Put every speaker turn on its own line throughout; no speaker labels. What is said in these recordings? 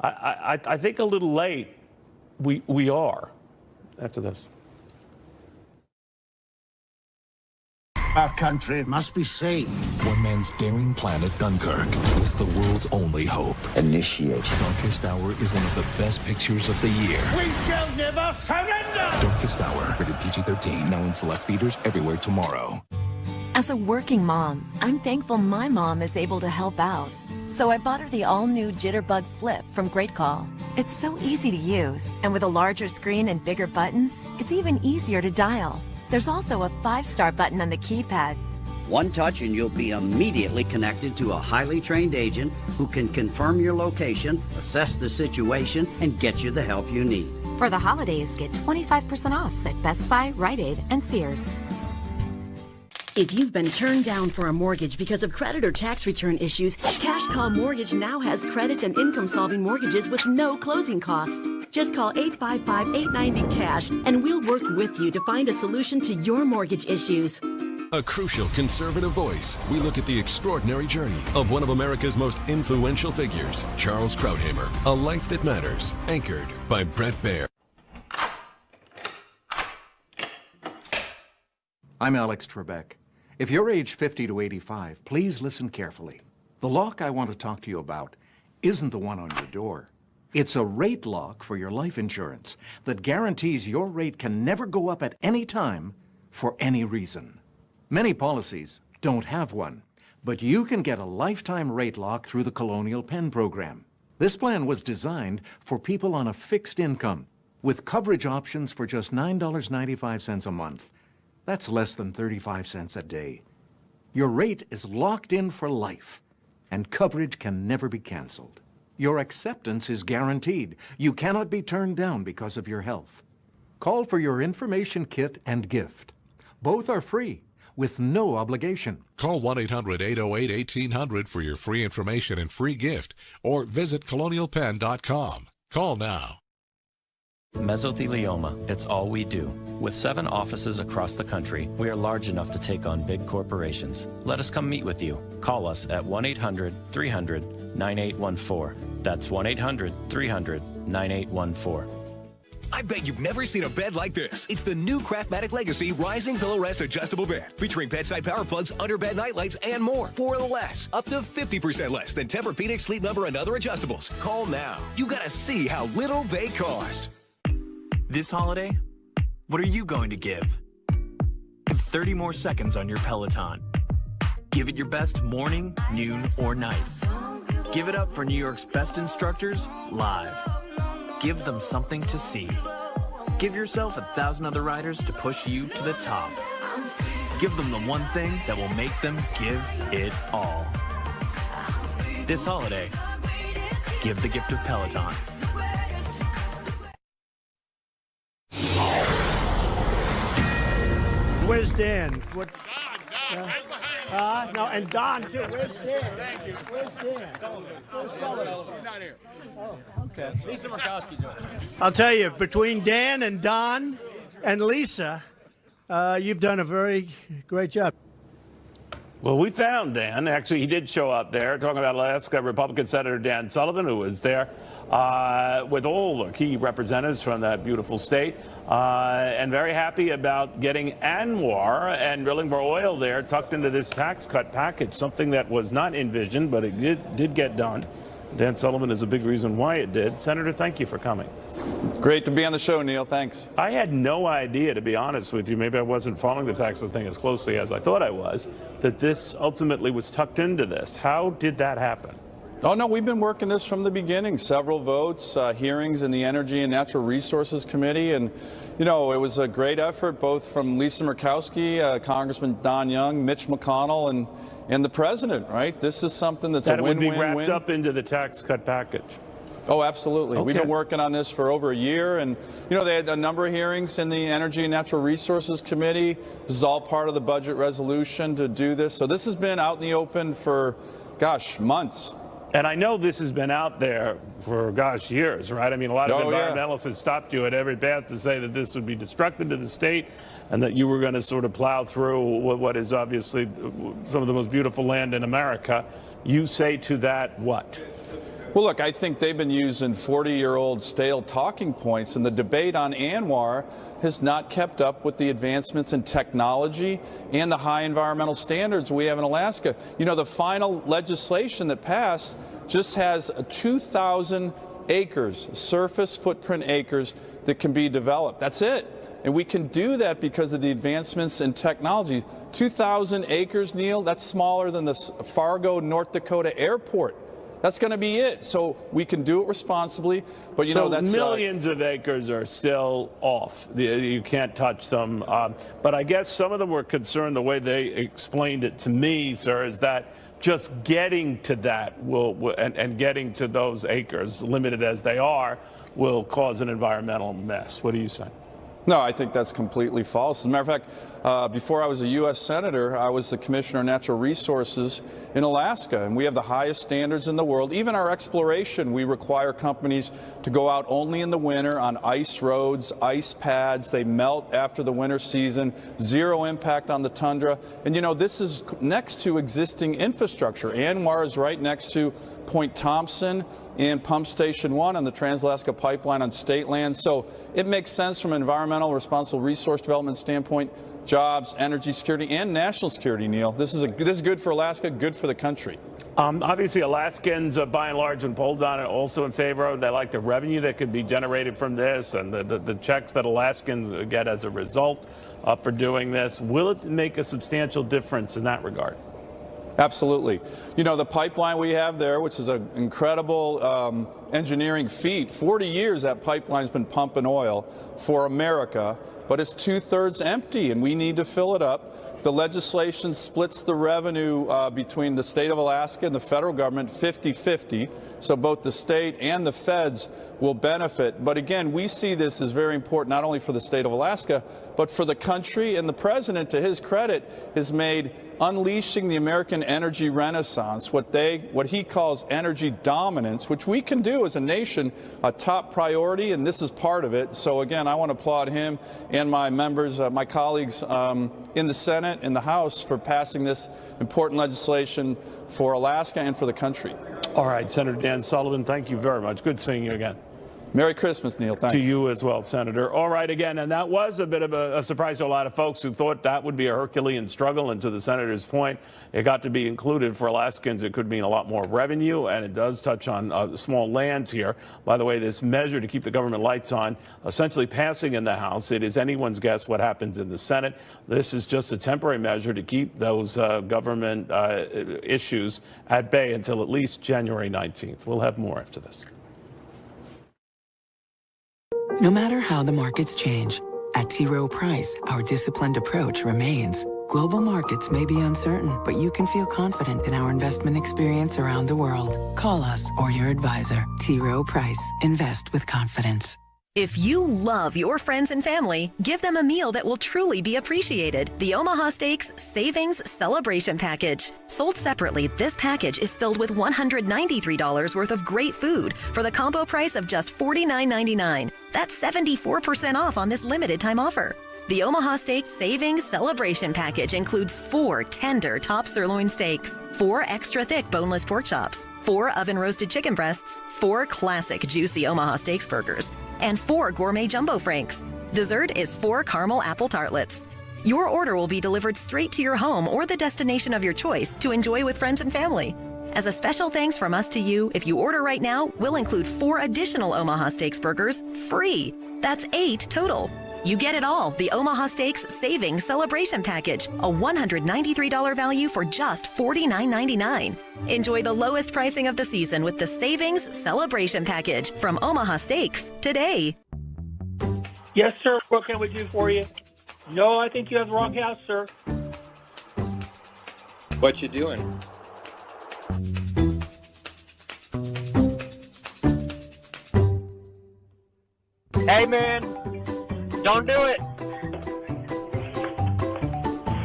I think a little late. We are after this.
Our country must be saved.
One man's daring plan at Dunkirk was the world's only hope.
Initiate.
Darkest Hour is one of the best pictures of the year.
We shall never surrender!
Darkest Hour, rated PG-13, now in select theaters everywhere tomorrow.
As a working mom, I'm thankful my mom is able to help out. So I bought her the all-new Jitterbug Flip from Great Call. It's so easy to use, and with a larger screen and bigger buttons, it's even easier to dial. There's also a 5-star button on the keypad.
One touch and you'll be immediately connected to a highly trained agent who can confirm your location, assess the situation, and get you the help you need.
For the holidays, get 25% off at Best Buy, Rite Aid, and Sears.
If you've been turned down for a mortgage because of credit or tax return issues, Cash Call Mortgage now has credit and income-solving mortgages with no closing costs. Just call 855-890-CASH and we'll work with you to find a solution to your mortgage issues.
A crucial conservative voice. We look at the extraordinary journey of one of America's most influential figures, Charles Krauthammer. A Life That Matters, anchored by Brett Baer.
I'm Alex Trebek. If you're age 50 to 85, please listen carefully. The lock I want to talk to you about isn't the one on your door. It's a rate lock for your life insurance that guarantees your rate can never go up at any time for any reason. Many policies don't have one, but you can get a lifetime rate lock through the Colonial Penn program. This plan was designed for people on a fixed income with coverage options for just $9.95 a month. That's less than 35 cents a day. Your rate is locked in for life, and coverage can never be canceled. Your acceptance is guaranteed. You cannot be turned down because of your health. Call for your information kit and gift. Both are free, with no obligation.
Call 1-800-808-1800 for your free information and free gift, or visit colonialpenn.com. Call now.
Mesothelioma, it's all we do. With 7 offices across the country, we are large enough to take on big corporations. Let us come meet with you. Call us at 1-800-300-9814. That's 1-800-300-9814.
I bet you've never seen a bed like this. It's the new Craftmatic Legacy Rising Pillow Rest Adjustable Bed, featuring bedside power plugs, under-bed nightlights, and more for less, up to 50% less than Tempur-Pedic, Sleep Number, and other adjustables. Call now. You gotta see how little they cost.
This holiday, what are you going to give? 30 more seconds on your Peloton. Give it your best morning, noon, or night. Give it up for New York's best instructors live. Give them something to see. Give yourself 1,000 other riders to push you to the top. Give them the one thing that will make them give it all. This holiday, give the gift of Peloton.
Where's Dan? What? No, and Don too. Where's Dan?
Thank you.
Where's Dan? Where's Sullivan?
He's not here.
Oh, okay.
Lisa Murkowski's on.
I'll tell you, between Dan and Don and Lisa, you've done a very great job.
Well, we found Dan. Actually, he did show up there, talking about Alaska Republican Senator Dan Sullivan, who was there with all the key representatives from that beautiful state, and very happy about getting Anwar and drilling for oil there tucked into this tax cut package, something that was not envisioned, but it did get done. Dan Sullivan is a big reason why it did. Senator, thank you for coming.
Great to be on the show, Neil. Thanks.
I had no idea, to be honest with you, maybe I wasn't following the tax thing as closely as I thought I was, that this ultimately was tucked into this. How did that happen?
Oh, no, we've been working this from the beginning. Several votes, hearings in the Energy and Natural Resources Committee. And, you know, it was a great effort both from Lisa Murkowski, Congressman Don Young, Mitch McConnell, and the president, right? This is something that's a win-win-win.
That it would be wrapped up into the tax cut package.
Oh, absolutely.
Okay.
We've been working on this for over a year, and you know, they had a number of hearings in the Energy and Natural Resources Committee. This is all part of the budget resolution to do this. So this has been out in the open for, gosh, months.
And I know this has been out there for, gosh, years, right? I mean, a lot of environmentalists have stopped you at every path to say that this would be destructive to the state and that you were going to sort of plow through what is obviously some of the most beautiful land in America. You say to that what?
Well, look, I think they've been using 40-year-old stale talking points, and the debate on ANWR has not kept up with the advancements in technology and the high environmental standards we have in Alaska. You know, the final legislation that passed just has 2,000 acres, surface footprint acres, that can be developed. That's it. And we can do that because of the advancements in technology. 2,000 acres, Neil, that's smaller than the Fargo, North Dakota airport. That's going to be it. So we can do it responsibly, but you know that's
millions of acres are still off. You can't touch them. But I guess some of them were concerned. The way they explained it to me, sir, is that just getting to that and getting to those acres, limited as they are, will cause an environmental mess. What do you say?
No, I think that's completely false. As a matter of fact, before I was a U.S. Senator, I was the Commissioner of Natural Resources in Alaska, and we have the highest standards in the world. Even our exploration, we require companies to go out only in the winter on ice roads, ice pads. They melt after the winter season, zero impact on the tundra. And, you know, this is next to existing infrastructure. ANWR is right next to Point Thompson and Pump Station 1 on the Trans-Alaska Pipeline on state land. So it makes sense from an environmental responsible resource development standpoint, jobs, energy security, and national security, Neil. This is good for Alaska, good for the country.
Obviously, Alaskans, by and large, when polled on it, also in favor of. They like the revenue that could be generated from this and the checks that Alaskans get as a result for doing this. Will it make a substantial difference in that regard?
Absolutely. You know, the pipeline we have there, which is an incredible engineering feat, 40 years that pipeline's been pumping oil for America, but it's 2/3 empty, and we need to fill it up. The legislation splits the revenue between the state of Alaska and the federal government 50-50, so both the state and the feds will benefit. But again, we see this as very important, not only for the state of Alaska, but for the country. And the president, to his credit, has made unleashing the American energy renaissance, what he calls energy dominance, which we can do as a nation, a top priority, and this is part of it. So again, I want to applaud him and my members, my colleagues in the Senate and the House for passing this important legislation for Alaska and for the country.
All right, Senator Dan Sullivan, thank you very much. Good seeing you again.
Merry Christmas, Neil. Thanks.
To you as well, Senator. All right, again, and that was a bit of a surprise to a lot of folks who thought that would be a Herculean struggle. And to the Senator's point, it got to be included for Alaskans. It could mean a lot more revenue, and it does touch on small lands here. By the way, this measure to keep the government lights on, essentially passing in the House. It is anyone's guess what happens in the Senate. This is just a temporary measure to keep those government issues at bay until at least January 19th. We'll have more after this.
No matter how the markets change, at T. Rowe Price, our disciplined approach remains. Global markets may be uncertain, but you can feel confident in our investment experience around the world. Call us or your advisor. T. Rowe Price. Invest with confidence.
If you love your friends and family, give them a meal that will truly be appreciated. The Omaha Steaks Savings Celebration Package. Sold separately, this package is filled with $193 worth of great food for the combo price of just $49.99. That's 74% off on this limited time offer. The Omaha Steaks Savings Celebration Package includes 4 tender top sirloin steaks, 4 extra thick boneless pork chops, 4 oven-roasted chicken breasts, 4 classic juicy Omaha Steaks burgers, and 4 gourmet jumbo franks. Dessert is 4 caramel apple tartlets. Your order will be delivered straight to your home or the destination of your choice to enjoy with friends and family. As a special thanks from us to you, if you order right now, we'll include 4 additional Omaha Steaks burgers free. That's 8 total. You get it all, the Omaha Steaks Savings Celebration Package, a $193 value for just $49.99. Enjoy the lowest pricing of the season with the Savings Celebration Package from Omaha Steaks today.
Yes, sir. What can we do for you? No, I think you have the wrong house, sir.
What you doing?
Hey, man. Don't do it.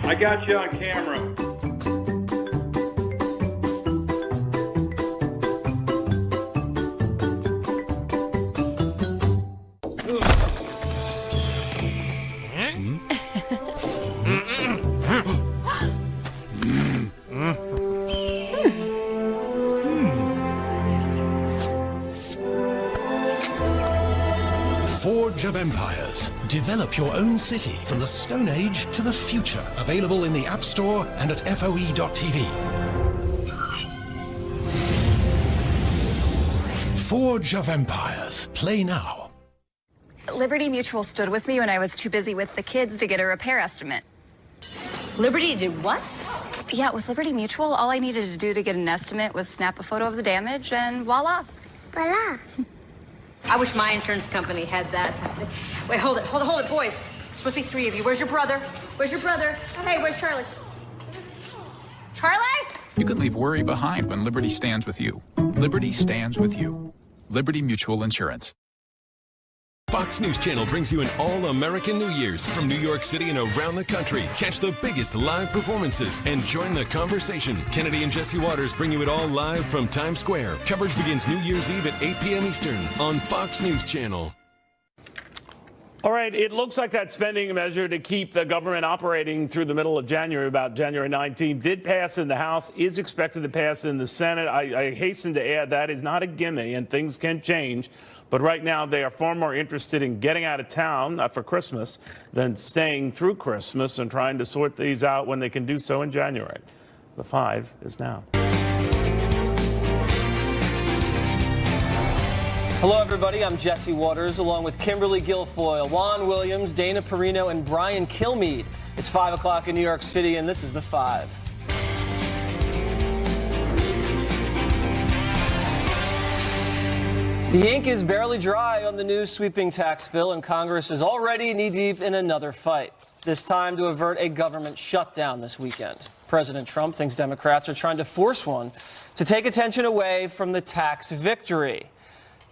I got you on camera.
Forge of Empires. Develop your own city from the Stone Age to the future. Available in the App Store and at FOE.tv. Forge of Empires. Play now.
Liberty Mutual stood with me when I was too busy with the kids to get a repair estimate.
Liberty did what?
Yeah, with Liberty Mutual, all I needed to do to get an estimate was snap a photo of the damage and voila.
Voila. I wish my insurance company had that. Wait, hold it, boys. It's supposed to be 3 of you. Where's your brother? Where's your brother? Hey, where's Charlie? Charlie?
You can leave worry behind when Liberty stands with you. Liberty stands with you. Liberty Mutual Insurance.
Fox News Channel brings you an all-American New Year's from New York City and around the country. Catch the biggest live performances and join the conversation. Kennedy and Jesse Waters bring you it all live from Times Square. Coverage begins New Year's Eve at 8 p.m. Eastern on Fox News Channel.
All right, it looks like that spending measure to keep the government operating through the middle of January, about January 19th, did pass in the House, is expected to pass in the Senate. I hasten to add that is not a gimme, and things can change. But right now, they are far more interested in getting out of town for Christmas than staying through Christmas and trying to sort these out when they can do so in January. The 5 is now.
Hello, everybody. I'm Jesse Waters, along with Kimberly Guilfoyle, Juan Williams, Dana Perino, and Brian Kilmeade. It's 5 o'clock in New York City, and this is the 5. The ink is barely dry on the new sweeping tax bill, and Congress is already knee-deep in another fight, this time to avert a government shutdown this weekend. President Trump thinks Democrats are trying to force one to take attention away from the tax victory.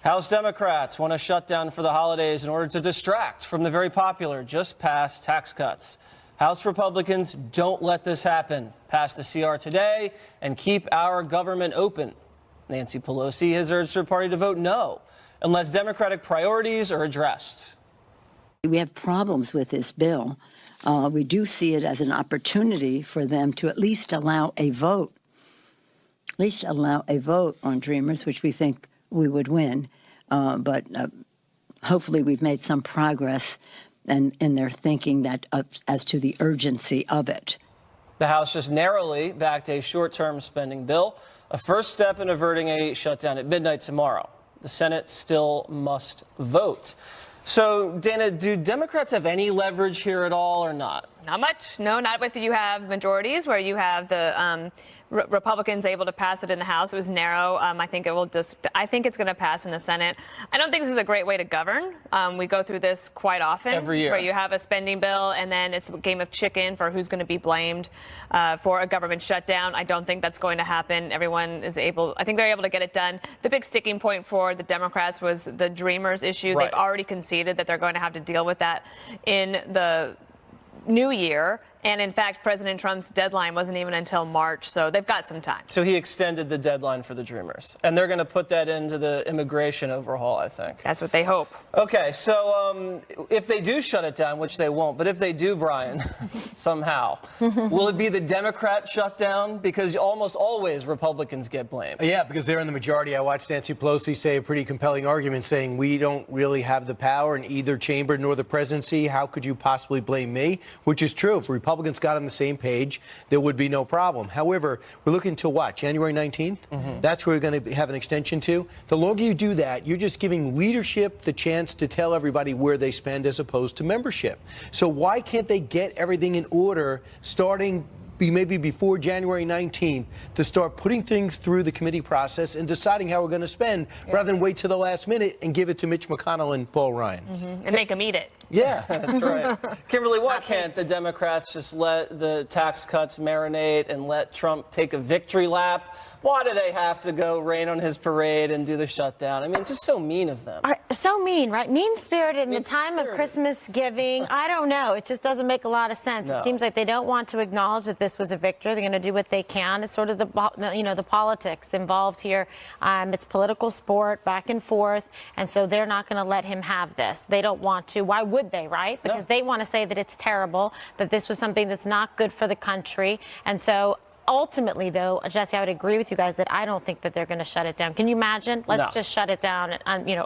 House Democrats want a shutdown for the holidays in order to distract from the very popular just-passed tax cuts. House Republicans don't let this happen. Pass the CR today and keep our government open. Nancy Pelosi has urged her party to vote no unless Democratic priorities are addressed.
We have problems with this bill. We do see it as an opportunity for them to at least allow a vote, on Dreamers, which we think we would win. But hopefully we've made some progress in their thinking that as to the urgency of it.
The House just narrowly backed a short-term spending bill, a first step in averting a shutdown at midnight tomorrow. The Senate still must vote. So, Dana, do Democrats have any leverage here at all or not?
Not much. No, not if you have majorities where you have the Republicans able to pass it in the House. It was narrow. I think it's going to pass in the Senate. I don't think this is a great way to govern. We go through this quite often.
Every year.
Where you have a spending bill and then it's a game of chicken for who's going to be blamed for a government shutdown. I don't think that's going to happen. I think they're able to get it done. The big sticking point for the Democrats was the Dreamers issue.
Right.
They've already conceded that they're going to have to deal with that in the new year. And in fact, President Trump's deadline wasn't even until March, so they've got some time.
So he extended the deadline for the Dreamers, and they're going to put that into the immigration overhaul, I think.
That's what they hope.
Okay, so if they do shut it down, which they won't, but if they do, Brian, somehow, will it be the Democrat shutdown? Because almost always Republicans get blamed.
Yeah, because they're in the majority. I watched Nancy Pelosi say a pretty compelling argument saying we don't really have the power in either chamber nor the presidency. How could you possibly blame me? Which is true. If Republicans got on the same page, there would be no problem. However, we're looking to what? January 19th? That's where we're going to have an extension to. The longer you do that, you're just giving leadership the chance to tell everybody where they spend as opposed to membership. So why can't they get everything in order starting maybe before January 19th to start putting things through the committee process and deciding how we're going to spend rather than wait to the last minute and give it to Mitch McConnell and Paul Ryan.
And make them eat it.
Yeah, that's right. Kimberly, why can't the Democrats just let the tax cuts marinate and let Trump take a victory lap? Why do they have to go rain on his parade and do the shutdown? I mean, it's just so mean of them.
So mean, right? Mean-spirited in the time of Christmas giving. I don't know. It just doesn't make a lot of sense.
No.
It seems like they don't want to acknowledge that this was a victory. They're going to do what they can. It's sort of the politics involved here. It's political sport, back and forth, and so they're not going to let him have this. They don't want to. Why would they, right? Because they want to say that it's terrible, that this was something that's not good for the country, and so Ultimately, though, Jesse, I would agree with you guys that I don't think that they're going to shut it down. Can you imagine? Let's just shut it down,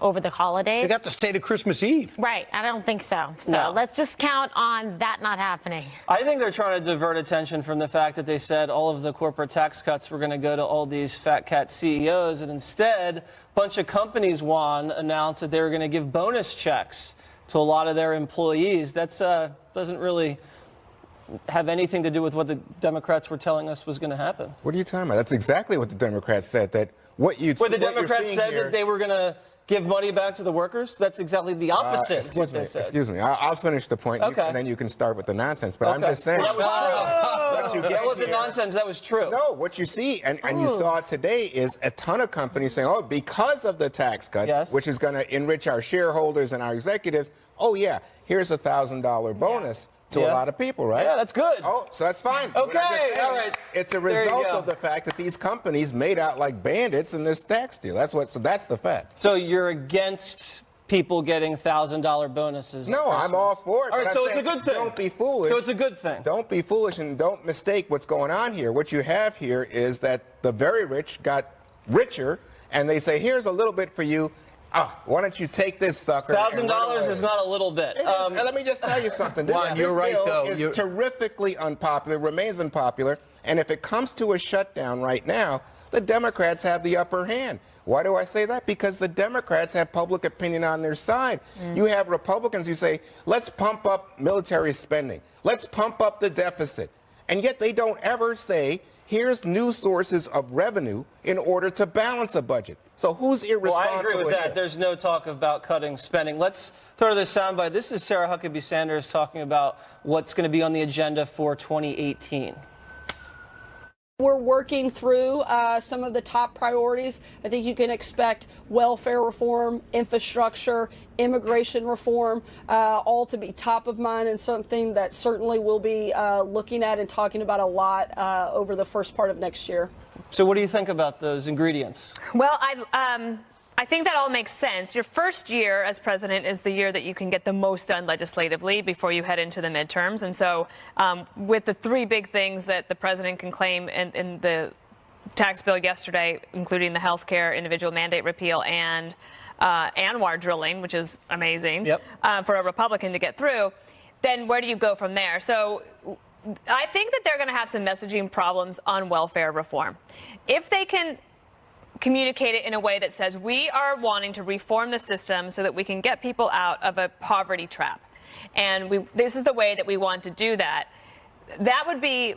over the holidays.
They got to stay to Christmas Eve.
Right. I don't think so. So let's just count on that not happening.
I think they're trying to divert attention from the fact that they said all of the corporate tax cuts were going to go to all these fat cat CEOs, and instead, a bunch of companies, Juan, announced that they were going to give bonus checks to a lot of their employees. That's doesn't really have anything to do with what the Democrats were telling us was going to happen.
What are you talking about? That's exactly what the Democrats said. That what you'd
Wait, the Democrats said that they were going to give money back to the workers? That's exactly the opposite of what they said.
Excuse me. I'll finish the point, and then you can start with the nonsense. But I'm just saying.
Well, that was true. That wasn't nonsense. That was true.
No, what you see, and you saw it today, is a ton of companies saying, oh, because of the tax cuts, which is going to enrich our shareholders and our executives, oh, yeah, here's a $1,000 bonus. To a lot of people, right?
Yeah, that's good.
Oh, so that's fine.
Okay, all right.
It's a result of the fact that these companies made out like bandits in this tax deal. So that's the fact.
So you're against people getting $1,000 bonuses?
No, I'm all for it.
All right, so it's a good thing.
Don't be foolish.
So it's a good thing.
Don't be foolish and don't mistake what's going on here. What you have here is that the very rich got richer, and they say, here's a little bit for you. Why don't you take this sucker?
$1,000 is not a little bit.
Let me just tell you something. This bill is terrifically unpopular, remains unpopular, and if it comes to a shutdown right now, the Democrats have the upper hand. Why do I say that? Because the Democrats have public opinion on their side. You have Republicans who say, let's pump up military spending. Let's pump up the deficit. And yet they don't ever say, here's new sources of revenue in order to balance a budget. So who's irresponsible?
Well, I agree with that.
Here?
There's no talk about cutting spending. Let's throw to this soundbite. This is Sarah Huckabee Sanders talking about what's going to be on the agenda for 2018.
We're working through some of the top priorities. I think you can expect welfare reform, infrastructure, immigration reform, all to be top of mind and something that certainly we'll be looking at and talking about a lot over the first part of next year.
So what do you think about those ingredients?
Well, I think that all makes sense. Your first year as president is the year that you can get the most done legislatively before you head into the midterms. And so with the three big things that the president can claim in the tax bill yesterday, including the health care individual mandate repeal and ANWR drilling, which is amazing for a Republican to get through, then where do you go from there? So I think that they're going to have some messaging problems on welfare reform. If they can communicate it in a way that says we are wanting to reform the system so that we can get people out of a poverty trap, and this is the way that we want to do that, that would be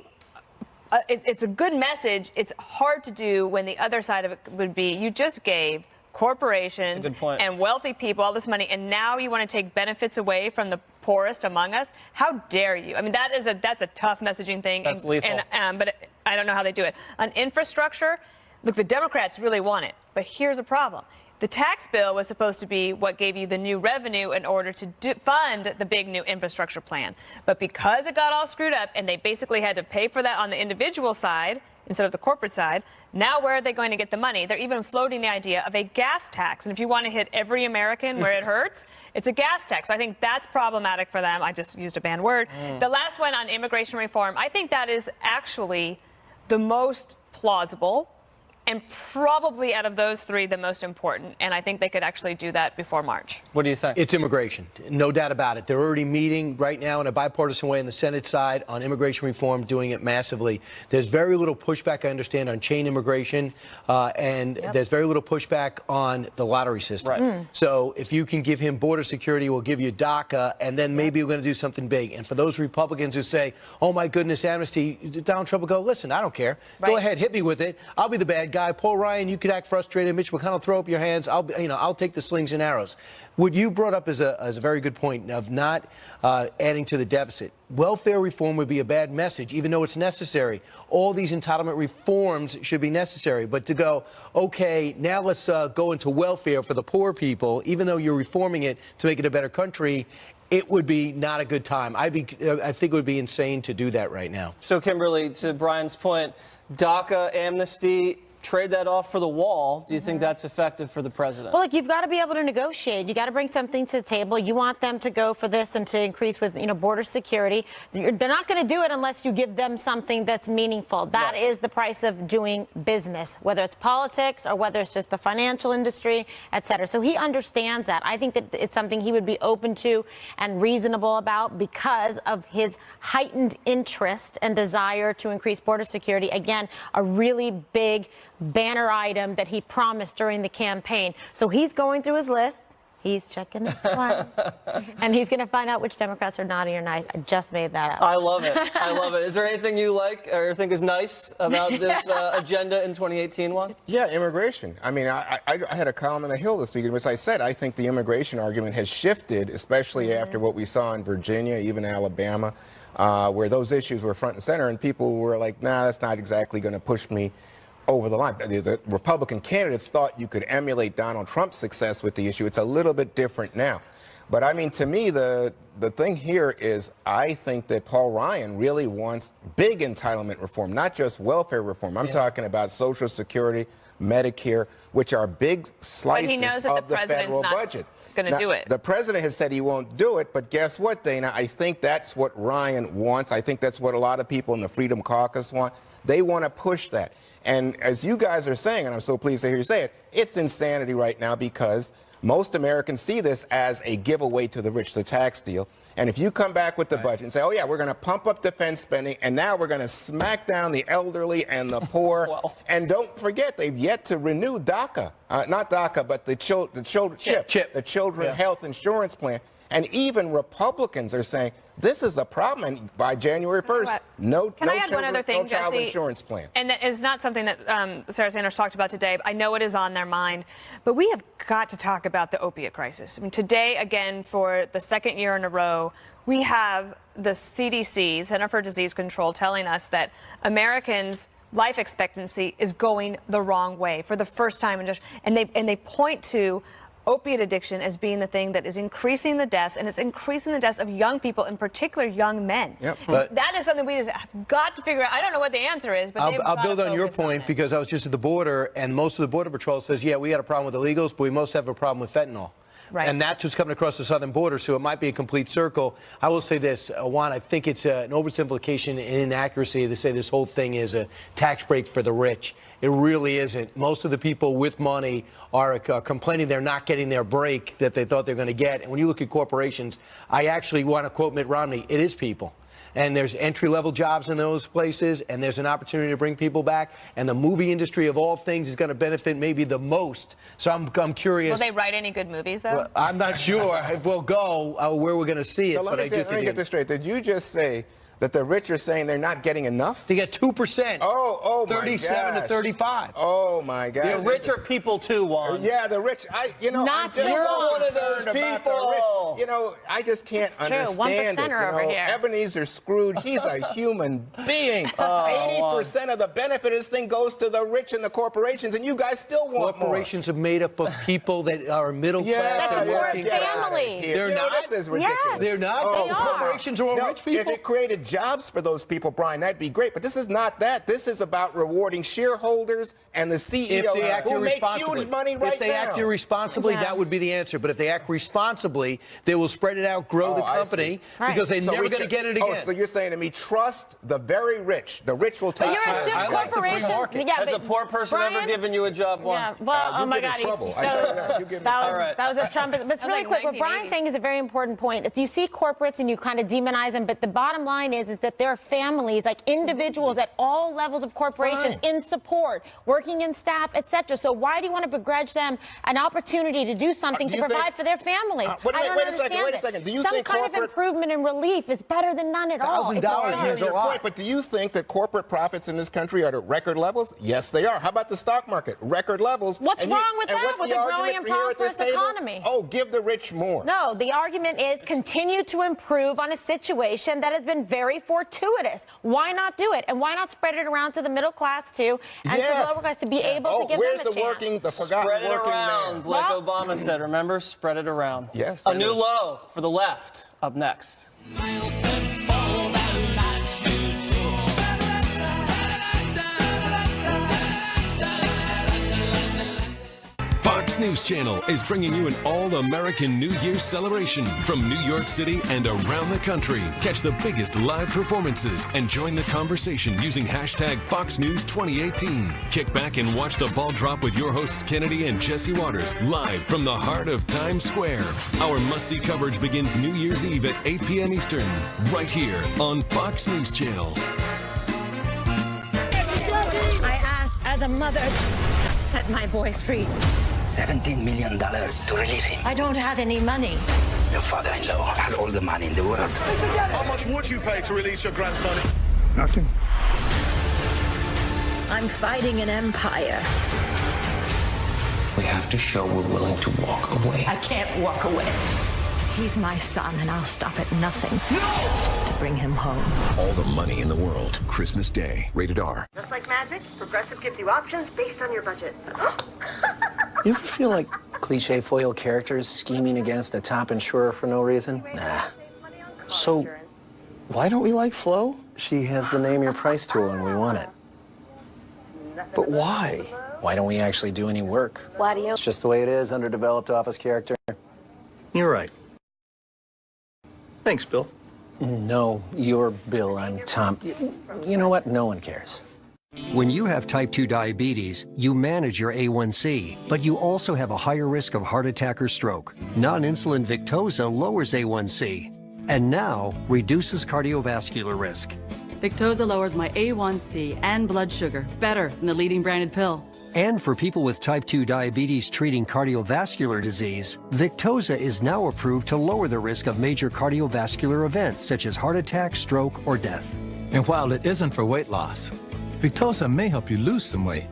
it's a good message. It's hard to do when the other side of it would be you just gave corporations and wealthy people all this money, and now you want to take benefits away from the poorest among us. How dare you? I mean, that's a tough messaging thing.
That's lethal.
But I don't know how they do it. On infrastructure, look, the Democrats really want it, but here's a problem. The tax bill was supposed to be what gave you the new revenue in order to fund the big new infrastructure plan. But because it got all screwed up and they basically had to pay for that on the individual side instead of the corporate side, now where are they going to get the money? They're even floating the idea of a gas tax. And if you want to hit every American where it hurts, it's a gas tax. So I think that's problematic for them. I just used a banned word. The last one on immigration reform, I think that is actually the most plausible and probably out of those three, the most important. And I think they could actually do that before March.
What do you think?
It's immigration. No doubt about it. They're already meeting right now in a bipartisan way on the Senate side on immigration reform, doing it massively. There's very little pushback, I understand, on chain immigration, and there's very little pushback on the lottery system.
Right.
So if you can give him border security, we'll give you DACA, and then maybe we're going to do something big. And for those Republicans who say, oh, my goodness, amnesty, Donald Trump will go, listen, I don't care. Go ahead, hit me with it. I'll be the bad guy. Paul Ryan, you could act frustrated. Mitch McConnell, throw up your hands. I'll take the slings and arrows. What you brought up is a very good point of not adding to the deficit. Welfare reform would be a bad message, even though it's necessary. All these entitlement reforms should be necessary. But to go, okay, now let's go into welfare for the poor people, even though you're reforming it to make it a better country, it would be not a good time. I think it would be insane to do that right now.
So, Kimberly, to Brian's point, DACA, amnesty, trade that off for the wall. Do you think that's effective for the president?
Well, look, you've got to be able to negotiate. You got to bring something to the table. You want them to go for this and to increase with, border security. They're not going to do it unless you give them something that's meaningful. That is the price of doing business, whether it's politics or whether it's just the financial industry, et cetera. So he understands that. I think that it's something he would be open to and reasonable about because of his heightened interest and desire to increase border security. Again, a really big banner item that he promised during the campaign. So he's going through his list. He's checking it twice. And he's going to find out which Democrats are naughty or nice. I just made that up.
I love it. I love it. Is there anything you like or think is nice about this agenda in 2018, Juan?
Yeah, immigration. I mean, I had a column in The Hill this week in which I said I think the immigration argument has shifted, especially after what we saw in Virginia, even Alabama, where those issues were front and center, and people were like, nah, that's not exactly going to push me over the line. The Republican candidates thought you could emulate Donald Trump's success with the issue. It's a little bit different now. But I mean, to me, the thing here is I think that Paul Ryan really wants big entitlement reform, not just welfare reform. I'm talking about Social Security, Medicare, which are big slices of the federal budget.
Going to do it.
The president has said he won't do it, but guess what, Dana? I think that's what Ryan wants. I think that's what a lot of people in the Freedom Caucus want. They want to push that. And as you guys are saying, and I'm so pleased to hear you say it, it's insanity right now because most Americans see this as a giveaway to the rich, the tax deal. And if you come back with the budget and say, oh, yeah, we're going to pump up defense spending, and now we're going to smack down the elderly and the poor. And don't forget, they've yet to renew DACA. Not DACA, but the Children Health Insurance Plan. And even Republicans are saying this is a problem. And by January 1st, no child insurance plan.
And that is not something that Sarah Sanders talked about today. I know it is on their mind. But we have got to talk about the opiate crisis. I mean, today, again, for the second year in a row, we have the CDC, Center for Disease Control, telling us that Americans' life expectancy is going the wrong way for the first time. And they point to opiate addiction as being the thing that is increasing the deaths, and it's increasing the deaths of young people, in particular young men. But that is something we just have got to figure out. I don't know what the answer is, but
I'll build on your point because I was just at the border, and most of the Border Patrol says, yeah, we got a problem with illegals, but we most have a problem with fentanyl. Right. And that's what's coming across the southern border, so it might be a complete circle. I will say this, Juan, I think it's an oversimplification and inaccuracy to say this whole thing is a tax break for the rich. It really isn't. Most of the people with money are complaining they're not getting their break that they thought they're going to get. And when you look at corporations, I actually want to quote Mitt Romney, it is people. And there's entry-level jobs in those places, and there's an opportunity to bring people back. And the movie industry, of all things, is going to benefit maybe the most. So I'm curious.
Will they write any good movies, though?
Well, I'm not sure if we'll go where we're going to see it.
So let me get this straight. Did you just say that the rich are saying they're not getting enough?
They get 2%.
Oh,
37 to 35.
Oh, my gosh.
The rich are people, too, Juan.
Yeah, the rich.
Not you're one of those people.
I just can't understand it.
Over here.
Ebenezer Scrooge, he's a human being. 80% of the benefit of this thing goes to the rich and the corporations, and you guys still want
corporations are made up of people that are middle class and working.
Family.
They're not. This is ridiculous.
Yes,
they're not.
They are.
Corporations are all rich people.
If it created jobs for those people, Brian, that'd be great. But this is not that. This is about rewarding shareholders and the CEOs who make huge money right now.
If they act irresponsibly, that would be the answer. But if they act responsibly, they will spread it out, grow the company, because they're never going to get it again.
Oh, so you're saying to me, trust the very rich. The rich will take care of it.
You're a corporation.
Has a poor person ever given you a job, Juan?
Yeah, well, oh my God. That was a Trump. But it's really quick. What Brian's saying is a very important point. If you see corporates and you kind of demonize them, but the bottom line is that there are families, like individuals at all levels of corporations in support, working in staff, etc. So why do you want to begrudge them an opportunity to do something to provide for their families?
Wait a second. Do you
Some
think
kind of improvement and relief is better than none at all.
$1,000 is your point, but do you think that corporate profits in this country are at record levels? Yes, they are. How about the stock market? Record levels.
What's wrong with that with a growing and prosperous economy?
Oh, give the rich more.
No, the argument is continue to improve on a situation that has been very fortuitous. Why not do it? And why not spread it around to the middle class, too, and to the lower class to be able to give them a chance?
Spread it around, like Obama said. Remember? Spread it around.
Yes.
A new low for the left up next.
Fox News Channel is bringing you an all-American New Year's celebration from New York City and around the country. Catch the biggest live performances and join the conversation using hashtag Fox News 2018. Kick back and watch the ball drop with your hosts Kennedy and Jesse Waters live from the heart of Times Square. Our must-see coverage begins New Year's Eve at 8 p.m. Eastern, right here on Fox News Channel.
I asked as a mother, set my boy free.
$17 million to release him.
I don't have any money.
Your father-in-law has all the money in the world.
How much would you pay to release your grandson?
Nothing.
I'm fighting an empire.
We have to show we're willing to walk away.
I can't walk away. He's my son, and I'll stop at nothing to bring him home.
All the money in the world. Christmas Day. Rated R.
Just like magic, Progressive gives you options based on your budget.
You ever feel like cliche foil characters scheming against a top insurer for no reason? Nah. So, why don't we like Flo? She has the name your price tool and we want it. But why? Why don't we actually do any work?
Why do you?
It's just the way it is, underdeveloped office character. You're right. Thanks, Bill. No, you're Bill. I'm Tom. You know what? No one cares.
When you have type 2 diabetes, you manage your A1C, but you also have a higher risk of heart attack or stroke. Non-insulin Victoza lowers A1C and now reduces cardiovascular risk.
Victoza lowers my A1C and blood sugar better than the leading branded pill.
And for people with type 2 diabetes treating cardiovascular disease, Victoza is now approved to lower the risk of major cardiovascular events such as heart attack, stroke, or death.
And while it isn't for weight loss, Victoza may help you lose some weight.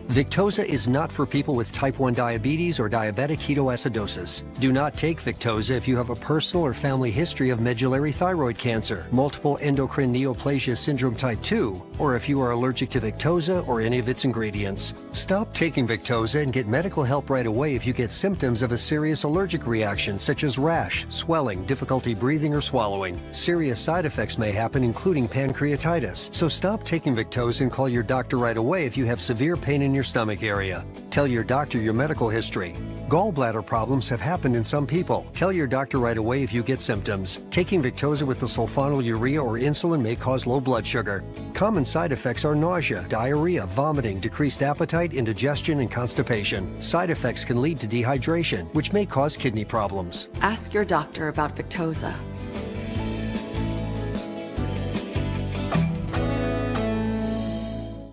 Victoza is not for people with type 1 diabetes or diabetic ketoacidosis. Do not take Victoza if you have a personal or family history of medullary thyroid cancer, multiple endocrine neoplasia syndrome type 2, or if you are allergic to Victoza or any of its ingredients. Stop taking Victoza and get medical help right away if you get symptoms of a serious allergic reaction such as rash, swelling, difficulty breathing or swallowing. Serious side effects may happen, including pancreatitis. So stop taking Victoza and call your doctor right away if you have severe pain in your stomach area. Tell your doctor your medical history. Gallbladder problems have happened in some people. Tell your doctor right away if you get symptoms. Taking Victoza with the sulfonylurea or insulin may cause low blood sugar. Common side effects are nausea, diarrhea, vomiting, decreased appetite, indigestion, and constipation. Side effects can lead to dehydration, which may cause kidney problems.
Ask your doctor about Victoza.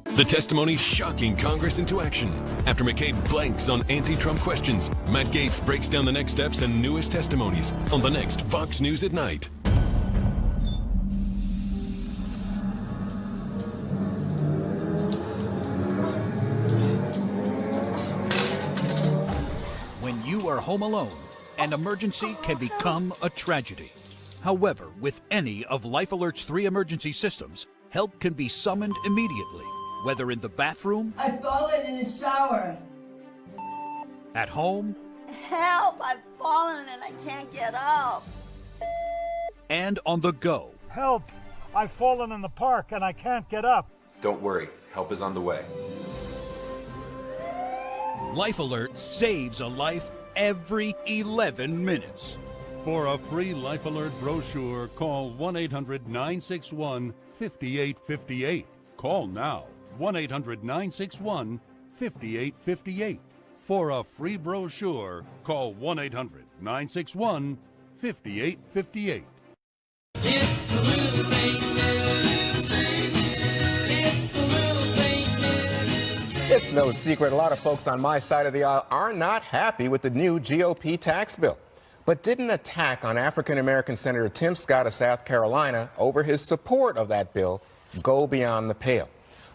The testimony shocking Congress into action. After McCabe blanks on anti-Trump questions, Matt Gaetz breaks down the next steps and newest testimonies on the next Fox News at Night.
When you are home alone, an emergency can become a tragedy. However, with any of Life Alert's 3 emergency systems, help can be summoned immediately. Whether in the bathroom,
I've fallen in the shower.
at home,
Help! I've fallen and I can't get up.
and on the go.
Help! I've fallen in the park and I can't get up.
Don't worry, help is on the way.
Life Alert saves a life every 11 minutes.
For a free Life Alert brochure, call 1-800-961-5858. Call now, 1-800-961-5858. For a free brochure, call 1-800-961-5858.
It's the Little St. News. It's the Little St. News.
It's no secret a lot of folks on my side of the aisle are not happy with the new GOP tax bill. But did an attack on African-American Senator Tim Scott of South Carolina over his support of that bill go beyond the pale?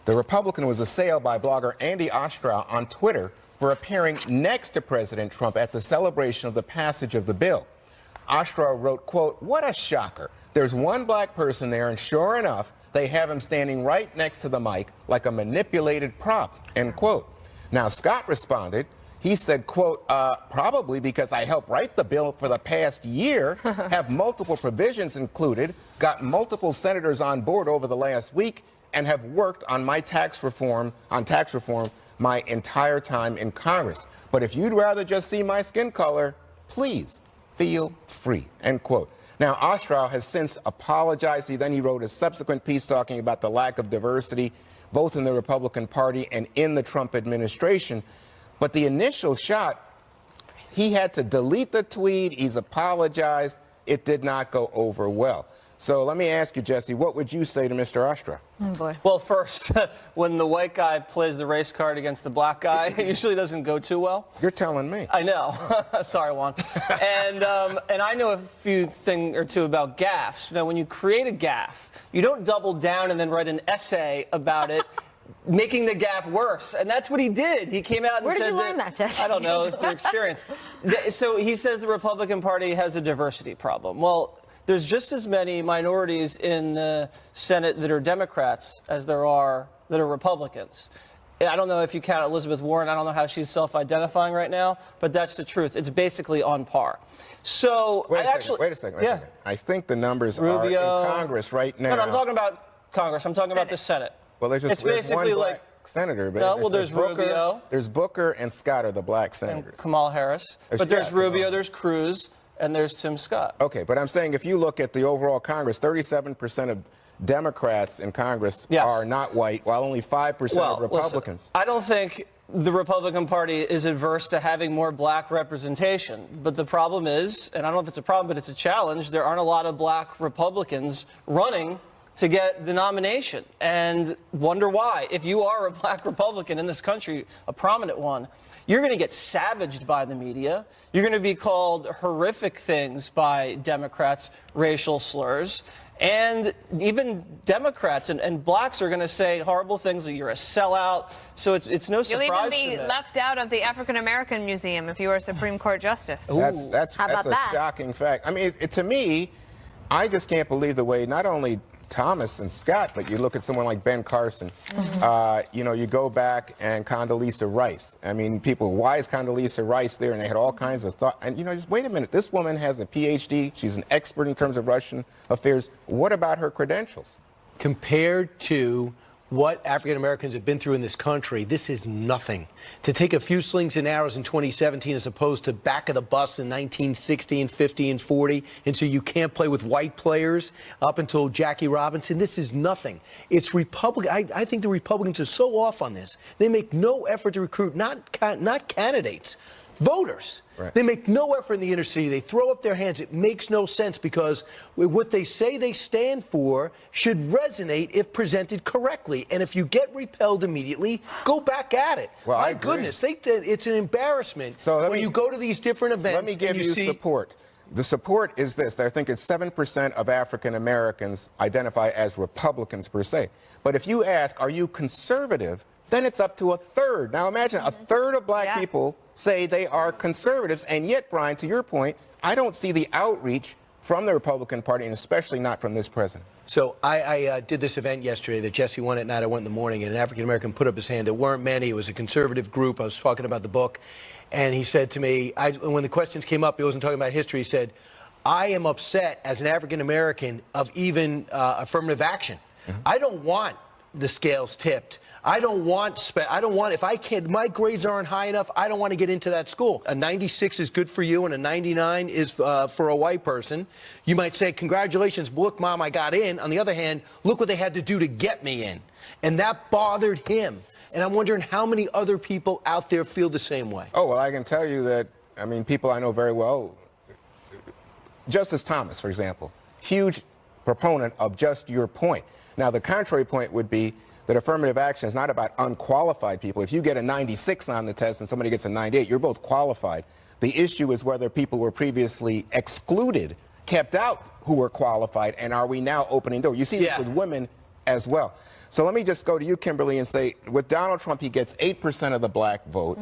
The Republican was assailed by blogger Andy Ostrow on Twitter for appearing next to President Trump at the celebration of the passage of the bill. Ostrow wrote, quote, "What a shocker. There's one black person there, and sure enough, they have him standing right next to the mic like a manipulated prop," end quote. Now, Scott responded. He said, quote, "Probably because I helped write the bill for the past year, have multiple provisions included, got multiple senators on board over the last week, and have worked on my tax reform my entire time in Congress. But if you'd rather just see my skin color, please feel free, end quote. Now, Ostrow has since apologized. He wrote a subsequent piece talking about the lack of diversity, both in the Republican Party and in the Trump administration. But the initial shot, he had to delete the tweet. He's apologized. It did not go over well. So let me ask you, Jesse, what would you say to Mr. Ostrow?
Oh, boy.
Well, first, when the white guy plays the race card against the black guy, it usually doesn't go too well.
You're telling me.
I know. Sorry, Juan. And I know a thing or two about gaffes. Now, when you create a gaffe, you don't double down and then write an essay about it, making the gaffe worse. And that's what he did. He came out and
Where
said
did you learn that, Jesse?
I don't know, through experience. So he says the Republican Party has a diversity problem. Well, there's just as many minorities in the Senate that are Democrats as there are that are Republicans. I don't know if you count Elizabeth Warren. I don't know how she's self-identifying right now, but that's the truth. It's basically on par. So
wait a second. I think the numbers
Rubio,
are in Congress right now.
No, I'm talking about Congress. I'm talking about the Senate.
Well, there's basically one black senator. But
no, well, there's Rubio.
There's Booker and Scott are the black senators.
And Kamala Harris. But there's Rubio, there's Cruz, and there's Tim Scott.
Okay, but I'm saying if you look at the overall Congress, 37% of Democrats in Congress are not white, while only 5% of Republicans.
Listen, I don't think the Republican Party is adverse to having more black representation. But the problem is, and I don't know if it's a problem, but it's a challenge, there aren't a lot of black Republicans running to get the nomination, and wonder why. If you are a black Republican in this country, a prominent one, you're going to get savaged by the media. You're going to be called horrific things by Democrats, racial slurs. And even Democrats and blacks are going to say horrible things like you're a sellout. So it's no surprise to me.
You'll even be left out of the African American Museum if you were a Supreme Court justice.
That's a shocking fact. I mean, to me, I just can't believe the way not only Thomas and Scott, but you look at someone like Ben Carson. You go back and Condoleezza Rice. I mean, people, why is Condoleezza Rice there? And they had all kinds of thought. And, just wait a minute. This woman has a PhD. She's an expert in terms of Russian affairs. What about her credentials?
Compared to what African Americans have been through in this country, this is nothing. To take a few slings and arrows in 2017 as opposed to back of the bus in 1960 and 50 and 40, and so you can't play with white players up until Jackie Robinson, this is nothing. It's Republican. I think the Republicans are so off on this. They make no effort to recruit not candidates, voters.
Right.
They make no effort in the inner city. They throw up their hands. It makes no sense because what they say they stand for should resonate if presented correctly. And if you get repelled immediately, go back at it.
Well,
My goodness, it's an embarrassment when you go to these different events.
Let me give you support. The support is this. I think it's 7% of African Americans identify as Republicans per se. But if you ask, are you conservative? Then it's up to a third. Now imagine a third of black people say they are conservatives, and yet, Brian, to your point, I don't see the outreach from the Republican Party, and especially not from this president.
So I did this event yesterday that Jesse won at night. I went in the morning, and an African-American put up his hand. There weren't many. It was a conservative group. I was talking about the book, and he said to me, when the questions came up, he wasn't talking about history. He said, I am upset as an African-American of even affirmative action. I don't want the scales tipped. I don't want, if I can't, my grades aren't high enough, I don't want to get into that school. A 96 is good for you and a 99 is for a white person. You might say, congratulations, look, Mom, I got in. On the other hand, look what they had to do to get me in. And that bothered him. And I'm wondering how many other people out there feel the same way.
Oh, well, I can tell you that, people I know very well, Justice Thomas, for example, huge proponent of just your point. Now, the contrary point would be that affirmative action is not about unqualified people. If you get a 96 on the test and somebody gets a 98, you're both qualified. The issue is whether people were previously excluded, kept out who were qualified, and are we now opening doors? You see this with women as well. So let me just go to you, Kimberly, and say, with Donald Trump, he gets 8% of the black vote.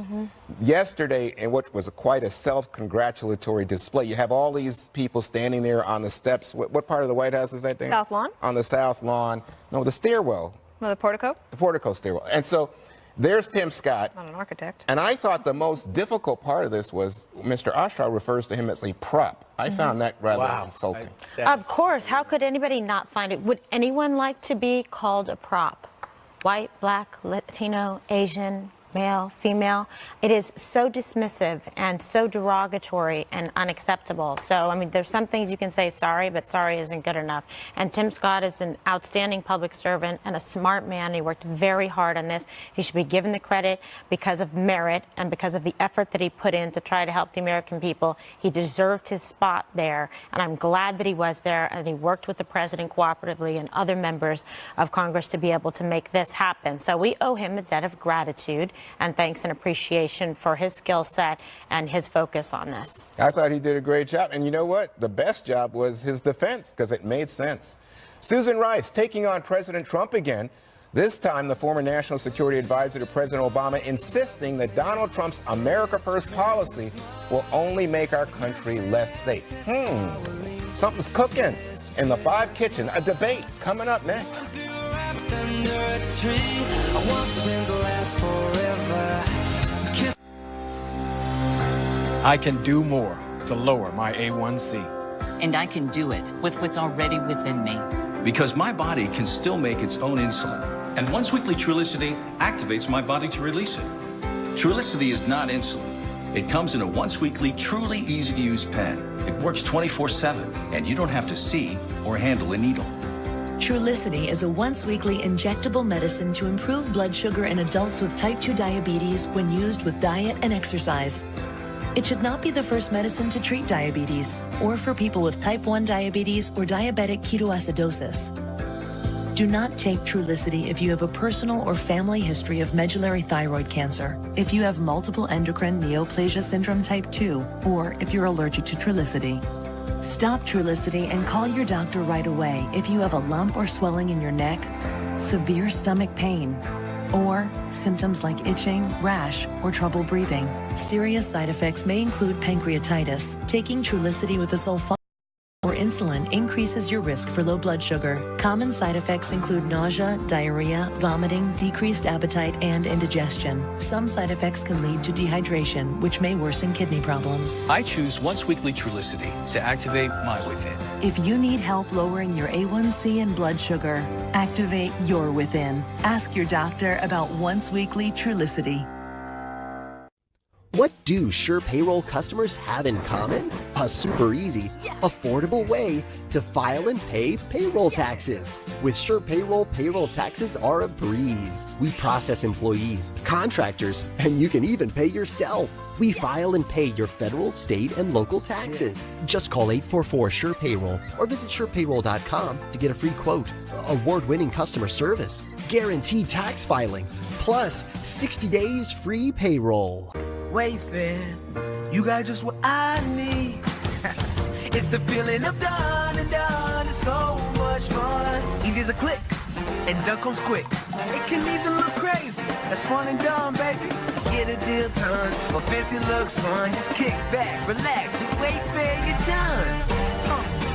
Yesterday, in what was quite a self-congratulatory display, you have all these people standing there on the steps. What part of the White House is that, Dan?
South Lawn?
On the South Lawn. No, the stairwell.
Well, the portico?
The portico stairwell. And so there's Tim Scott.
Not an architect.
And I thought the most difficult part of this was Mr. Ostrow refers to him as a prop. I found that rather insulting.
Of course. How could anybody not find it? Would anyone like to be called a prop? White, black, Latino, Asian, male, female. It is so dismissive and so derogatory and unacceptable. So, I mean, there's some things you can say sorry, but sorry isn't good enough. And Tim Scott is an outstanding public servant and a smart man. He worked very hard on this. He should be given the credit because of merit and because of the effort that he put in to try to help the American people. He deserved his spot there, and I'm glad that he was there, and he worked with the president cooperatively and other members of Congress to be able to make this happen. So we owe him a debt of gratitude and thanks and appreciation for his skill set and his focus on this.
I thought he did a great job. And you know what? The best job was his defense, because it made sense. Susan Rice taking on President Trump again. This time, the former national security advisor to President Obama insisting that Donald Trump's America First policy will only make our country less safe. Something's cooking in the 5 Kitchen. A debate coming up next.
I can do more to lower my A1C.
And I can do it with what's already within me.
Because my body can still make its own insulin. And once weekly Trulicity activates my body to release it. Trulicity is not insulin. It comes in a once weekly, truly easy to use pen. It works 24/7, and you don't have to see or handle a needle.
Trulicity is a once-weekly injectable medicine to improve blood sugar in adults with type 2 diabetes when used with diet and exercise. It should not be the first medicine to treat diabetes or for people with type 1 diabetes or diabetic ketoacidosis. Do not take Trulicity if you have a personal or family history of medullary thyroid cancer, if you have multiple endocrine neoplasia syndrome type 2, or if you're allergic to Trulicity. Stop Trulicity and call your doctor right away if you have a lump or swelling in your neck, severe stomach pain, or symptoms like itching, rash, or trouble breathing. Serious side effects may include pancreatitis. Taking Trulicity with a sulfate or insulin increases your risk for low blood sugar. Common side effects include nausea, diarrhea, vomiting, decreased appetite, and indigestion. Some side effects can lead to dehydration, which may worsen kidney problems.
I choose once weekly Trulicity to activate my within.
If you need help lowering your A1C and blood sugar, activate your within. Ask your doctor about once weekly Trulicity.
What do Sure Payroll customers have in common? A super easy, affordable way to file and pay payroll taxes. With Sure Payroll, payroll taxes are a breeze. We process employees, contractors, and you can even pay yourself. We file and pay your federal, state, and local taxes. Just call 844 Payroll or visit surepayroll.com to get a free quote. Award-winning customer service, guaranteed tax filing, plus 60 days free payroll.
Wayfair, you got just what I need. It's the feeling of done and done. It's so much fun. Easy as a click, and done comes quick. It can even look crazy. That's fun and done, baby. Get a deal done, or fancy looks fun. Just kick back, relax. With Wayfair, you're done.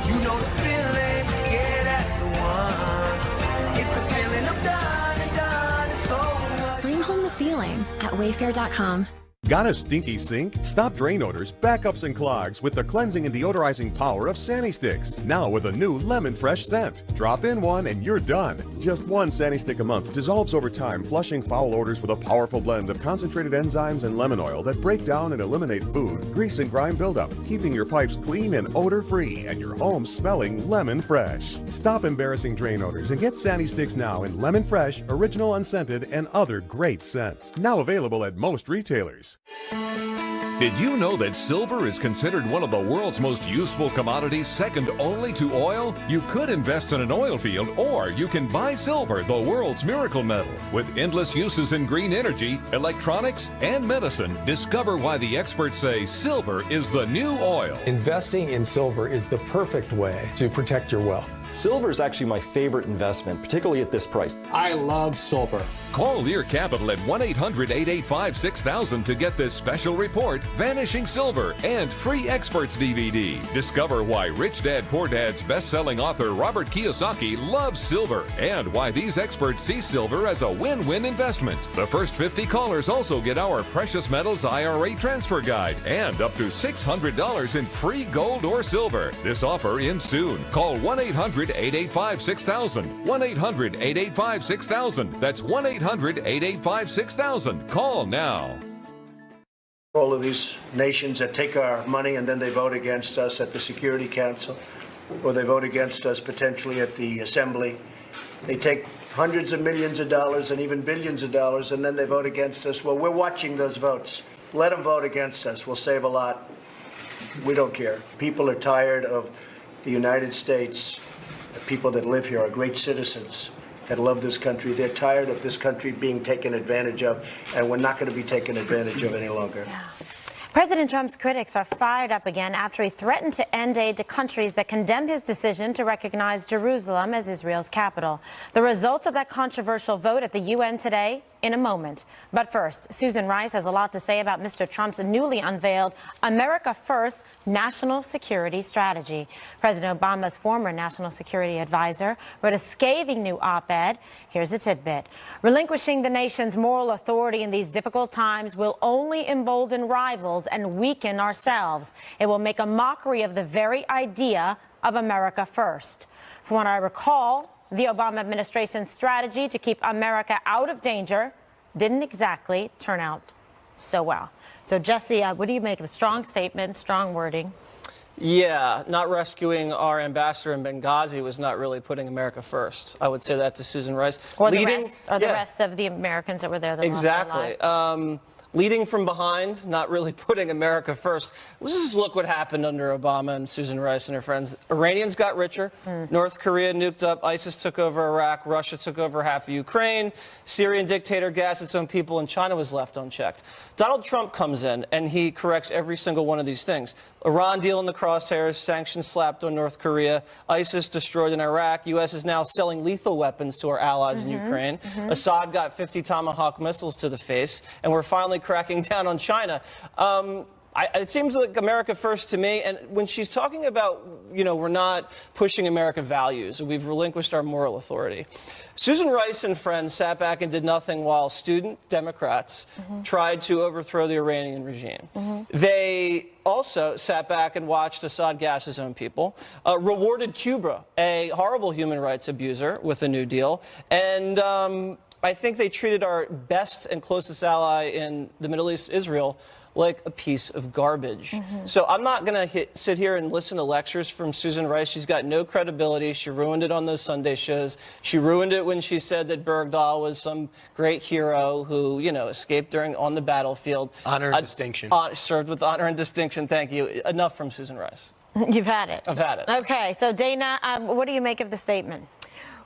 You know the feeling, yeah, that's the one. It's the feeling of done and done. It's so much.
Bring home the feeling at wayfair.com.
Got a stinky sink? Stop drain odors, backups, and clogs with the cleansing and deodorizing power of Sandy Sticks. Now with a new lemon fresh scent. Drop in one and you're done. Just one Sandy Stick a month dissolves over time, flushing foul odors with a powerful blend of concentrated enzymes and lemon oil that break down and eliminate food, grease, and grime buildup, keeping your pipes clean and odor-free and your home smelling lemon fresh. Stop embarrassing drain odors and get Sandy Sticks now in lemon fresh, original unscented, and other great scents. Now available at most retailers.
Did you know that silver is considered one of the world's most useful commodities, second only to oil? You could invest in an oil field, or you can buy silver, the world's miracle metal. With endless uses in green energy, electronics, and medicine, discover why the experts say silver is the new oil.
Investing in silver is the perfect way to protect your wealth.
Silver is actually my favorite investment, particularly at this price.
I love silver.
Call Lear Capital at 1-800-885-6000 to get this special report Vanishing Silver, and free Experts DVD. Discover why Rich Dad Poor Dad's best-selling author Robert Kiyosaki loves silver and why these experts see silver as a win-win investment. The first 50 callers also get our Precious Metals IRA Transfer Guide and up to $600 in free gold or silver. This offer ends soon. Call 1-800-885-6000. 1-800-885-6000. That's 1-800-885-6000. Call now.
All of these nations that take our money and then they vote against us at the Security Council, or they vote against us potentially at the Assembly. They take hundreds of millions of dollars and even billions of dollars, and then they vote against us. Well, we're watching those votes. Let them vote against us. We'll save a lot. We don't care. People are tired of the United States. The people that live here are great citizens that love this country. They're tired of this country being taken advantage of, and we're not going to be taken advantage of any longer.
President Trump's critics are fired up again after he threatened to end aid to countries that condemned his decision to recognize Jerusalem as Israel's capital. The results of that controversial vote at the UN today in a moment. But first, Susan Rice has a lot to say about Mr. Trump's newly unveiled America First national security strategy. President Obama's former national security advisor wrote a scathing new op-ed. Here's a tidbit. Relinquishing the nation's moral authority in these difficult times will only embolden rivals and weaken ourselves. It will make a mockery of the very idea of America First. From what I recall, the Obama administration's strategy to keep America out of danger didn't exactly turn out so well. So, Jesse, what do you make of a strong statement, strong wording?
Yeah, not rescuing our ambassador in Benghazi was not really putting America first. I would say that to Susan Rice.
Or the rest of the Americans that were there that
exactly.
lost their lives.
Leading from behind, not really putting America first. Let's just look what happened under Obama and Susan Rice and her friends. Iranians got richer. North Korea nuked up. ISIS took over Iraq. Russia took over half of Ukraine. Syrian dictator gassed its own people, and China was left unchecked. Donald Trump comes in, and he corrects every single one of these things. Iran deal in the crosshairs, sanctions slapped on North Korea, ISIS destroyed in Iraq. U.S. is now selling lethal weapons to our allies in Ukraine. Assad got 50 Tomahawk missiles to the face, and we're finally cracking down on China. It seems like America first to me. And when she's talking about, we're not pushing American values, we've relinquished our moral authority. Susan Rice and friends sat back and did nothing while student Democrats tried to overthrow the Iranian regime. They also sat back and watched Assad gas his own people, rewarded Cuba, a horrible human rights abuser, with a new deal. And I think they treated our best and closest ally in the Middle East, Israel, like a piece of garbage. So I'm not going to sit here and listen to lectures from Susan Rice. She's got no credibility. She ruined it on those Sunday shows. She ruined it when she said that Bergdahl was some great hero who, escaped on the battlefield.
Honor and distinction.
Served with honor and distinction. Thank you. Enough from Susan Rice.
You've had it.
I've had it.
Okay, so Dana, what do you make of the statement?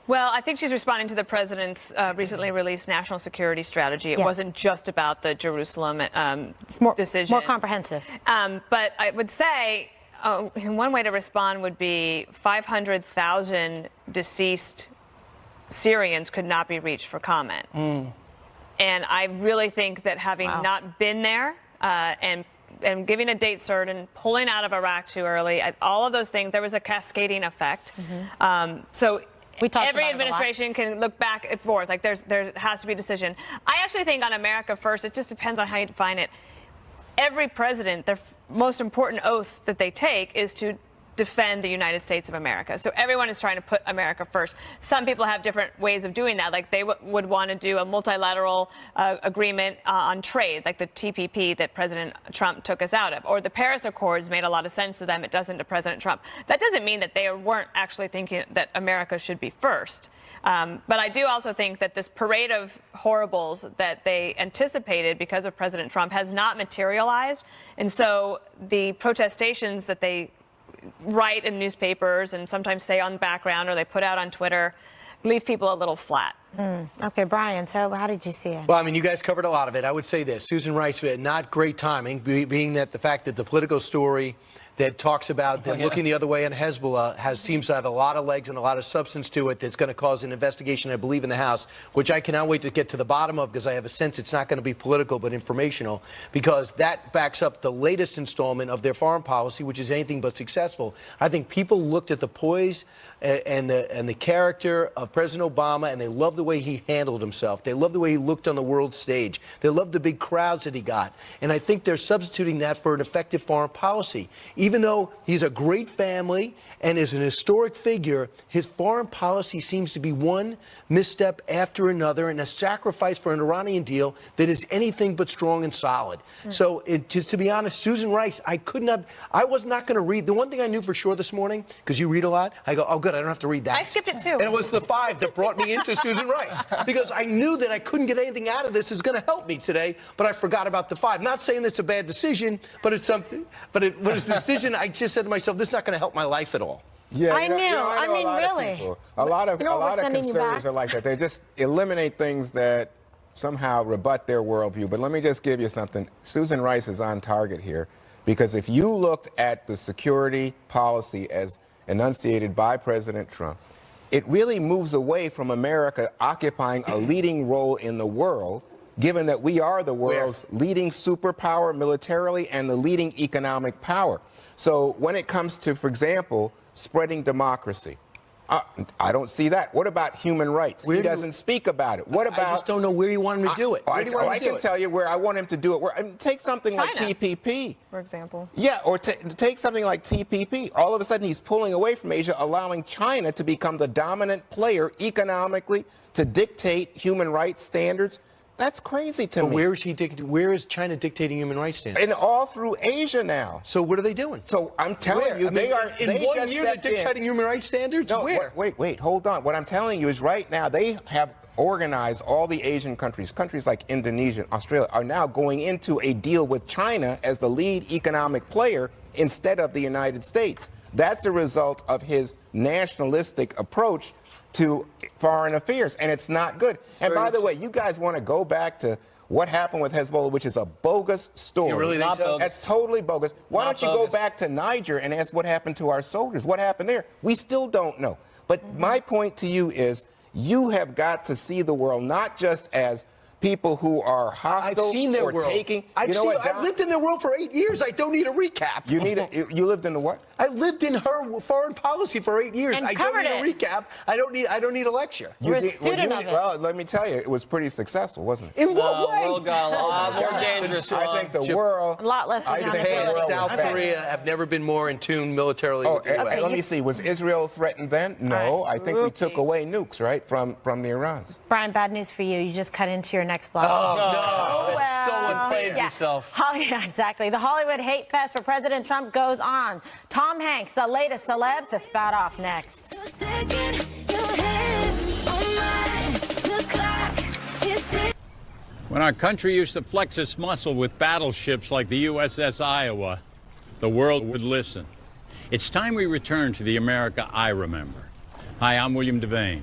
Well, I think she's responding to the president's recently released national security strategy. It wasn't just about the Jerusalem decision.
More comprehensive.
But I would say one way to respond would be 500,000 deceased Syrians could not be reached for comment. And I really think that having not been there and giving a date certain, pulling out of Iraq too early, all of those things, there was a cascading effect. So every administration can look back and forth. Like there has to be a decision. I actually think on America First, it just depends on how you define it. Every president, their most important oath that they take is to defend the United States of America. So everyone is trying to put America first. Some people have different ways of doing that. Like they would want to do a multilateral agreement on trade, like the TPP that President Trump took us out of. Or the Paris Accords made a lot of sense to them. It doesn't to President Trump. That doesn't mean that they weren't actually thinking that America should be first. But I do also think that this parade of horribles that they anticipated because of President Trump has not materialized. And so the protestations that they write in newspapers and sometimes say on the background or they put out on Twitter leave people a little flat.
Okay, Brian, so how did you see it?
Well, I mean, you guys covered a lot of it. I would say this. Susan Rice, not great timing, being that the fact that the Politico story that talks about them looking the other way, and Hezbollah seems to have a lot of legs and a lot of substance to it that's going to cause an investigation, I believe, in the House, which I cannot wait to get to the bottom of, because I have a sense it's not going to be political but informational, because that backs up the latest installment of their foreign policy, which is anything but successful. I think people looked at the poise and the character of President Obama, and they love the way he handled himself. They love the way he looked on the world stage. They love the big crowds that he got. And I think they're substituting that for an effective foreign policy. Even though he's a great family and is an historic figure, his foreign policy seems to be one misstep after another, and a sacrifice for an Iranian deal that is anything but strong and solid. So, just to be honest, Susan Rice, I was not going to read. The one thing I knew for sure this morning, because you read a lot, I go, oh, good, I don't have to read that.
I skipped it too.
And it was the 5 that brought me into Susan Rice, because I knew that I couldn't get anything out of this that's going to help me today, but I forgot about the 5. Not saying it's a bad decision, but it's something. But it was a decision I just said to myself, this is not going to help my life at all.
Yeah,
I knew.
I know
mean,
a lot
really.
of people. A lot of conservatives are like that. They just eliminate things that somehow rebut their worldview. But let me just give you something. Susan Rice is on target here, because if you looked at the security policy as enunciated by President Trump, it really moves away from America occupying a leading role in the world, given that we are the world's leading superpower militarily and the leading economic power. So when it comes to, for example, spreading democracy, I don't see that. What about human rights? He doesn't speak about it. What about?
I just don't know where you want him to do it.
I can tell you where I want him to do it. Take something like TPP,
for example.
Yeah, or take something like TPP. All of a sudden, he's pulling away from Asia, allowing China to become the dominant player economically, to dictate human rights standards. That's crazy to me.
Where is China dictating human rights standards?
And all through Asia now.
So what are they doing?
So I'm telling you, they are.
In 1 year, they're dictating human rights standards?
No,
where?
Wait, hold on. What I'm telling you is right now they have organized all the Asian countries like Indonesia, Australia, are now going into a deal with China as the lead economic player instead of the United States. That's a result of his nationalistic approach to foreign affairs, and it's not good. And by the way, you guys want to go back to what happened with Hezbollah, which is a bogus story.
You really think so?
That's totally bogus. Why don't you go back to Niger and ask what happened to our soldiers? What happened there? We still don't know. But my point to you is, you have got to see the world not just as people who are hostile.
I've seen their
or
world.
taking.
I've lived in their world for 8 years. I don't need a recap.
You lived in the what?
I lived in her foreign policy for 8 years.
And
I don't need a recap. I don't need a lecture.
You're a student of it.
Well, let me tell you, it was pretty successful, wasn't it?
In what way?
The world got a lot more dangerous.
I think the world.
A lot less
Japan, South Korea have never been more in tune militarily with the US.
Let me see. Was Israel threatened then? No. I think we took away nukes, right, from the Irans.
Brian, bad news for you. You just cut into your next block.
No, someone played yourself.
Yeah, exactly. The Hollywood hate fest for President Trump goes on. Tom Hanks, the latest celeb to spout off next.
When our country used to flex its muscle with battleships like the USS Iowa, the world would listen. It's time we return to the America I remember. Hi, I'm William Devane.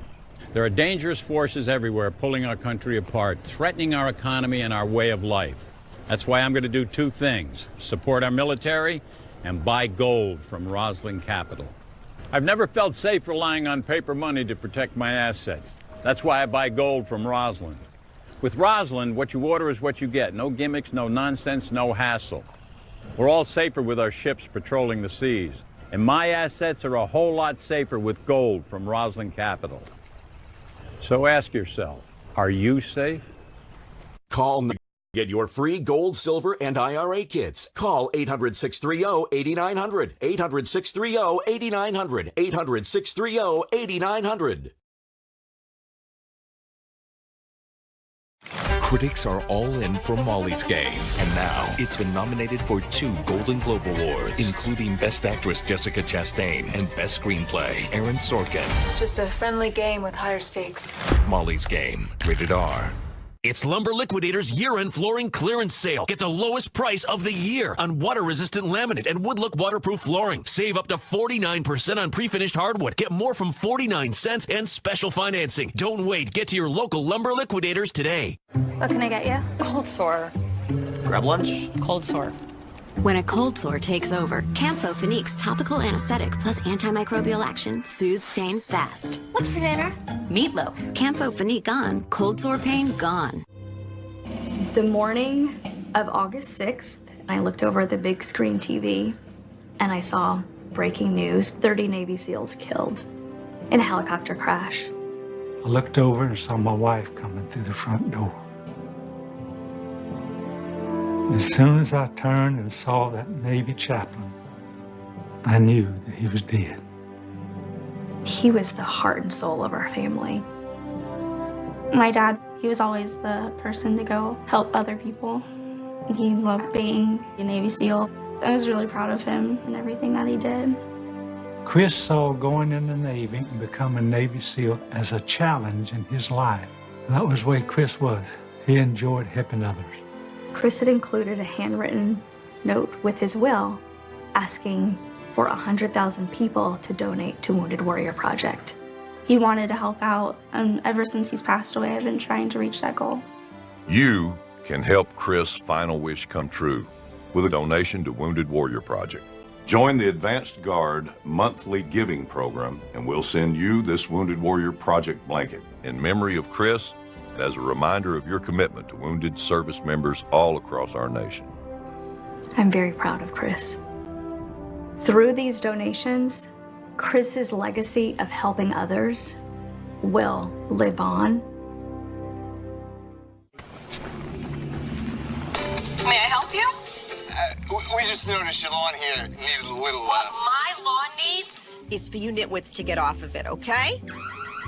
There are dangerous forces everywhere pulling our country apart, threatening our economy and our way of life. That's why I'm going to do two things: support our military and buy gold from Roslyn Capital. I've never felt safe relying on paper money to protect my assets. That's why I buy gold from Roslyn. With Roslyn, what you order is what you get. No gimmicks, no nonsense, no hassle. We're all safer with our ships patrolling the seas. And my assets are a whole lot safer with gold from Roslyn Capital. So ask yourself, are you safe?
Call now. Get your free gold, silver, and IRA kits. Call 800-630-8900. 800-630-8900. 800-630-8900.
Critics are all in for Molly's Game, and now it's been nominated for 2 Golden Globe Awards, including Best Actress Jessica Chastain and Best Screenplay Aaron Sorkin.
It's just a friendly game with higher stakes.
Molly's Game, rated R.
It's Lumber Liquidators year-end flooring clearance sale. Get the lowest price of the year on water-resistant laminate and wood-look waterproof flooring. Save up to 49% on pre-finished hardwood. Get more from 49 cents and special financing. Don't wait. Get to your local Lumber Liquidators today.
What can I get you?
Cold sore.
Grab lunch.
Cold sore.
When a cold sore takes over, Campho-Phenique's topical anesthetic plus antimicrobial action soothes pain fast.
What's for dinner? Meatloaf.
Campho-Phenique on, cold sore pain gone.
The morning of August 6th, I looked over at the big screen TV and I saw breaking news, 30 Navy SEALs killed in a helicopter crash.
I looked over and saw my wife coming through the front door. As soon as I turned and saw that Navy chaplain, I knew that he was dead.
He was the heart and soul of our family.
My dad, he was always the person to go help other people. He loved being a Navy SEAL. I was really proud of him and everything that he did.
Chris saw going in the Navy and becoming a Navy SEAL as a challenge in his life. That was the way Chris was. He enjoyed helping others.
Chris had included a handwritten note with his will asking for 100,000 people to donate to Wounded Warrior Project.
He wanted to help out, and ever since he's passed away, I've been trying to reach that goal.
You can help Chris' final wish come true with a donation to Wounded Warrior Project. Join the Advanced Guard monthly giving program, and we'll send you this Wounded Warrior Project blanket in memory of Chris and as a reminder of your commitment to wounded service members all across our nation.
I'm very proud of Chris. Through these donations, Chris's legacy of helping others will live on.
May I help you?
We just noticed your lawn here needed a little,
What my lawn needs is for you nitwits to get off of it, okay?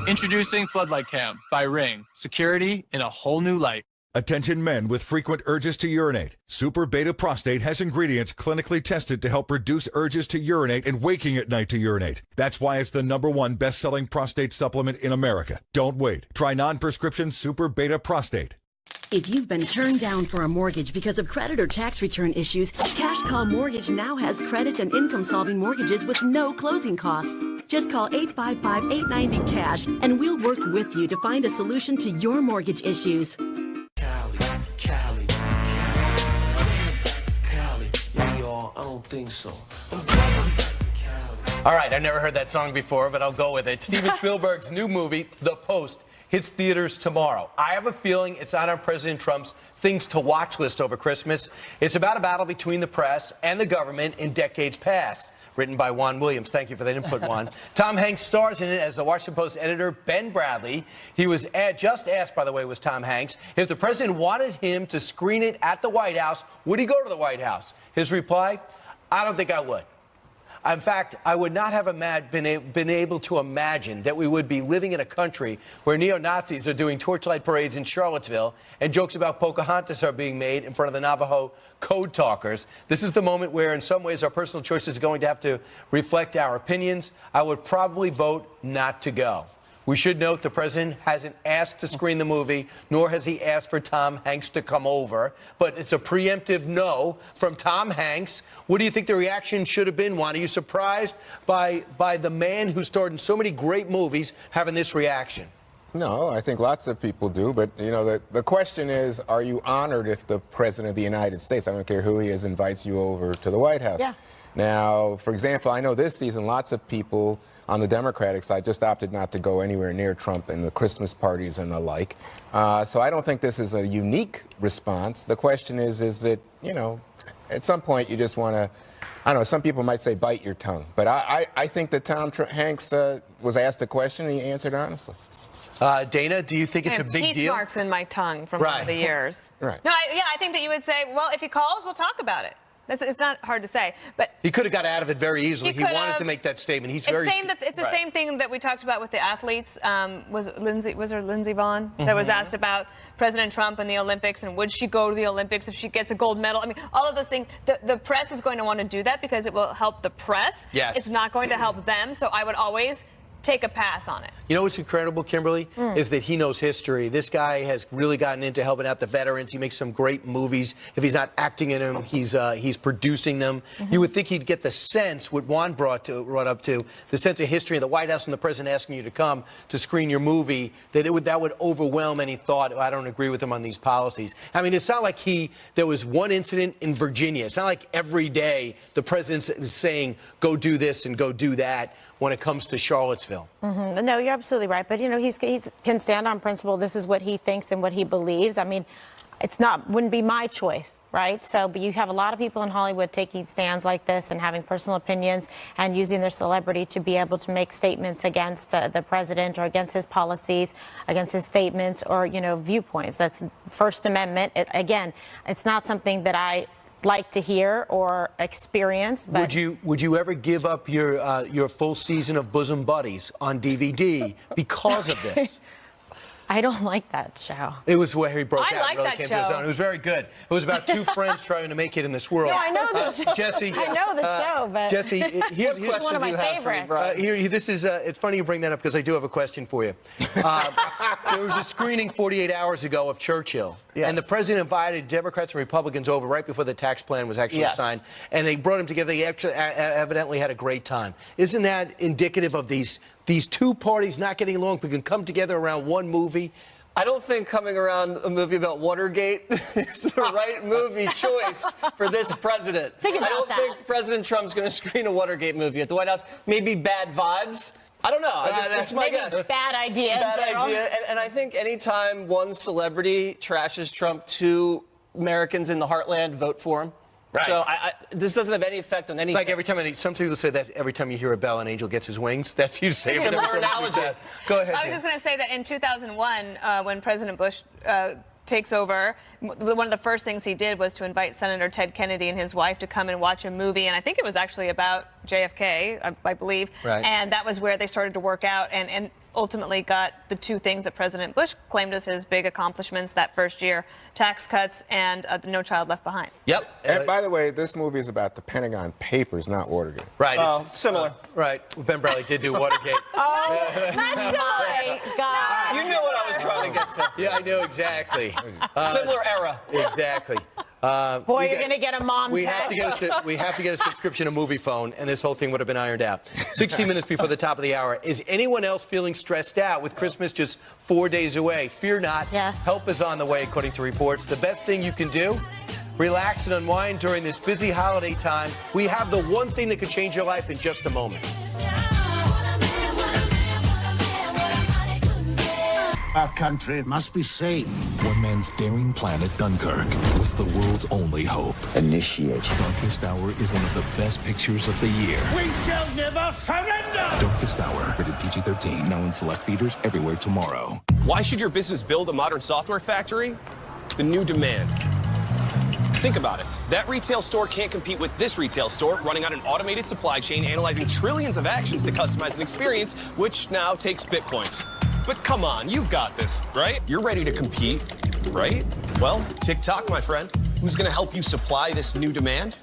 Introducing Floodlight Cam by Ring. Security in a whole new light.
Attention men with frequent urges to urinate. Super Beta Prostate has ingredients clinically tested to help reduce urges to urinate and waking at night to urinate. That's why it's the #1 best-selling prostate supplement in America. Don't wait. Try non-prescription Super Beta Prostate.
If you've been turned down for a mortgage because of credit or tax return issues, Cash Call Mortgage now has credit and income-solving mortgages with no closing costs. Just call 855-890-CASH and we'll work with you to find a solution to your mortgage issues.
Cali, y'all, I don't think so.
All right, I've never heard that song before, but I'll go with it. Steven Spielberg's new movie, The Post, hits theaters tomorrow. I have a feeling it's on President Trump's things to watch list over Christmas. It's about a battle between the press and the government in decades past. Written by Juan Williams. Thank you for that input, Juan. Tom Hanks stars in it as the Washington Post editor, Ben Bradley. He was just asked, by the way, was Tom Hanks, if the president wanted him to screen it at the White House, would he go to the White House? His reply, I don't think I would. In fact, I would not have been able to imagine that we would be living in a country where neo-Nazis are doing torchlight parades in Charlottesville and jokes about Pocahontas are being made in front of the Navajo code talkers. This is the moment where, in some ways, our personal choices are going to have to reflect our opinions. I would probably vote not to go. We should note the president hasn't asked to screen the movie, nor has he asked for Tom Hanks to come over. But it's a preemptive no from Tom Hanks. What do you think the reaction should have been, Juan? Are you surprised by the man who starred in so many great movies having this reaction?
No, I think lots of people do. But, you know, the question is, are you honored if the president of the United States, I don't care who he is, invites you over to the White House?
Yeah.
Now, for example, I know this season lots of people on the Democratic side just opted not to go anywhere near Trump and the Christmas parties and the like. So I don't think this is a unique response. The question is that, you know, at some point you just want to, I don't know, some people might say bite your tongue. But I think that Tom Hanks was asked a question and he answered honestly.
Dana, do you think it's a big
teeth
deal?
Marks in my tongue from all the years.
Right.
No, I think that you would say, well, if he calls, we'll talk about it. It's not hard to say, but
He could have got out of it very easily. He wanted to make that statement. He's very.
It's the same thing that we talked about with the athletes. Was there Lindsey Vonn that was asked about President Trump and the Olympics and would she go to the Olympics if she gets a gold medal? I mean, all of those things. The press is going to want to do that because it will help the press.
Yes.
It's not going to help them. So I would always take a pass on it.
You know what's incredible, Kimberly, is that he knows history. This guy has really gotten into helping out the veterans. He makes some great movies. If he's not acting in them, he's producing them. You would think he'd get the sense, what Juan brought up to, the sense of history of the White House and the president asking you to come to screen your movie, that would overwhelm any thought, I don't agree with him on these policies. I mean, it's not like there was one incident in Virginia. It's not like every day the president is saying, go do this and go do that when it comes to Charlottesville.
No, you're absolutely right. But, you know, he can stand on principle. This is what he thinks and what he believes. I mean, wouldn't be my choice, right? So, but you have a lot of people in Hollywood taking stands like this and having personal opinions and using their celebrity to be able to make statements against the president or against his policies, against his statements or, you know, viewpoints. That's First Amendment. Again, it's not something that I like to hear or experience. But
would you ever give up your full season of Bosom Buddies on DVD because of this?
I don't like that show.
It was where he broke out.
I like
really
that
came
show.
To his own. It was very good. It was about two friends trying to make it in this world.
No, I know the show.
Jesse,
I know the show, but
Jesse, here's
one of my favorites.
This is it's funny you bring that up because I do have a question for you. There was a screening 48 hours ago of Churchill, and the president invited Democrats and Republicans over right before the tax plan was actually signed, and they brought them together. They actually evidently had a great time. Isn't that indicative of these two parties not getting along, but can come together around one movie?
I don't think coming around a movie about Watergate is the right movie choice for this president.
Think about
I don't think President Trump's going to screen a Watergate movie at the White House. Maybe Bad Vibes. I don't know. It's my guess.
Bad idea.
Bad idea. And I think anytime one celebrity trashes Trump, 2 Americans in the heartland vote for him. Right. So this doesn't have any effect on anything.
It's like every time some people say that every time you hear a bell, an angel gets his wings. That's you say.
Similar analogy.
Go ahead.
I was just going to say that in 2001, when President Bush takes over, one of the first things he did was to invite Senator Ted Kennedy and his wife to come and watch a movie, and I think it was actually about JFK, I believe. Right. And that was where they started to work out and ultimately got the 2 things that President Bush claimed as his big accomplishments that first year: tax cuts and the No Child Left Behind.
Yep.
And by the way, this movie is about the Pentagon Papers, not Watergate.
Right.
Oh, similar.
Right. Ben Bradley did do Watergate.
Oh, that's similar. God.
You know what I was trying to get to.
Yeah, I know exactly.
Similar era.
Exactly.
Boy, you're going to get a mom
we
text.
we have to get a subscription to Movie Phone, and this whole thing would have been ironed out. 60 minutes before the top of the hour. Is anyone else feeling stressed out with Christmas just 4 days away? Fear not.
Yes.
Help is on the way, according to reports. The best thing you can do, relax and unwind during this busy holiday time. We have the one thing that could change your life in just a moment.
Our country must be saved.
One man's daring plan at Dunkirk was the world's only hope.
Initiate.
Darkest Hour is one of the best pictures of the year.
We shall never surrender!
Darkest Hour, rated PG-13, now in select theaters everywhere tomorrow.
Why should your business build a modern software factory? The new demand. Think about it. That retail store can't compete with this retail store, running on an automated supply chain, analyzing trillions of actions to customize an experience, which now takes Bitcoin. But come on, you've got this, right? You're ready to compete, right? Well, TikTok, my friend. Who's going to help you supply this new demand?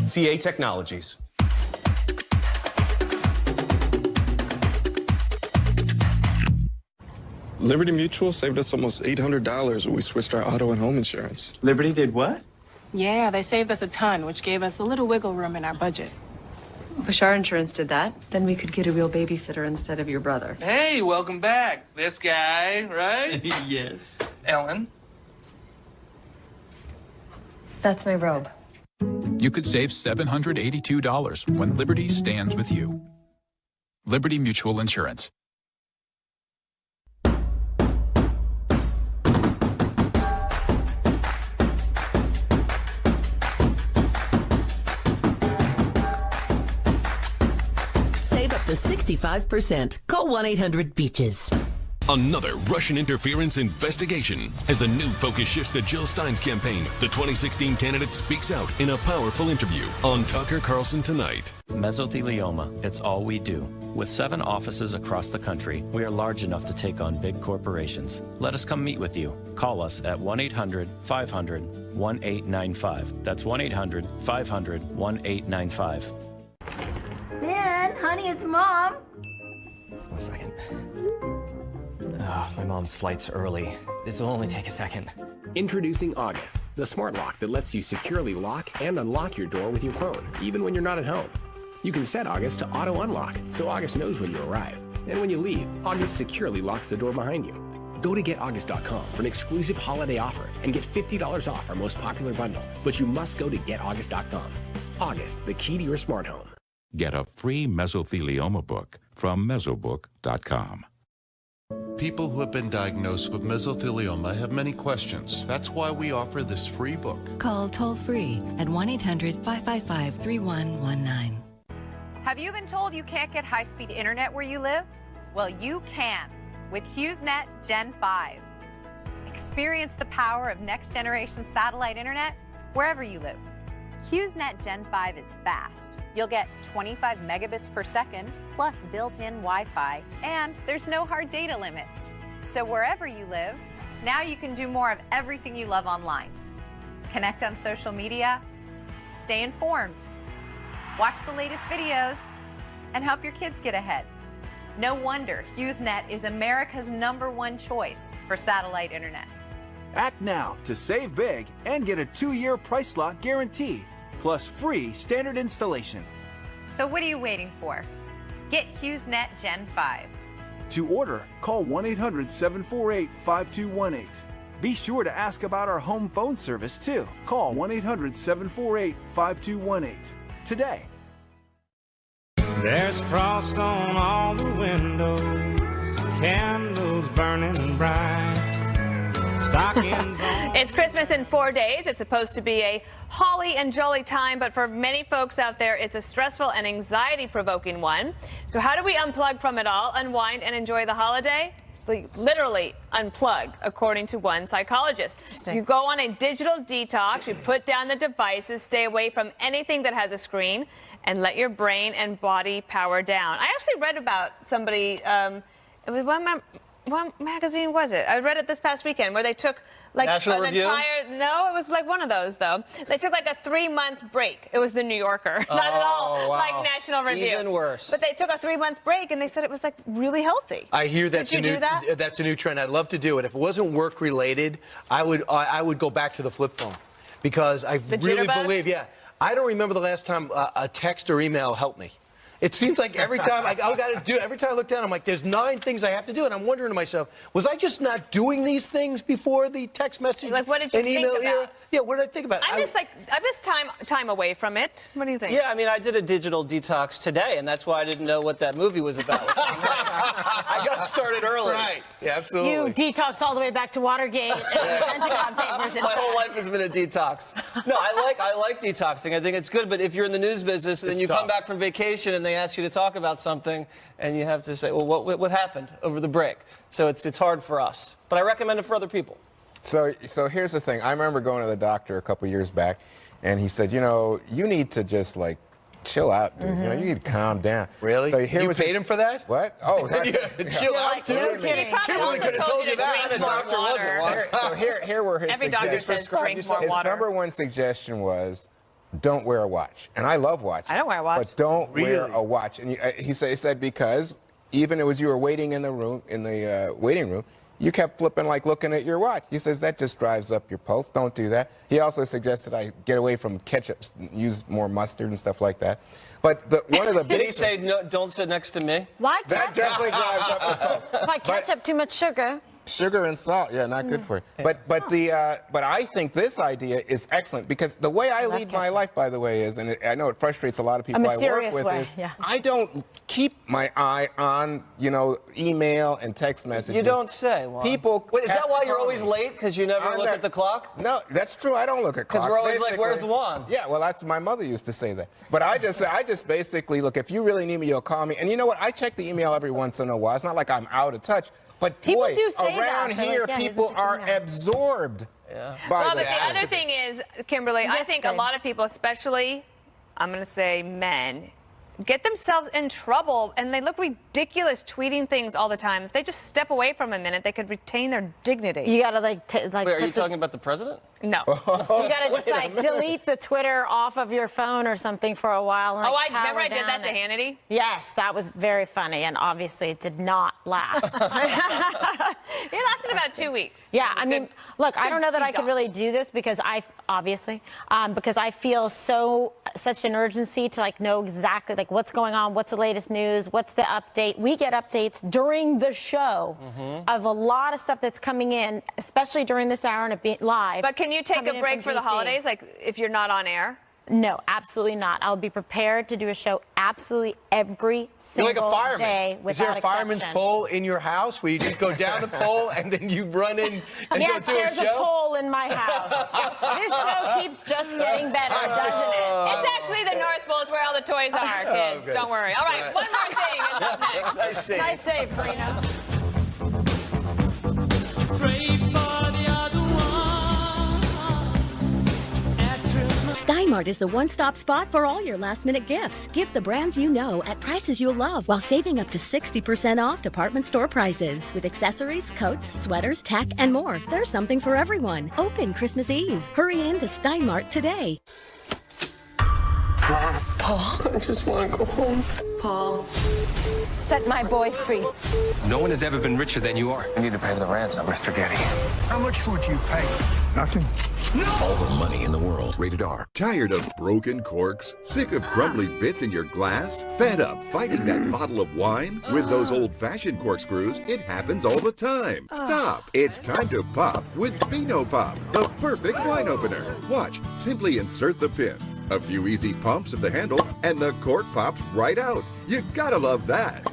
CA Technologies.
Liberty Mutual saved us almost $800 when we switched our auto and home insurance.
Liberty did what?
Yeah, they saved us a ton, which gave us a little wiggle room in our budget.
Wish our insurance did that. Then we could get a real babysitter instead of your brother.
Hey, welcome back. This guy, right?
Yes.
Ellen.
That's my robe.
You could save $782 when Liberty stands with you. Liberty Mutual Insurance.
To 65%. Call 1-800-BEACHES.
Another Russian interference investigation as the new focus shifts to Jill Stein's campaign. The 2016 candidate speaks out in a powerful interview on Tucker Carlson Tonight.
Mesothelioma, it's all we do. With 7 offices across the country, we are large enough to take on big corporations. Let us come meet with you. Call us at 1-800-500-1895. That's 1-800-500-1895.
Ben, honey, it's Mom.
1 second. My mom's flight's early. This will only take a second.
Introducing August, the smart lock that lets you securely lock and unlock your door with your phone, even when you're not at home. You can set August to auto unlock, so August knows when you arrive. And when you leave, August securely locks the door behind you. Go to getaugust.com for an exclusive holiday offer and get $50 off our most popular bundle. But you must go to getaugust.com. August, the key to your smart home.
Get a free mesothelioma book from mesobook.com.
People who have been diagnosed with mesothelioma have many questions. That's why we offer this free book.
Call toll-free at 1-800-555-3119.
Have you been told you can't get high-speed internet where you live? Well, you can with HughesNet Gen 5. Experience the power of next-generation satellite internet wherever you live. HughesNet Gen 5 is fast. You'll get 25 megabits per second, plus built-in Wi-Fi, and there's no hard data limits. So wherever you live, now you can do more of everything you love online. Connect on social media, stay informed, watch the latest videos, and help your kids get ahead. No wonder HughesNet is America's #1 choice for satellite internet.
Act now to save big and get a 2-year price lock guarantee, plus free standard installation.
So what are you waiting for? Get HughesNet Gen 5.
To order, call 1-800-748-5218. Be sure to ask about our home phone service too. Call 1-800-748-5218 today.
There's frost on all the windows, candles burning bright.
It's Christmas in 4 days. It's supposed to be a holly and jolly time, but for many folks out there, it's a stressful and anxiety-provoking one. So how do we unplug from it all, unwind, and enjoy the holiday? We literally unplug, according to one psychologist. You go on a digital detox, you put down the devices, stay away from anything that has a screen, and let your brain and body power down. I actually read about somebody, it was what magazine was it? I read it this past weekend where they took like
National
an
Review?
No, it was like one of those though. They took like a 3-month break. It was the New Yorker, not at all
wow.
like National Review.
Even worse.
But they took a 3-month break and they said it was like really healthy.
I hear that's
Did you do that?
That's a new trend. I'd love to do it. If it wasn't work related, I would go back to the flip phone because I really believe. Yeah, I don't remember the last time a text or email helped me. It seems like every time every time I look down, I'm like, there's 9 things I have to do, and I'm wondering to myself, was I just not doing these things before the text message?
Like, what did you
and email
think about? era?
Yeah, what did I think about?
I miss time away from it. What do you think?
Yeah, I mean, I did a digital detox today, and that's why I didn't know what that movie was about. I got started early.
Right. Yeah, absolutely.
You detox all the way back to Watergate and Pentagon Papers.
My whole life has been a detox. No, I like detoxing. I think it's good, but if you're in the news business and then you come back from vacation and they ask you to talk about something, and you have to say, well, what happened over the break? So it's hard for us, but I recommend it for other people.
So here's the thing. I remember going to the doctor a couple years back, and he said, you know, you need to just like chill out, dude. You know, you need to calm down.
Really?
So here
you
was
paid him for that?
What? Oh,
chill out, dude.
No kidding.
Kimberly could have told you that.
The doctor wasn't.
So here were his
Every doctor says drink more
His
water.
#1 suggestion was, don't wear a watch. And I love watches.
I don't wear a watch.
But don't wear a watch. And he said because even as you were waiting in the waiting room, you kept flipping, like looking at your watch. He says that just drives up your pulse. Don't do that. He also suggested I get away from ketchup, use more mustard and stuff like that. But one of the big
Did he say no, don't sit next to me?
Why
that definitely drives up the pulse.
Why ketchup? Too much sugar.
Sugar and salt, yeah, not good for you. But I think this idea is excellent because the way I lead my life, by the way, is, and I know it frustrates a lot of people I work with, is I don't keep my eye on email and text messages.
You don't say. Juan.
People.
Wait, is that why you're always late? Because you never look at the clock?
No, that's true. I don't look at clocks.
Because we're always like, where's Juan?
Yeah, well, that's my mother used to say that. But I just basically look. If you really need me, you'll call me. And you know what? I check the email every once in a while. It's not like I'm out of touch. But boy, around here, people are absorbed by
Well, but
this.
the other thing is, Kimberly, I think a lot of people, especially, I'm going to say men, get themselves in trouble, and they look ridiculous tweeting things all the time. If they just step away from a minute, they could retain their dignity.
You gotta like.
Wait, are you talking about the president?
No.
You gotta just like delete the Twitter off of your phone or something for a while. And, like,
remember I did
down
that to Hannity?
Yes, that was very funny, and obviously it did not last.
It lasted about 2 weeks.
Yeah, I mean, look, I don't know that I could really do this because because I feel such an urgency to like know exactly like what's going on, what's the latest news, what's the update. We get updates during the show of a lot of stuff that's coming in, especially during this hour and a bit live.
But can you take a break for the holidays, like if you're not on air?
No, absolutely not. I'll be prepared to do a show absolutely every single day without exception.
Is there a fireman's pole in your house where you just go down the pole and then you run in and go through a show?
Yes, there's a pole in my house. This show keeps just getting better, doesn't it?
It's actually the North Pole. It's where all the toys are, kids.
Okay.
Don't worry. All right, one more thing is up next.
Nice save.
Nice save, Karina.
Steinmart is the one-stop spot for all your last-minute gifts. Gift the brands you know at prices you'll love while saving up to 60% off department store prices. With accessories, coats, sweaters, tack, and more. There's something for everyone. Open Christmas Eve. Hurry in to Steinmart today.
Paul, I just want to go home.
Paul, set my boy free.
No one has ever been richer than you are.
You need to pay the ransom, Mr. Getty.
How much would you pay?
Nothing.
All the money in the world. Rated R.
Tired of broken corks? Sick of crumbly bits in your glass? Fed up fighting that bottle of wine? With those old-fashioned corkscrews, it happens all the time. Stop. It's time to pop with Vino Pop, the perfect wine opener. Watch. Simply insert the pin. A few easy pumps of the handle, and the cork pops right out. You gotta love that.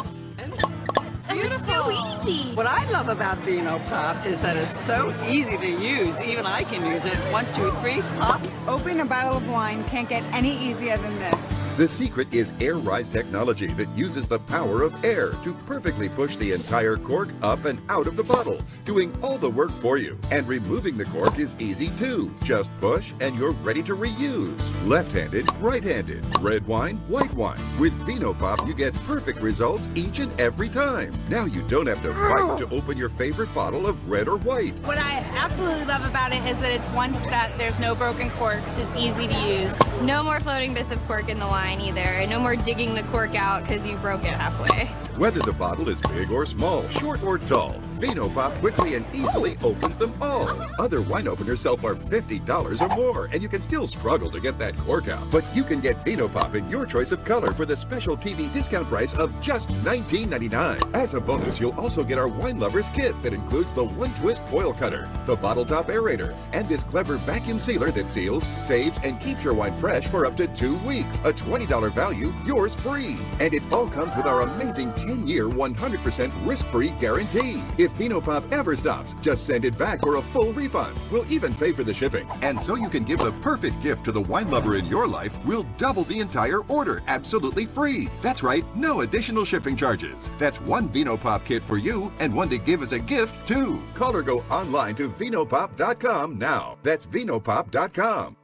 Beautiful. So easy. What I love about Vino Pop is that it's so easy to use. Even I can use it. 1, 2, 3, pop.
Opening a bottle of wine can't get any easier than this.
The secret is Air Rise technology that uses the power of air to perfectly push the entire cork up and out of the bottle, doing all the work for you. And removing the cork is easy too. Just push and you're ready to reuse. Left-handed, right-handed, red wine, white wine. With Vino Pop, you get perfect results each and every time. Now you don't have to fight to open your favorite bottle of red or white.
What I absolutely love about it is that it's one step. There's no broken corks. It's easy to use.
No more floating bits of cork in the wine either. And no more digging the cork out because you broke it halfway.
Whether the bottle is big or small, short or tall, Vino Pop quickly and easily opens them all. Other wine openers sell for $50 or more, and you can still struggle to get that cork out. But you can get Vino Pop in your choice of color for the special TV discount price of just $19.99. As a bonus, you'll also get our Wine Lovers kit that includes the one-twist foil cutter, the bottle top aerator, and this clever vacuum sealer that seals, saves, and keeps your wine fresh for up to 2 weeks. A $20 value, yours free. And it all comes with our amazing 10-year, 100% risk-free guarantee. If Vino Pop ever stops, just send it back for a full refund. We'll even pay for the shipping. And so you can give the perfect gift to the wine lover in your life, we'll double the entire order absolutely free. That's right, no additional shipping charges. That's one Vino Pop kit for you and one to give as a gift, too. Call or go online to vinopop.com now. That's vinopop.com.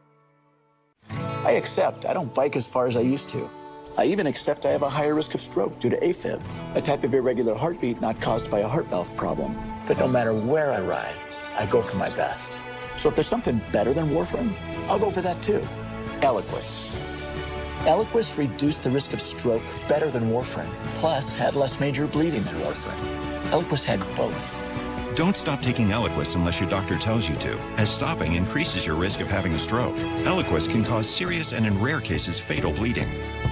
I accept I don't bike as far as I used to. I even accept I have a higher risk of stroke due to AFib, a type of irregular heartbeat not caused by a heart valve problem. But no matter where I ride, I go for my best. So if there's something better than warfarin, I'll go for that too. Eliquis. Eliquis reduced the risk of stroke better than warfarin, plus had less major bleeding than warfarin. Eliquis had both.
Don't stop taking Eliquis unless your doctor tells you to, as stopping increases your risk of having a stroke. Eliquis can cause serious and in rare cases fatal bleeding.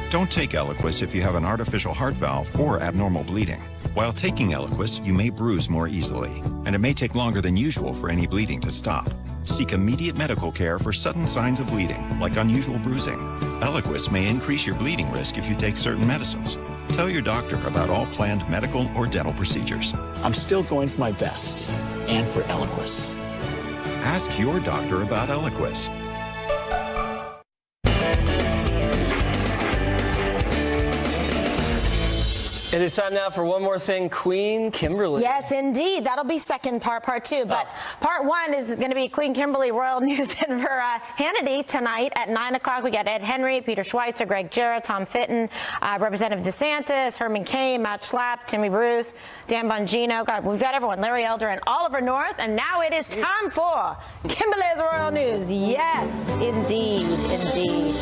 Don't take Eliquis if you have an artificial heart valve or abnormal bleeding. While taking Eliquis, you may bruise more easily, and it may take longer than usual for any bleeding to stop. Seek immediate medical care for sudden signs of bleeding, like unusual bruising. Eliquis may increase your bleeding risk if you take certain medicines. Tell your doctor about all planned medical or dental procedures.
I'm still going for my best, and for Eliquis.
Ask your doctor about Eliquis.
It is time now for one more thing, Queen Kimberly.
Yes, indeed. That'll be second part two. But part one is going to be Queen Kimberly Royal News and for Hannity tonight at 9 o'clock. We got Ed Henry, Peter Schweitzer, Greg Jarrett, Tom Fitton, Representative DeSantis, Herman Cain, Matt Schlapp, Timmy Bruce, Dan Bongino. God, we've got everyone, Larry Elder and Oliver North. And now it is time for Kimberly's Royal News. Yes, indeed, indeed.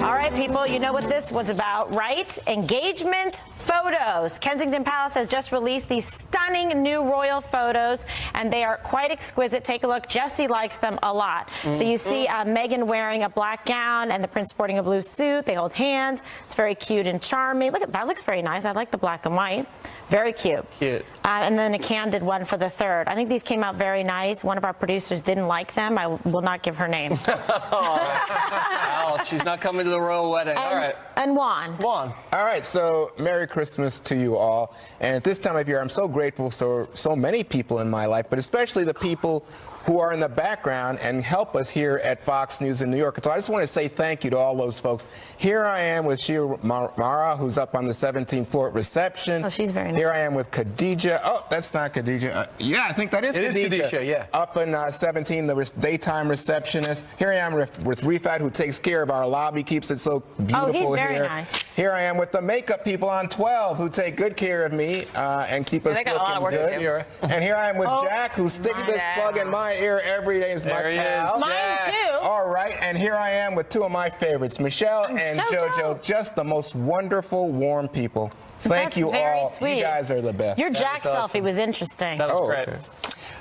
All right, people, you know what this was about, right? Engagement photos. Kensington Palace has just released these stunning new royal photos, and they are quite exquisite. Take a look. Jessie likes them a lot. So you see Meghan wearing a black gown and the prince sporting a blue suit. They hold hands. It's very cute and charming. Look at that. Looks very nice. I like the black and white. Very cute.
Cute.
And then a candid one for the third. I think these came out very nice. One of our producers didn't like them. I will not give her name.
Well, she's not coming to the royal wedding. All right.
And Juan.
Juan.
All right, so Merry Christmas to you all. And at this time of year, I'm so grateful for so many people in my life, but especially the people who are in the background and help us here at Fox News in New York. So I just want to say thank you to all those folks. Here I am with Shira Mara, who's up on the 17th floor at reception.
Oh, she's very nice.
Here I am with Khadija. Oh, that's not Khadija. Yeah, I think that is Khadija.
It is Khadija, yeah.
Up in 17, the daytime receptionist. Here I am with Rifat, who takes care of our lobby, keeps it so beautiful here.
Oh, he's very nice.
Here I am with the makeup people on 12, who take good care of me and keep us looking good. And here I am with Jack, who sticks this plug in my ear every day. Is my pal.
Mine too.
All right, and here I am with two of my favorites, Michelle and JoJo, just the most wonderful, warm people. Thank you all.
Sweet.
You guys are the best.
Your Jack selfie was interesting.
That was great.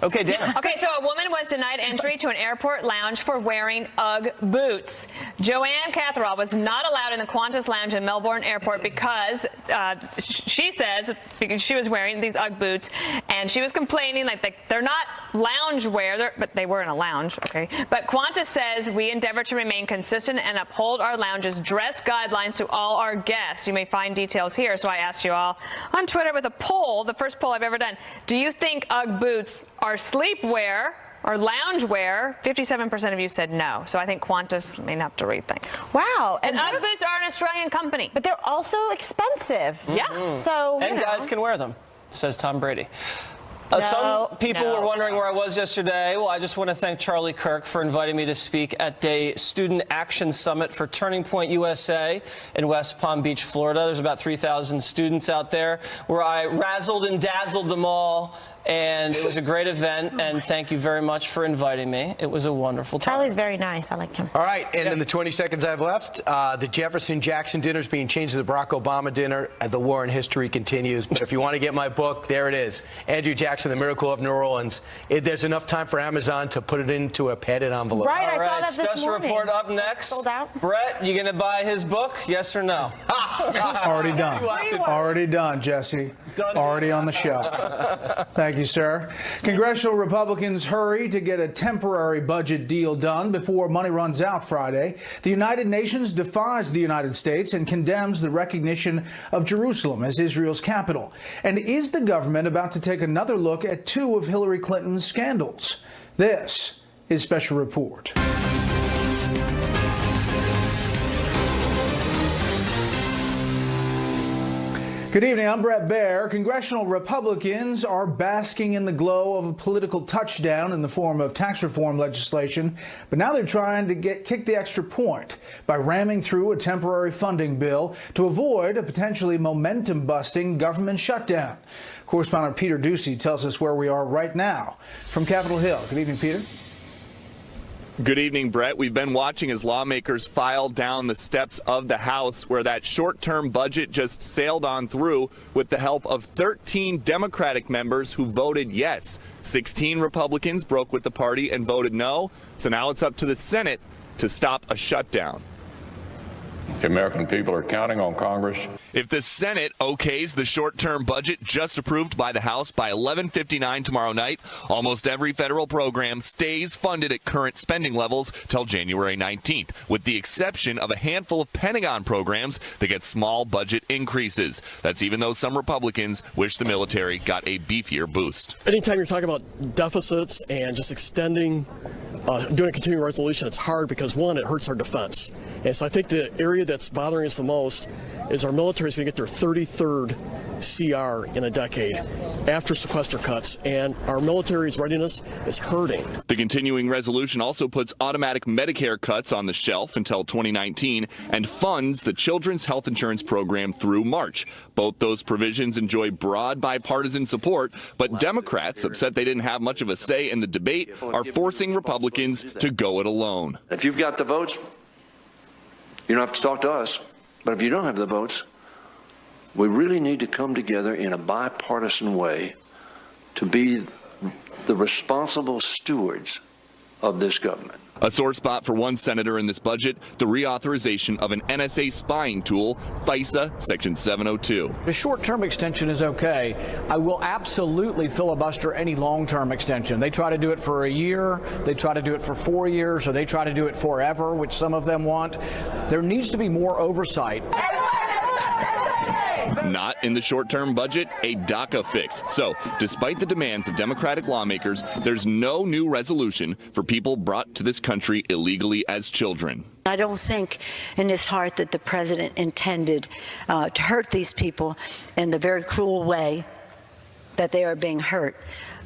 Okay, Dana.
Okay, so a woman was denied entry to an airport lounge for wearing UGG boots. Joanne Catherall was not allowed in the Qantas lounge in Melbourne Airport because she says because she was wearing these UGG boots, and she was complaining like they're not lounge wear, but they were in a lounge, okay? But Qantas says we endeavor to remain consistent and uphold our lounge's dress guidelines to all our guests. You may find details here. So I asked you all on Twitter with a poll, the first poll I've ever done. Do you think UGG boots are sleepwear or loungewear? 57% of you said no. So I think Qantas may have to rethink.
Wow.
And UGG boots are an Australian company.
But they're also expensive.
Yeah.
So,
and guys can wear them, says Tom Brady. Some people were wondering where I was yesterday. Well, I just want to thank Charlie Kirk for inviting me to speak at the Student Action Summit for Turning Point USA in West Palm Beach, Florida. There's about 3,000 students out there where I razzled and dazzled them all. And it was a great event, and thank you very much for inviting me. It was a wonderful time.
Charlie's very nice. I like him.
All right, and in the 20 seconds I have left, the Jefferson-Jackson dinner is being changed to the Barack Obama dinner, and the war in history continues. But if you want to get my book, there it is. Andrew Jackson, The Miracle of New Orleans. There's enough time for Amazon to put it into a padded envelope.
Right, I saw that this
Special
morning.
report up next.
Sold out.
Brett, you going to buy his book, yes or no?
Already done. Already done, Jesse. Already on the shelf. Thank you, sir. Congressional Republicans hurry to get a temporary budget deal done before money runs out Friday. The United Nations defies the United States and condemns the recognition of Jerusalem as Israel's capital. And is the government about to take another look at two of Hillary Clinton's scandals? This is Special Report. Good evening, I'm Brett Baer. Congressional Republicans are basking in the glow of a political touchdown in the form of tax reform legislation, but now they're trying to kick the extra point by ramming through a temporary funding bill to avoid a potentially momentum-busting government shutdown. Correspondent Peter Ducey tells us where we are right now from Capitol Hill. Good evening, Peter.
Good evening, Brett. We've been watching as lawmakers file down the steps of the House, where that short-term budget just sailed on through with the help of 13 Democratic members who voted yes. 16 Republicans broke with the party and voted no. So now it's up to the Senate to stop a shutdown.
The American people are counting on Congress.
If the Senate okays the short-term budget just approved by the House by 11:59 tomorrow night, almost every federal program stays funded at current spending levels till January 19th, with the exception of a handful of Pentagon programs that get small budget increases. That's even though some Republicans wish the military got a beefier boost.
Anytime you're talking about deficits and just extending
doing a continuing resolution, it's hard because, one, it hurts our defense. And so I think the area that's bothering us the most is our military is going to get their 33rd CR in a decade after sequester cuts, and our military's readiness is hurting.
The continuing resolution also puts automatic Medicare cuts on the shelf until 2019 and funds the Children's Health Insurance Program through March. Both those provisions enjoy broad bipartisan support, but Democrats, upset they didn't have much of a say in the debate, are forcing Republicans to go it alone.
If you've got the votes, you don't have to talk to us. But if you don't have the votes, we really need to come together in a bipartisan way to be the responsible stewards of this government.
A sore spot for one senator in this budget, the reauthorization of an NSA spying tool, FISA Section 702.
The short-term extension is okay. I will absolutely filibuster any long-term extension. They try to do it for a year, they try to do it for 4 years, or they try to do it forever, which some of them want. There needs to be more oversight.
Not in the short-term budget, a DACA fix. So, despite the demands of Democratic lawmakers, there's no new resolution for people brought to this country illegally as children.
I don't think in his heart that the president intended to hurt these people in the very cruel way that they are being hurt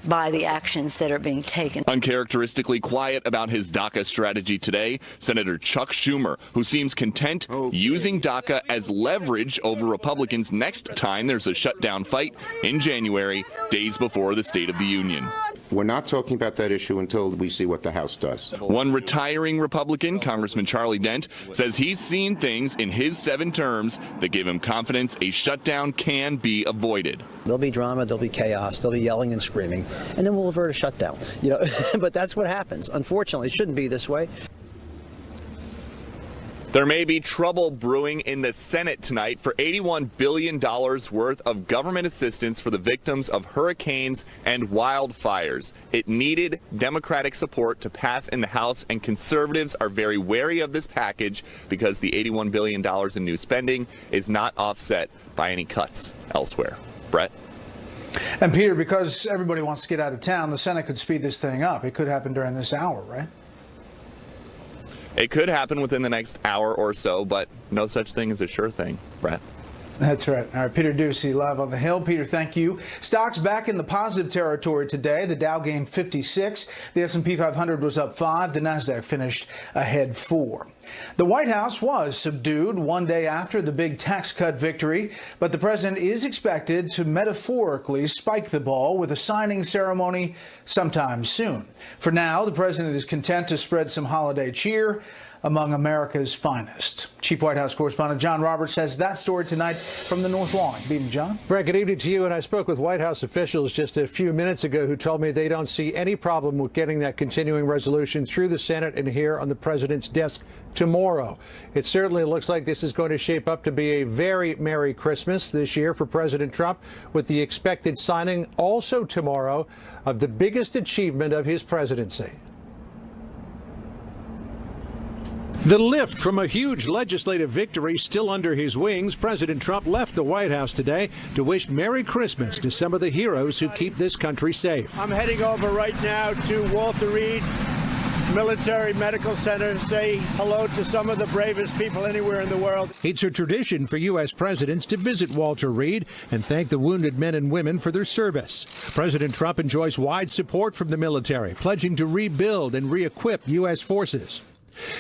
by the actions that are being taken.
Uncharacteristically quiet about his DACA strategy today, Senator Chuck Schumer, who seems content using DACA as leverage over Republicans next time there's a shutdown fight in January, days before the State of the Union.
We're not talking about that issue until we see what the House does.
One retiring Republican, Congressman Charlie Dent, says he's seen things in his 7 terms that give him confidence a shutdown can be avoided.
There'll be drama, there'll be chaos, there'll be yelling and screaming, and then we'll avert a shutdown. But that's what happens. Unfortunately, it shouldn't be this way.
There may be trouble brewing in the Senate tonight for $81 billion worth of government assistance for the victims of hurricanes and wildfires. It needed Democratic support to pass in the House, and conservatives are very wary of this package because the $81 billion in new spending is not offset by any cuts elsewhere. Brett?
And Peter, because everybody wants to get out of town, the Senate could speed this thing up. It could happen during this hour, right?
It could happen within the next hour or so, but no such thing as a sure thing, Brett.
That's right. All right, Peter Ducey live on the Hill. Peter, thank you. Stocks back in the positive territory today. The Dow gained 56. The S&P 500 was up 5. The Nasdaq finished ahead 4. The White House was subdued one day after the big tax cut victory, but the president is expected to metaphorically spike the ball with a signing ceremony sometime soon. For now, the president is content to spread some holiday cheer among America's finest. Chief White House correspondent John Roberts has that story tonight from the North Lawn. Beat him, John.
Brett, good evening to you. And I spoke with White House officials just a few minutes ago who told me they don't see any problem with getting that continuing resolution through the Senate and here on the president's desk tomorrow. It certainly looks like this is going to shape up to be a very Merry Christmas this year for President Trump, with the expected signing also tomorrow of the biggest achievement of his presidency. The lift from a huge legislative victory still under his wings, President Trump left the White House today to wish Merry Christmas to some of the heroes who keep this country safe.
I'm heading over right now to Walter Reed Military Medical Center to say hello to some of the bravest people anywhere in the world.
It's a tradition for U.S. presidents to visit Walter Reed and thank the wounded men and women for their service. President Trump enjoys wide support from the military, pledging to rebuild and re-equip U.S. forces.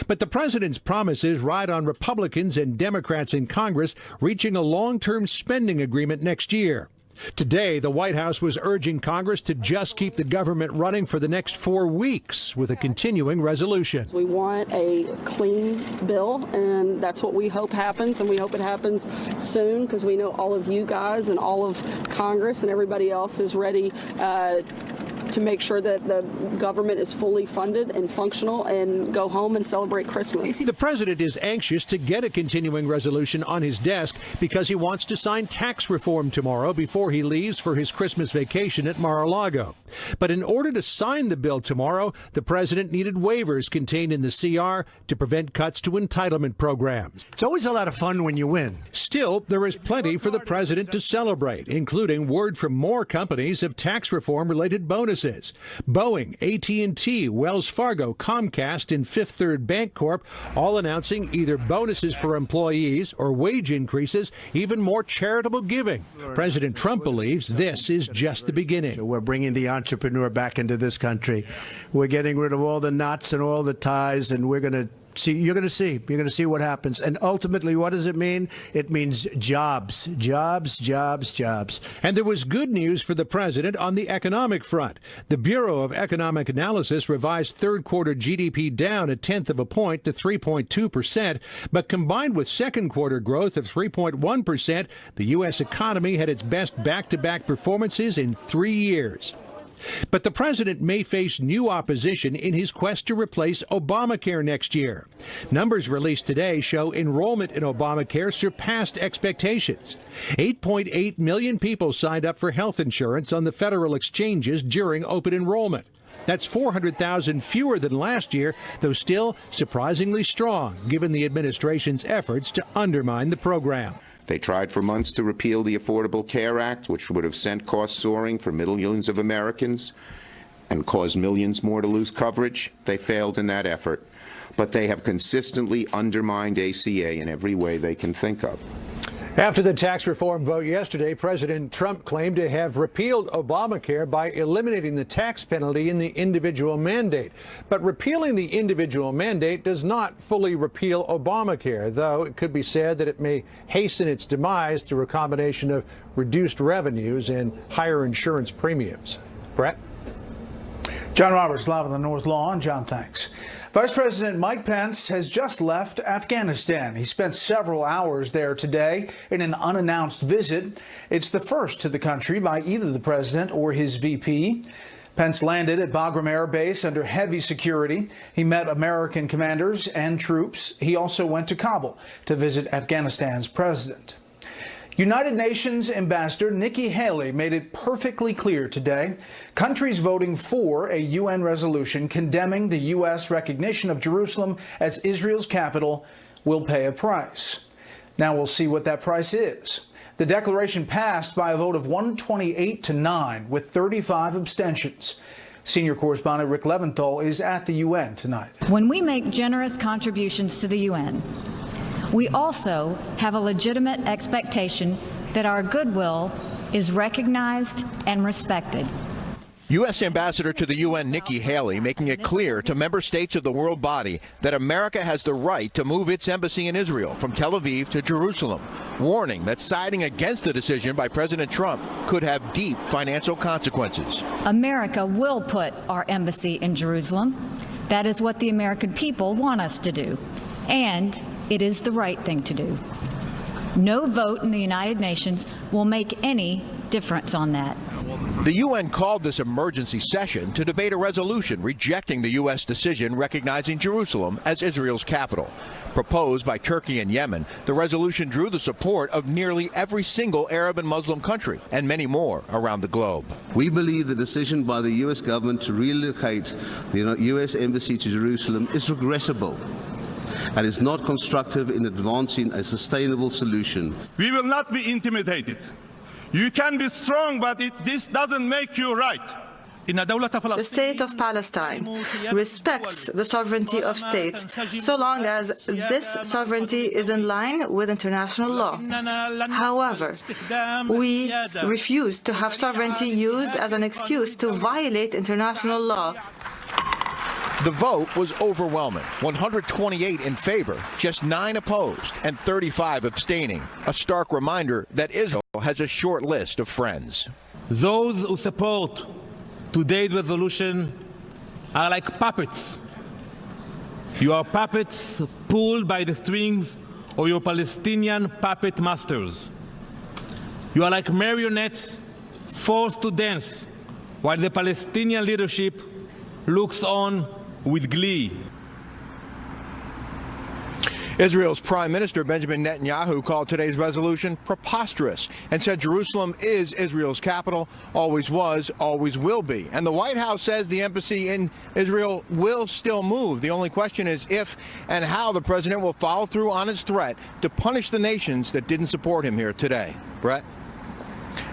But the president's promises ride on Republicans and Democrats in Congress reaching a long-term spending agreement next year. Today, the White House was urging Congress to just keep the government running for the next 4 weeks with a continuing resolution.
We want a clean bill, and that's what we hope happens, and we hope it happens soon because we know all of you guys and all of Congress and everybody else is ready to make sure that the government is fully funded and functional and go home and celebrate Christmas.
The president is anxious to get a continuing resolution on his desk because he wants to sign tax reform tomorrow before he leaves for his Christmas vacation at Mar-a-Lago. But in order to sign the bill tomorrow, the president needed waivers contained in the CR to prevent cuts to entitlement programs.
It's always a lot of fun when you win.
Still, there is plenty for the president to celebrate, including word from more companies of tax reform-related bonuses. bonuses. Boeing, AT&T, Wells Fargo, Comcast, and Fifth Third Bancorp all announcing either bonuses for employees or wage increases, even more charitable giving. President Trump believes this is just the beginning.
We're bringing the entrepreneur back into this country. We're getting rid of all the knots and all the ties, and we're going to see. You're going to see what happens. And ultimately, what does it mean? It means jobs, jobs, jobs, jobs.
And there was good news for the president on the economic front. The Bureau of Economic Analysis revised third quarter GDP down 0.1 of a point to 3.2%, but combined with second quarter growth of 3.1%, the U.S. economy had its best back-to-back performances in 3 years. But the president may face new opposition in his quest to replace Obamacare next year. Numbers released today show enrollment in Obamacare surpassed expectations. 8.8 million people signed up for health insurance on the federal exchanges during open enrollment. That's 400,000 fewer than last year, though still surprisingly strong, given the administration's efforts to undermine the program.
They tried for months to repeal the Affordable Care Act, which would have sent costs soaring for millions of Americans and caused millions more to lose coverage. They failed in that effort. But they have consistently undermined ACA in every way they can think of.
After the tax reform vote yesterday, President Trump claimed to have repealed Obamacare by eliminating the tax penalty in the individual mandate. But repealing the individual mandate does not fully repeal Obamacare, though it could be said that it may hasten its demise through a combination of reduced revenues and higher insurance premiums. Brett?
John Roberts, live on the North Lawn. John, thanks. Vice President Mike Pence has just left Afghanistan. He spent several hours there today in an unannounced visit. It's the first to the country by either the president or his VP. Pence landed at Bagram Air Base under heavy security. He met American commanders and troops. He also went to Kabul to visit Afghanistan's president. United Nations Ambassador Nikki Haley made it perfectly clear today countries voting for a UN resolution condemning the U.S. recognition of Jerusalem as Israel's capital will pay a price. Now we'll see what that price is. The declaration passed by a vote of 128 to 9 with 35 abstentions. Senior correspondent Rick Leventhal is at the UN tonight.
When we make generous contributions to the UN, we also have a legitimate expectation that our goodwill is recognized and respected.
U.S. Ambassador to the UN Nikki Haley making it clear to member states of the world body that America has the right to move its embassy in Israel from Tel Aviv to Jerusalem, warning that siding against the decision by President Trump could have deep financial consequences.
America will put our embassy in Jerusalem. That is what the American people want us to do. And it is the right thing to do. No vote in the United Nations will make any difference on that.
The UN called this emergency session to debate a resolution rejecting the U.S. decision recognizing Jerusalem as Israel's capital. Proposed by Turkey and Yemen, the resolution drew the support of nearly every single Arab and Muslim country and many more around the globe.
We believe the decision by the U.S. government to relocate the U.S. embassy to Jerusalem is regrettable and is not constructive in advancing a sustainable solution.
We will not be intimidated. You can be strong, but this doesn't make you right.
The state of Palestine respects the sovereignty of states so long as this sovereignty is in line with international law. However, we refuse to have sovereignty used as an excuse to violate international law.
The vote was overwhelming, 128 in favor, just 9 opposed, and 35 abstaining, a stark reminder that Israel has a short list of friends.
Those who support today's resolution are like puppets. You are puppets pulled by the strings of your Palestinian puppet masters. You are like marionettes forced to dance while the Palestinian leadership looks on with glee.
Israel's Prime Minister Benjamin Netanyahu called today's resolution preposterous and said Jerusalem is Israel's capital, always was, always will be. And the White House says the embassy in Israel will still move. The only question is if and how the president will follow through on his threat to punish the nations that didn't support him here today. Brett?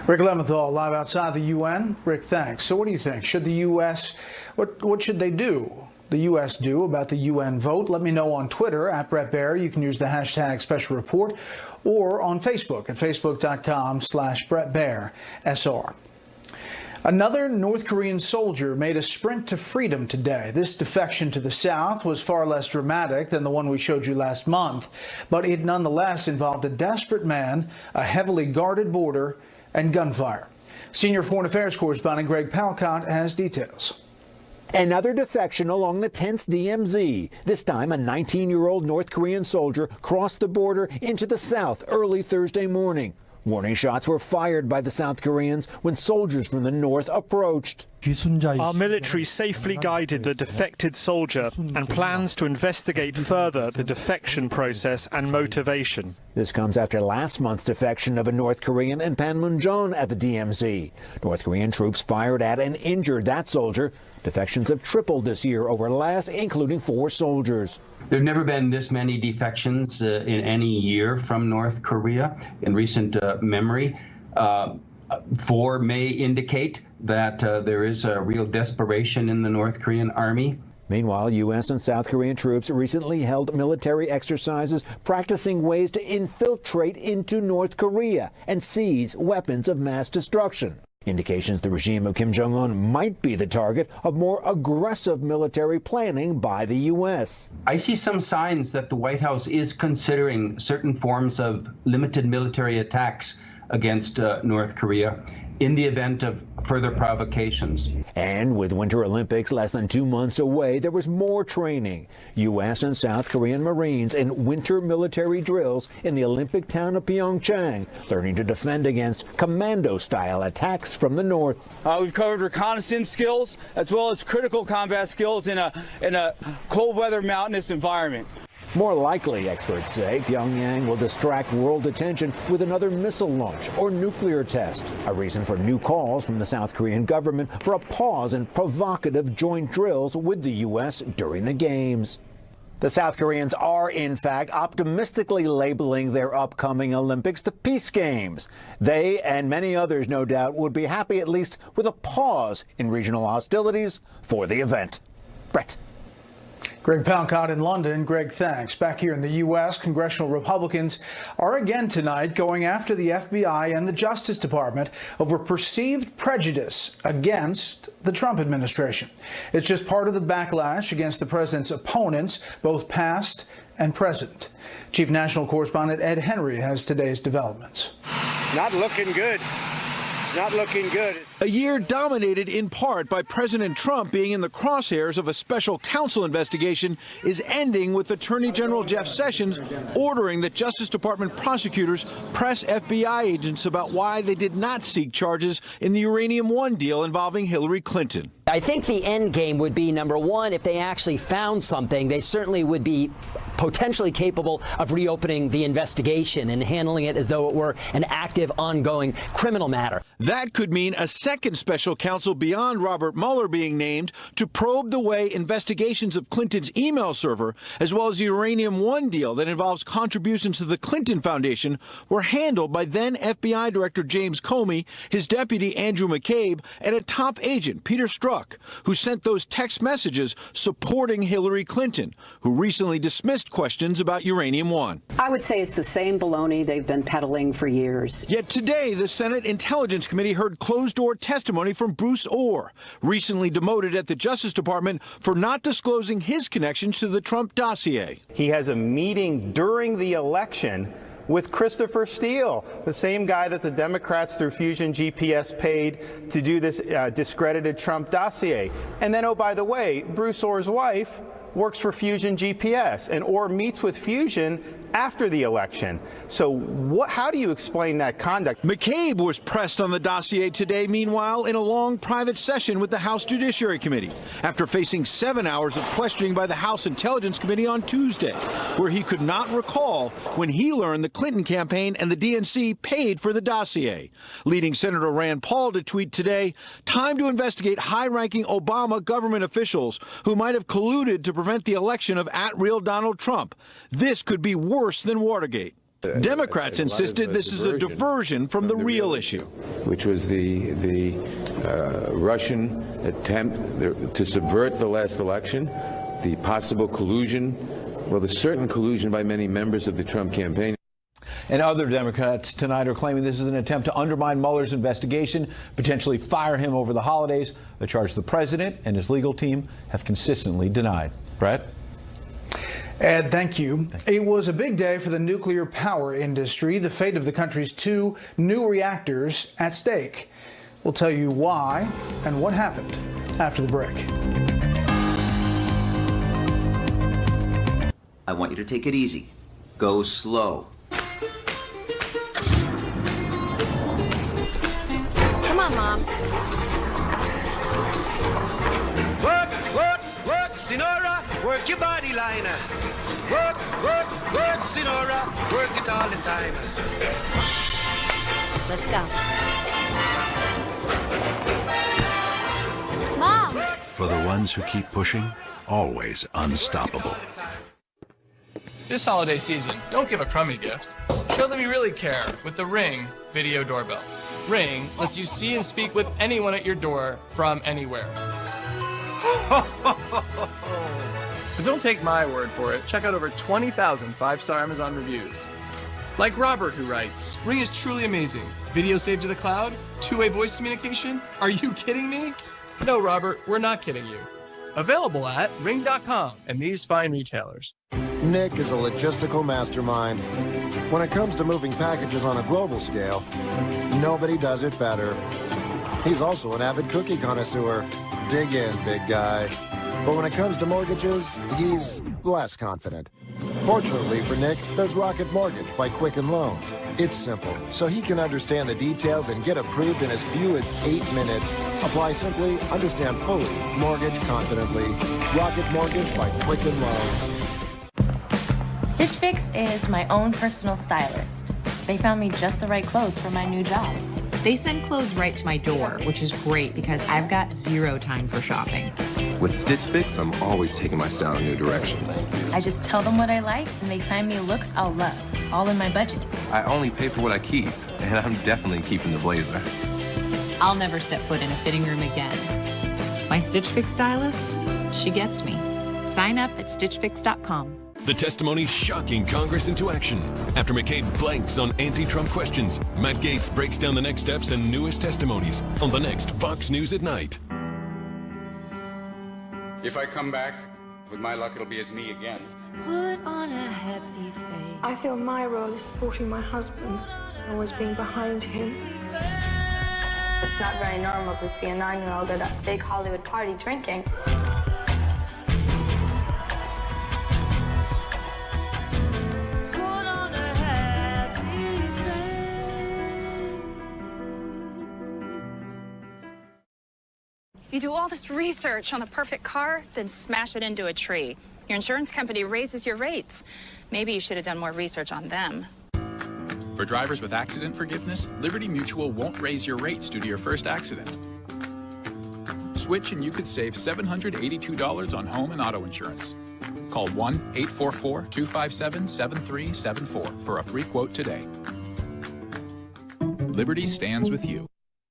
Rick Leventhal, live outside the UN. Rick, thanks. So what do you think? Should the U.S., what should they do? The U.S. do about the UN vote? Let me know on Twitter at Brett Baier. You can use the hashtag special report, or on Facebook at facebook.com/Brett Baier SR. Another North Korean soldier made a sprint to freedom today. This defection to the south was far less dramatic than the one we showed you last month, but it nonetheless involved a desperate man, a heavily guarded border, and gunfire. Senior Foreign Affairs correspondent Greg Palcott has details.
Another defection along the tense DMZ. This time, a 19-year-old North Korean soldier crossed the border into the south early Thursday morning. Warning shots were fired by the South Koreans when soldiers from the north approached.
Our military safely guided the defected soldier and plans to investigate further the defection process and motivation.
This comes after last month's defection of a North Korean in Panmunjom at the DMZ. North Korean troops fired at and injured that soldier. Defections have tripled this year over last, including 4 soldiers.
There have never been this many defections in any year from North Korea in recent memory. 4 may indicate that there is a real desperation in the North Korean army.
Meanwhile, U.S. and South Korean troops recently held military exercises practicing ways to infiltrate into North Korea and seize weapons of mass destruction. Indications the regime of Kim Jong-un might be the target of more aggressive military planning by the U.S.
I see some signs that the White House is considering certain forms of limited military attacks against North Korea in the event of further provocations.
And with Winter Olympics less than 2 months away, there was more training. U.S. and South Korean Marines in winter military drills in the Olympic town of Pyeongchang, learning to defend against commando-style attacks from the north.
We've covered reconnaissance skills as well as critical combat skills in a cold weather mountainous environment.
More likely, experts say, Pyongyang will distract world attention with another missile launch or nuclear test, a reason for new calls from the South Korean government for a pause in provocative joint drills with the U.S. during the Games. The South Koreans are, in fact, optimistically labeling their upcoming Olympics the Peace Games. They and many others, no doubt, would be happy at least with a pause in regional hostilities for the event. Brett.
Greg Palcott in London. Greg, thanks. Back here in the U.S., congressional Republicans are again tonight going after the FBI and the Justice Department over perceived prejudice against the Trump administration. It's just part of the backlash against the president's opponents, both past and present. Chief National Correspondent Ed Henry has today's developments.
Not looking good. It's not looking good.
A year dominated in part by President Trump being in the crosshairs of a special counsel investigation is ending with Attorney General Jeff Sessions ordering that Justice Department prosecutors press FBI agents about why they did not seek charges in the Uranium One deal involving Hillary Clinton.
I think the end game would be, number one, if they actually found something, they certainly would be potentially capable of reopening the investigation and handling it as though it were an active, ongoing criminal matter.
That could mean a second special counsel beyond Robert Mueller being named to probe the way investigations of Clinton's email server, as well as the Uranium One deal that involves contributions to the Clinton Foundation, were handled by then FBI Director James Comey, his deputy Andrew McCabe, and a top agent, Peter Strzok, who sent those text messages supporting Hillary Clinton, who recently dismissed questions about Uranium One.
I would say it's the same baloney they've been peddling for years.
Yet today, the Senate Intelligence Committee heard closed-door testimony from Bruce Orr, recently demoted at the Justice Department for not disclosing his connections to the Trump dossier.
He has a meeting during the election with Christopher Steele, the same guy that the Democrats through Fusion GPS paid to do this discredited Trump dossier. And then, oh, by the way, Bruce Orr's wife works for Fusion GPS, and Orr meets with Fusion after the election. So how do you explain that conduct?
McCabe was pressed on the dossier today, meanwhile, in a long private session with the House Judiciary Committee, after facing 7 hours of questioning by the House Intelligence Committee on Tuesday, where he could not recall when he learned the Clinton campaign and the DNC paid for the dossier, leading Senator Rand Paul to tweet today, "Time to investigate high-ranking Obama government officials who might have colluded to prevent the election of @real Donald Trump. This could be worse than Watergate."
Democrats insisted this is a diversion from the real issue,
which was the Russian attempt to subvert the last election, the possible collusion, well, the certain collusion by many members of the Trump campaign.
And other Democrats tonight are claiming this is an attempt to undermine Mueller's investigation, potentially fire him over the holidays, a charge the president and his legal team have consistently denied. Brett?
Ed, thank you. It was a big day for the nuclear power industry, the fate of the country's 2 new reactors at stake. We'll tell you why and what happened after the break.
I want you to take it easy. Go slow.
Come on, Mom.
Work, work, work, Sinora, work your body liner. Work, work, work, Sinora, work it all the time.
Let's go. Mom!
For the ones who keep pushing, always unstoppable.
This holiday season, don't give a crummy gift. Show them you really care with the Ring video doorbell. Ring lets you see and speak with anyone at your door from anywhere. But don't take my word for it. Check out over 20,000 5-star Amazon reviews. Like Robert, who writes, Ring is truly amazing. Video saved to the cloud? 2-way voice communication? Are you kidding me? No, Robert, we're not kidding you. Available at ring.com and these fine retailers.
Nick is a logistical mastermind. When it comes to moving packages on a global scale, nobody does it better. He's also an avid cookie connoisseur. Dig in, big guy. But when it comes to mortgages, he's less confident. Fortunately for Nick, there's Rocket Mortgage by Quicken Loans. It's simple, so he can understand the details and get approved in as few as 8 minutes. Apply simply, understand fully, mortgage confidently. Rocket Mortgage by Quicken Loans.
Stitch Fix is my own personal stylist. They found me just the right clothes for my new job. They send clothes right to my door, which is great because I've got 0 time for shopping.
With Stitch Fix, I'm always taking my style in new directions.
I just tell them what I like, and they find me looks I'll love, all in my budget.
I only pay for what I keep, and I'm definitely keeping the blazer.
I'll never step foot in a fitting room again. My Stitch Fix stylist, she gets me. Sign up at stitchfix.com.
The testimony shocking Congress into action. After McCabe blanks on anti-Trump questions, Matt Gaetz breaks down the next steps and newest testimonies on the next Fox News at Night.
If I come back, with my luck, it'll be as me again.
Put on a happy face.
I feel my role is supporting my husband, always being behind him.
It's not very normal to see a 9-year-old at a big Hollywood party drinking.
You do all this research on the perfect car, then smash it into a tree. Your insurance company raises your rates. Maybe you should have done more research on them.
For drivers with accident forgiveness, Liberty Mutual won't raise your rates due to your first accident. Switch and you could save $782 on home and auto insurance. Call 1-844-257-7374 for a free quote today. Liberty stands with you.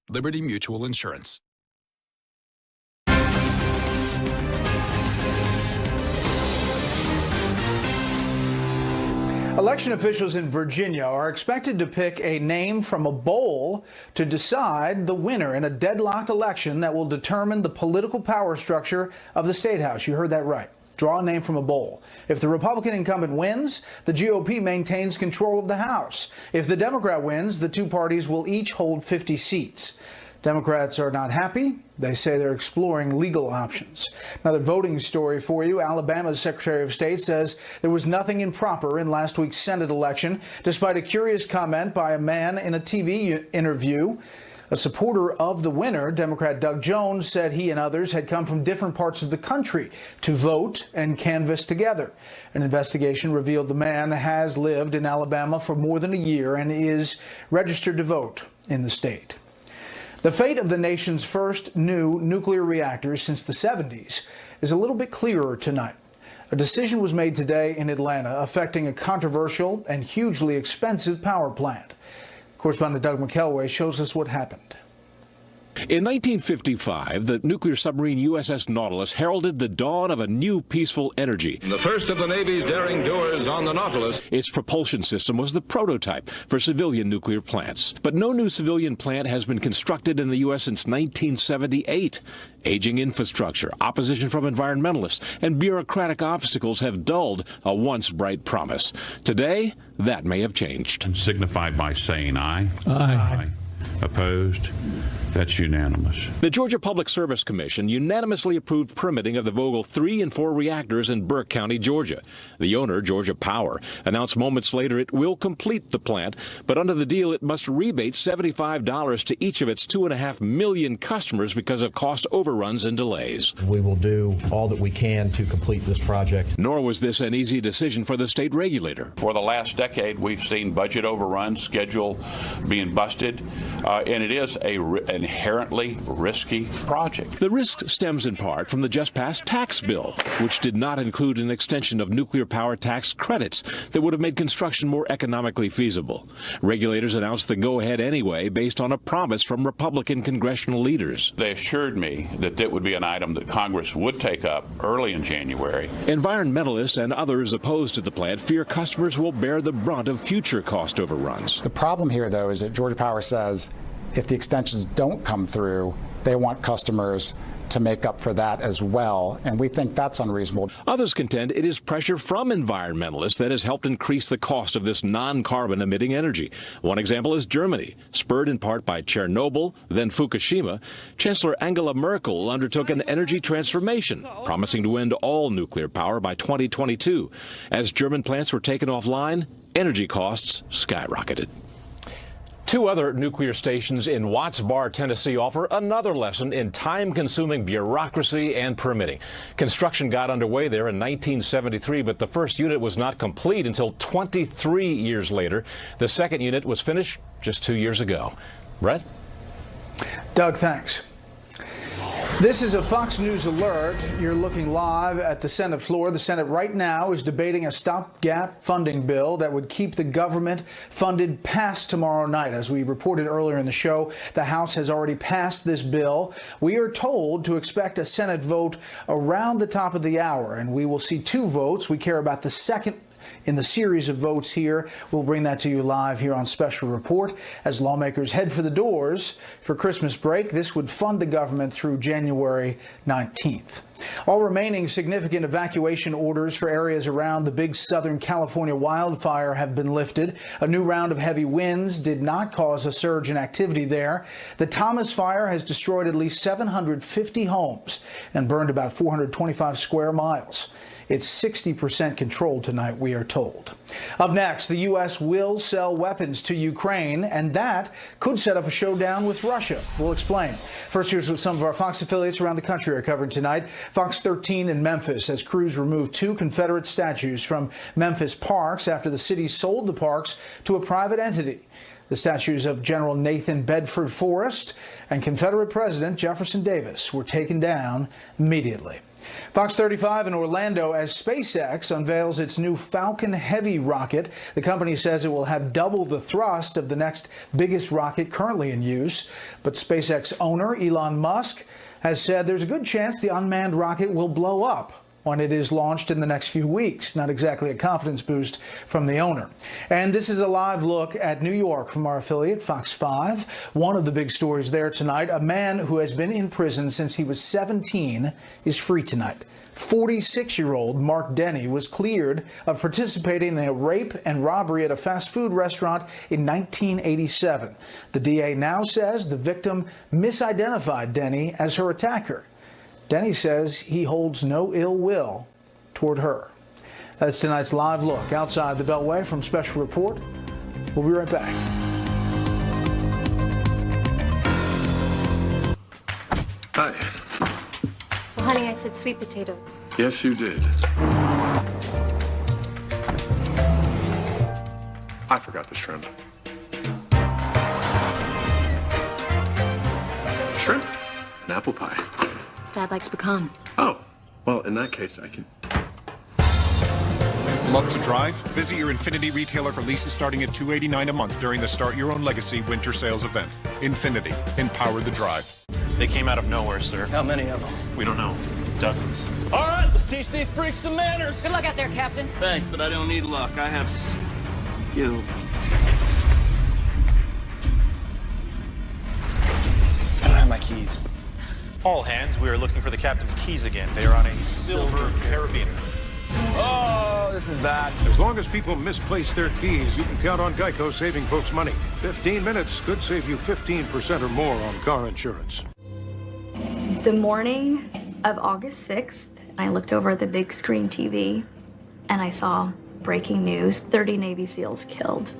Liberty Mutual Insurance.
Election officials in Virginia are expected to pick a name from a bowl to decide the winner in a deadlocked election that will determine the political power structure of the state house. You heard that right. Draw a name from a bowl. If the Republican incumbent wins, the GOP maintains control of the House. If the Democrat wins, the two parties will each hold 50 seats. Democrats are not happy. They say they're exploring legal options. Another voting story for you. Alabama's Secretary of State says there was nothing improper in last week's Senate election, despite a curious comment by a man in a TV interview. A supporter of the winner, Democrat Doug Jones, said he and others had come from different parts of the country to vote and canvass together. An investigation revealed the man has lived in Alabama for more than a year and is registered to vote in the state. The fate of the nation's first new nuclear reactors since the 70s is a little bit clearer tonight. A decision was made today in Atlanta affecting a controversial and hugely expensive power plant. Correspondent Doug McElway shows us what happened.
In 1955, the nuclear submarine USS Nautilus heralded the dawn of a new peaceful energy.
The first of the Navy's daring doers on the Nautilus.
Its propulsion system was the prototype for civilian nuclear plants. But no new civilian plant has been constructed in the U.S. since 1978. Aging infrastructure, opposition from environmentalists, and bureaucratic obstacles have dulled a once bright promise. Today, that may have changed.
Signified by saying aye.
Aye.
Opposed? That's unanimous.
The Georgia Public Service Commission unanimously approved permitting of the Vogtle 3 and 4 reactors in Burke County, Georgia. The owner, Georgia Power, announced moments later it will complete the plant, but under the deal it must rebate $75 to each of its 2.5 million customers because of cost overruns and delays.
We will do all that we can to complete this project.
Nor was this an easy decision for the state regulator.
For the last decade, we've seen budget overruns, schedule being busted, and it is an inherently risky project.
The risk stems in part from the just-passed tax bill, which did not include an extension of nuclear power tax credits that would have made construction more economically feasible. Regulators announced the go-ahead anyway based on a promise from Republican congressional leaders.
They assured me that that would be an item that Congress would take up early in January.
Environmentalists and others opposed to the plant fear customers will bear the brunt of future cost overruns.
The problem here, though, is that Georgia Power says if the extensions don't come through, they want customers to make up for that as well, and we think that's unreasonable.
Others contend it is pressure from environmentalists that has helped increase the cost of this non-carbon emitting energy. One example is Germany. Spurred in part by Chernobyl, then Fukushima, Chancellor Angela Merkel undertook an energy transformation, promising to end all nuclear power by 2022. As German plants were taken offline, energy costs skyrocketed. Two other nuclear stations in Watts Bar, Tennessee offer another lesson in time-consuming bureaucracy and permitting. Construction got underway there in 1973, but the first unit was not complete until 23 years later. The second unit was finished just 2 years ago. Brett?
Doug, thanks. This is a Fox News alert. You're looking live at the Senate floor. The Senate right now is debating a stopgap funding bill that would keep the government funded past tomorrow night. As we reported earlier in the show, the House has already passed this bill. We are told to expect a Senate vote around the top of the hour, and we will see two votes. We care about the second in the series of votes here. We'll bring that to you live here on Special Report. As lawmakers head for the doors for Christmas break, this would fund the government through January 19th. All remaining significant evacuation orders for areas around the big Southern California wildfire have been lifted. A new round of heavy winds did not cause a surge in activity there. The Thomas Fire has destroyed at least 750 homes and burned about 425 square miles. It's 60% controlled tonight, we are told. Up next, the U.S. will sell weapons to Ukraine, and that could set up a showdown with Russia. We'll explain. First, here's what some of our Fox affiliates around the country are covering tonight. Fox 13 in Memphis has crews removed 2 Confederate statues from Memphis parks after the city sold the parks to a private entity. The statues of General Nathan Bedford Forrest and Confederate President Jefferson Davis were taken down immediately. Fox 35 in Orlando as SpaceX unveils its new Falcon Heavy rocket. The company says it will have double the thrust of the next biggest rocket currently in use. But SpaceX owner Elon Musk has said there's a good chance the unmanned rocket will blow up when it is launched in the next few weeks. Not exactly a confidence boost from the owner. And this is a live look at New York from our affiliate, Fox 5. One of the big stories there tonight, a man who has been in prison since he was 17 is free tonight. 46-year-old Mark Denny was cleared of participating in a rape and robbery at a fast food restaurant in 1987. The DA now says the victim misidentified Denny as her attacker. Denny says he holds no ill will toward her. That's tonight's live look outside the Beltway from Special Report. We'll be right back.
Hi.
Well, honey, I said sweet potatoes.
Yes, you did. I forgot the shrimp. Shrimp and apple pie.
Dad likes pecan.
Oh, well, in that case, I can.
Love to drive? Visit your Infiniti retailer for leases starting at $289 a month during the Start Your Own Legacy winter sales event. Infiniti. Empower the drive.
They came out of nowhere, sir.
How many of them?
We don't know. Dozens.
All right, let's teach these freaks some manners.
Good luck out there, Captain.
Thanks, but I don't need luck. I have skill.
I don't have my keys. All hands, we are looking for the captain's keys again. They are on a silver carabiner.
Oh, this is bad.
As long as people misplace their keys, you can count on Geico saving folks money. 15 minutes could save you 15% or more on car insurance.
The morning of August 6th, I looked over at the big screen TV and I saw breaking news, 30 Navy SEALs killed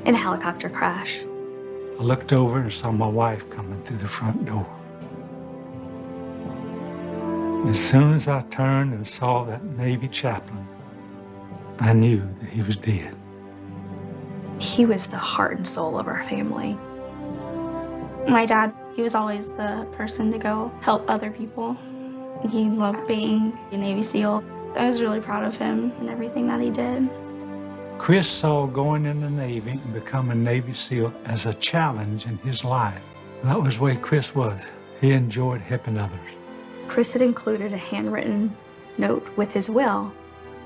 in a helicopter crash.
I looked over and saw my wife coming through the front door. As soon as I turned and saw that Navy chaplain, I knew that he was dead.
He was the heart and soul of our family.
My dad, he was always the person to go help other people. He loved being a Navy SEAL. I was really proud of him and everything that he did.
Chris saw going in the Navy and becoming a Navy SEAL as a challenge in his life. That was the way Chris was. He enjoyed helping others.
Chris had included a handwritten note with his will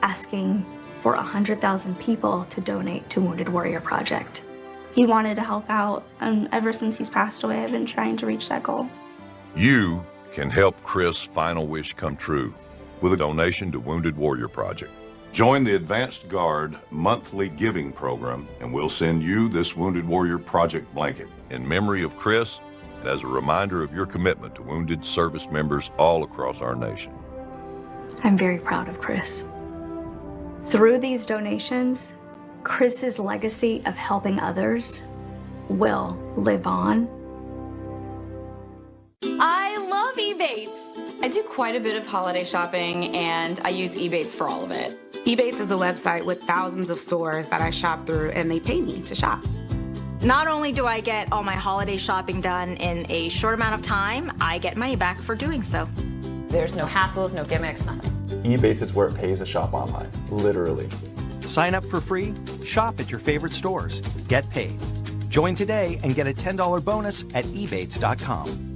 asking for 100,000 people to donate to Wounded Warrior Project.
He wanted to help out, and ever since he's passed away, I've been trying to reach that goal.
You can help Chris' final wish come true with a donation to Wounded Warrior Project. Join the Advanced Guard monthly giving program, and we'll send you this Wounded Warrior Project blanket in memory of Chris and as a reminder of your commitment to wounded service members all across our nation.
I'm very proud of Chris. Through these donations, Chris's legacy of helping others will live on.
I love Ebates. I do quite a bit of holiday shopping, and I use Ebates for all of it. Ebates is a website with thousands of stores that I shop through, and they pay me to shop. Not only do I get all my holiday shopping done in a short amount of time, I get money back for doing so. There's no hassles, no gimmicks, nothing.
Ebates is where it pays to shop online, literally.
Sign up for free, shop at your favorite stores, get paid. Join today and get a $10 bonus at ebates.com.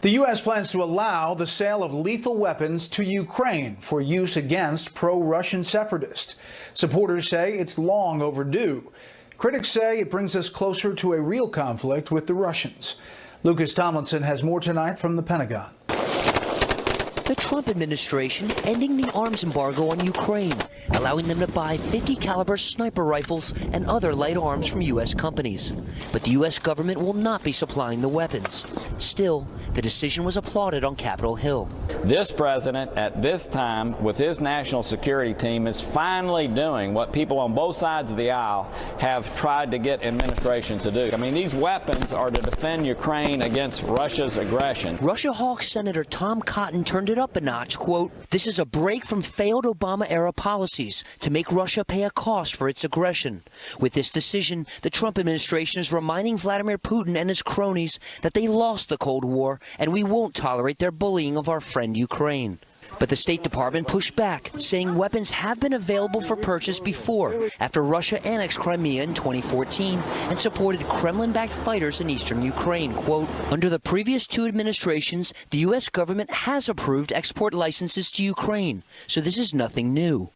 The U.S. plans to allow the sale of lethal weapons to Ukraine for use against pro-Russian separatists. Supporters say it's long overdue. Critics say it brings us closer to a real conflict with the Russians. Lucas Tomlinson has more tonight from the Pentagon.
The Trump administration ending the arms embargo on Ukraine, allowing them to buy 50 caliber sniper rifles and other light arms from U.S. companies. But the U.S. government will not be supplying the weapons. Still, the decision was applauded on Capitol Hill.
This president, at this time, with his national security team, is finally doing what people on both sides of the aisle have tried to get administrations to do. I mean, these weapons are to defend Ukraine against Russia's aggression.
Russia hawk Senator Tom Cotton turned it up a notch, quote, "This is a break from failed Obama-era policies to make Russia pay a cost for its aggression." With this decision, the Trump administration is reminding Vladimir Putin and his cronies that they lost the Cold War and we won't tolerate their bullying of our friend Ukraine. But the State Department pushed back, saying weapons have been available for purchase before, after Russia annexed Crimea in 2014 and supported Kremlin-backed fighters in eastern Ukraine. Quote, "Under the previous two administrations, the U.S. government has approved export licenses to Ukraine, so this is nothing new."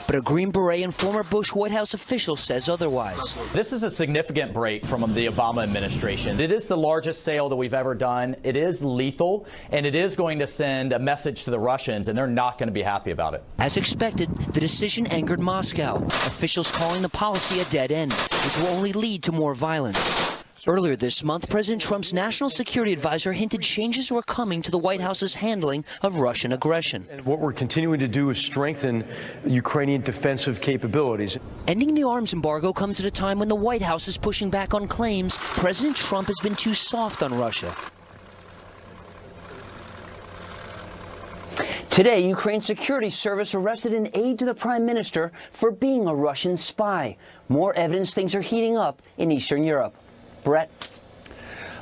But a Green Beret and former Bush White House official says otherwise.
This is a significant break from the Obama administration. It is the largest sale that we've ever done. It is lethal, and it is going to send a message to the Russians, and they're not going to be happy about it.
As expected, the decision angered Moscow, officials calling the policy a dead end, which will only lead to more violence. Earlier this month, President Trump's national security advisor hinted changes were coming to the White House's handling of Russian aggression.
And what we're continuing to do is strengthen Ukrainian defensive capabilities.
Ending the arms embargo comes at a time when the White House is pushing back on claims President Trump has been too soft on Russia. Today, Ukraine's security service arrested an aide to the prime minister for being a Russian spy. More evidence things are heating up in Eastern Europe. Brett.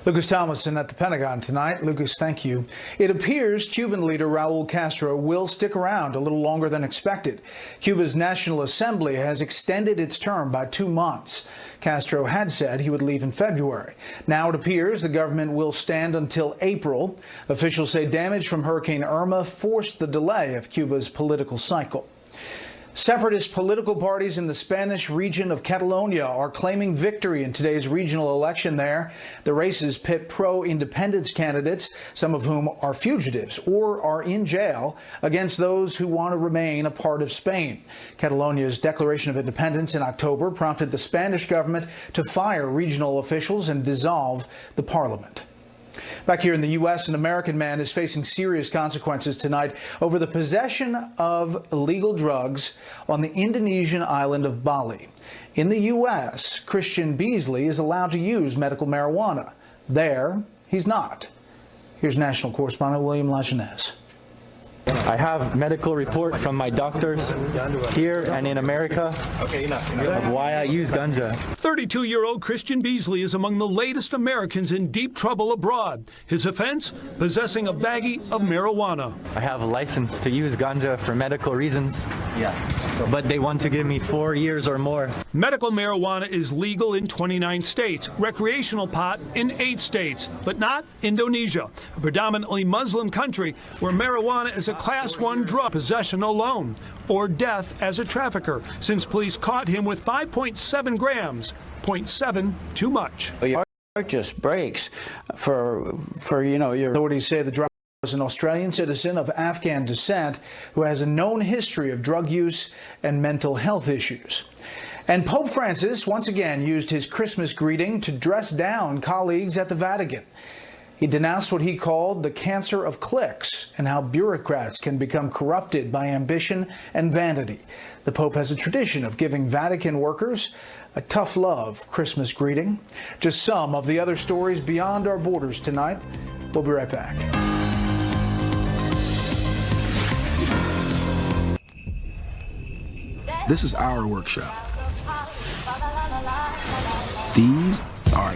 Lucas Thomason at the Pentagon tonight. Lucas, thank you. It appears Cuban leader Raul Castro will stick around a little longer than expected. Cuba's National Assembly has extended its term by 2 months. Castro had said he would leave in February. Now it appears the government will stand until April. Officials say damage from Hurricane Irma forced the delay of Cuba's political cycle. Separatist political parties in the Spanish region of Catalonia are claiming victory in today's regional election there. The races pit pro-independence candidates, some of whom are fugitives or are in jail, against those who want to remain a part of Spain. Catalonia's declaration of independence in October prompted the Spanish government to fire regional officials and dissolve the parliament. Back here in the U.S., an American man is facing serious consequences tonight over the possession of illegal drugs on the Indonesian island of Bali. In the U.S., Christian Beasley is allowed to use medical marijuana. There, he's not. Here's national correspondent William Lajeunesse.
I have medical report from my doctors here and in America of why I use ganja.
32-year-old Christian Beasley is among the latest Americans in deep trouble abroad. His offense, possessing a baggie of marijuana.
I have a license to use ganja for medical reasons, but they want to give me 4 years or more.
Medical marijuana is legal in 29 states, recreational pot in 8 states, but not Indonesia, a predominantly Muslim country where marijuana is a Class 1 drug, possession alone, or death as a trafficker, since police caught him with 5.7 grams, 0.7 too much.
Your heart just breaks for your...
Authorities say the driver was an Australian citizen of Afghan descent who has a known history of drug use and mental health issues. And Pope Francis once again used his Christmas greeting to dress down colleagues at the Vatican. He denounced what he called the cancer of cliques and how bureaucrats can become corrupted by ambition and vanity. The Pope has a tradition of giving Vatican workers a tough love Christmas greeting. Just some of the other stories beyond our borders tonight. We'll be right back.
This is our workshop. These are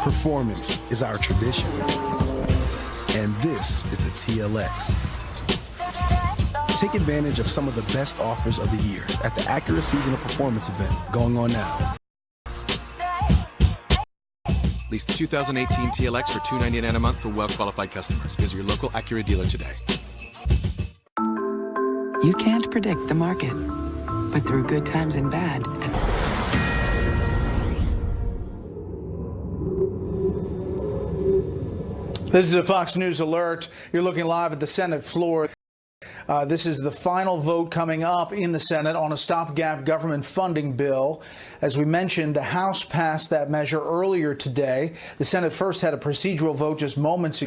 performance is our tradition, and this is the TLX. Take advantage of some of the best offers of the year at the Acura Seasonal Performance event going on now.
Lease the 2018 TLX for $299 a month for well-qualified customers. Visit your local Acura dealer today.
You can't predict the market, but through good times and bad.
This is a Fox News alert. You're looking live at the Senate floor. This is the final vote coming up in the Senate on a stopgap government funding bill. As we mentioned, the House passed that measure earlier today. The Senate first had a procedural vote just moments ago.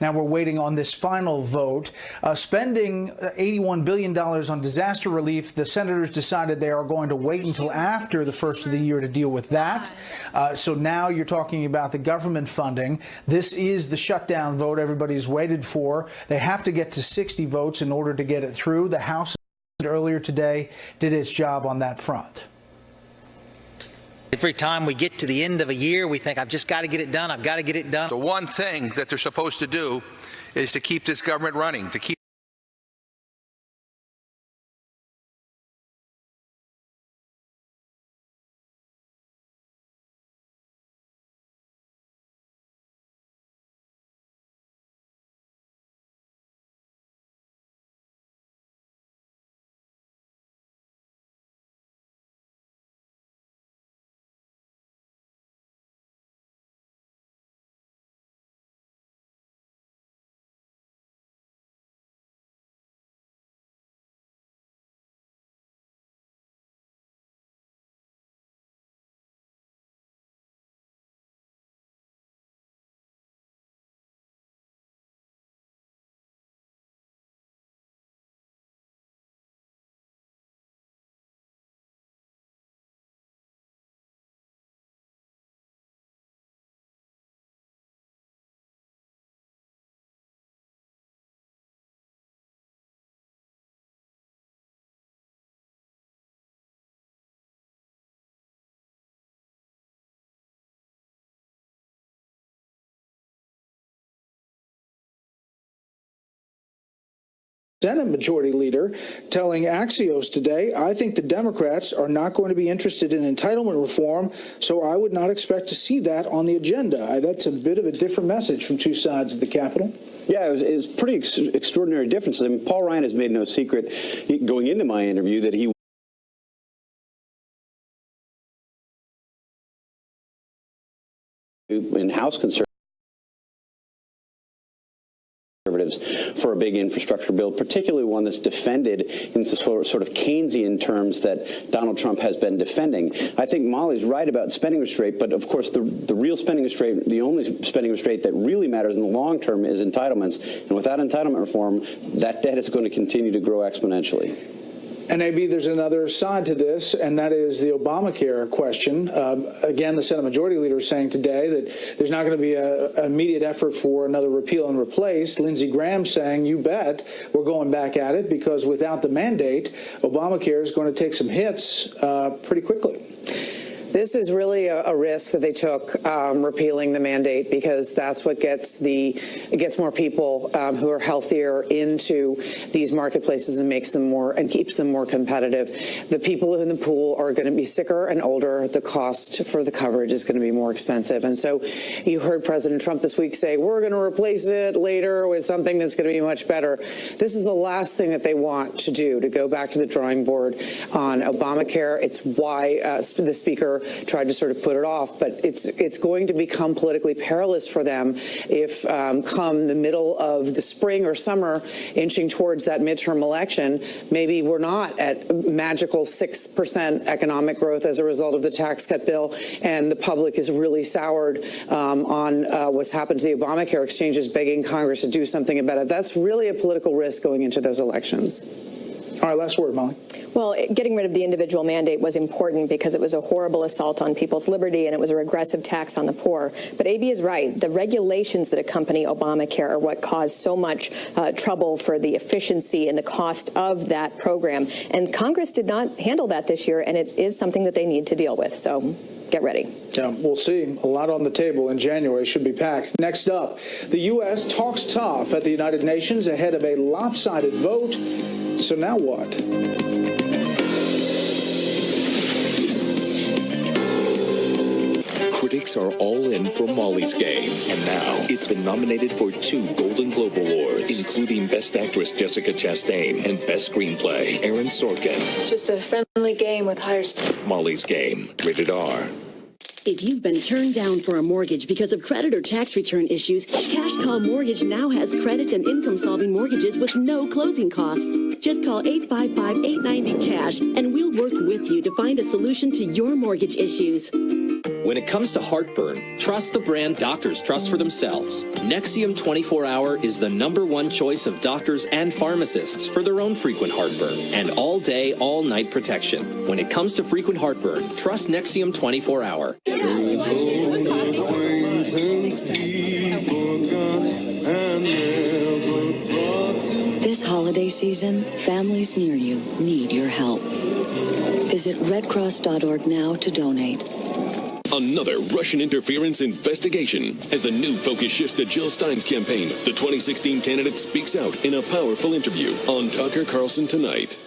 Now we're waiting on this final vote. Spending $81 billion on disaster relief, the senators decided they are going to wait until after the first of the year to deal with that. So now you're talking about the government funding. This is the shutdown vote everybody's waited for. They have to get to 60 votes in order to get it through. The House earlier today did its job on that front.
Every time we get to the end of a year, we think, I've just got to get it done. I've got to get it done.
The one thing that they're supposed to do is to keep this government running, to keep
Senate Majority Leader telling Axios today, I think the Democrats are not going to be interested in entitlement reform, so I would not expect to see that on the agenda. That's a bit of a different message from two sides of the Capitol.
Yeah, it was pretty extraordinary differences. I mean, Paul Ryan has made no secret going into my interview that he in House conservatives for a big infrastructure bill, particularly one that's defended in sort of Keynesian terms that Donald Trump has been defending. I think Molly's right about spending restraint, but of course the real spending restraint, the only spending restraint that really matters in the long term is entitlements. And without entitlement reform, that debt is going to continue to grow exponentially.
And AB, there's another side to this, and that is the Obamacare question. Again, the Senate Majority Leader is saying today that there's not going to be an immediate effort for another repeal and replace. Lindsey Graham saying, you bet, we're going back at it, because without the mandate, Obamacare is going to take some hits pretty quickly.
This is really a risk that they took, repealing the mandate, because that's what gets more people who are healthier into these marketplaces and makes them more and keeps them more competitive. The people in the pool are going to be sicker and older. The cost for the coverage is going to be more expensive. And so you heard President Trump this week say, we're going to replace it later with something that's going to be much better. This is the last thing that they want to do, to go back to the drawing board on Obamacare. It's why the Speaker tried to sort of put it off, but it's going to become politically perilous for them if come the middle of the spring or summer, inching towards that midterm election, maybe we're not at magical 6% economic growth as a result of the tax cut bill, and the public is really soured on what's happened to the Obamacare exchanges, begging Congress to do something about it. That's really a political risk going into those elections.
All right, last word, Molly.
Well, getting rid of the individual mandate was important because it was a horrible assault on people's liberty and it was a regressive tax on the poor. But AB is right. The regulations that accompany Obamacare are what caused so much trouble for the efficiency and the cost of that program. And Congress did not handle that this year, and it is something that they need to deal with. So get ready.
Yeah, we'll see. A lot on the table in January. Should be packed. Next up, the U.S. talks tough at the United Nations ahead of a lopsided vote. So now what?
Critics are all in for Molly's Game, and now it's been nominated for 2 Golden Globe Awards, including Best Actress Jessica Chastain and Best Screenplay Aaron Sorkin.
It's just a friendly game with higher stakes.
Molly's Game, rated R.
If you've been turned down for a mortgage because of credit or tax return issues, Cash Call Mortgage now has credit and income-solving mortgages with no closing costs. Just call 855-890-CASH, and we'll work with you to find a solution to your mortgage issues.
When it comes to heartburn, trust the brand doctors trust for themselves. Nexium 24-Hour is the #1 choice of doctors and pharmacists for their own frequent heartburn and all-day, all-night protection. When it comes to frequent heartburn, trust Nexium 24-Hour.
This holiday season, families near you need your help. Visit redcross.org now to donate.
Another Russian interference investigation. As the new focus shifts to Jill Stein's campaign, the 2016 candidate speaks out in a powerful interview on Tucker Carlson Tonight.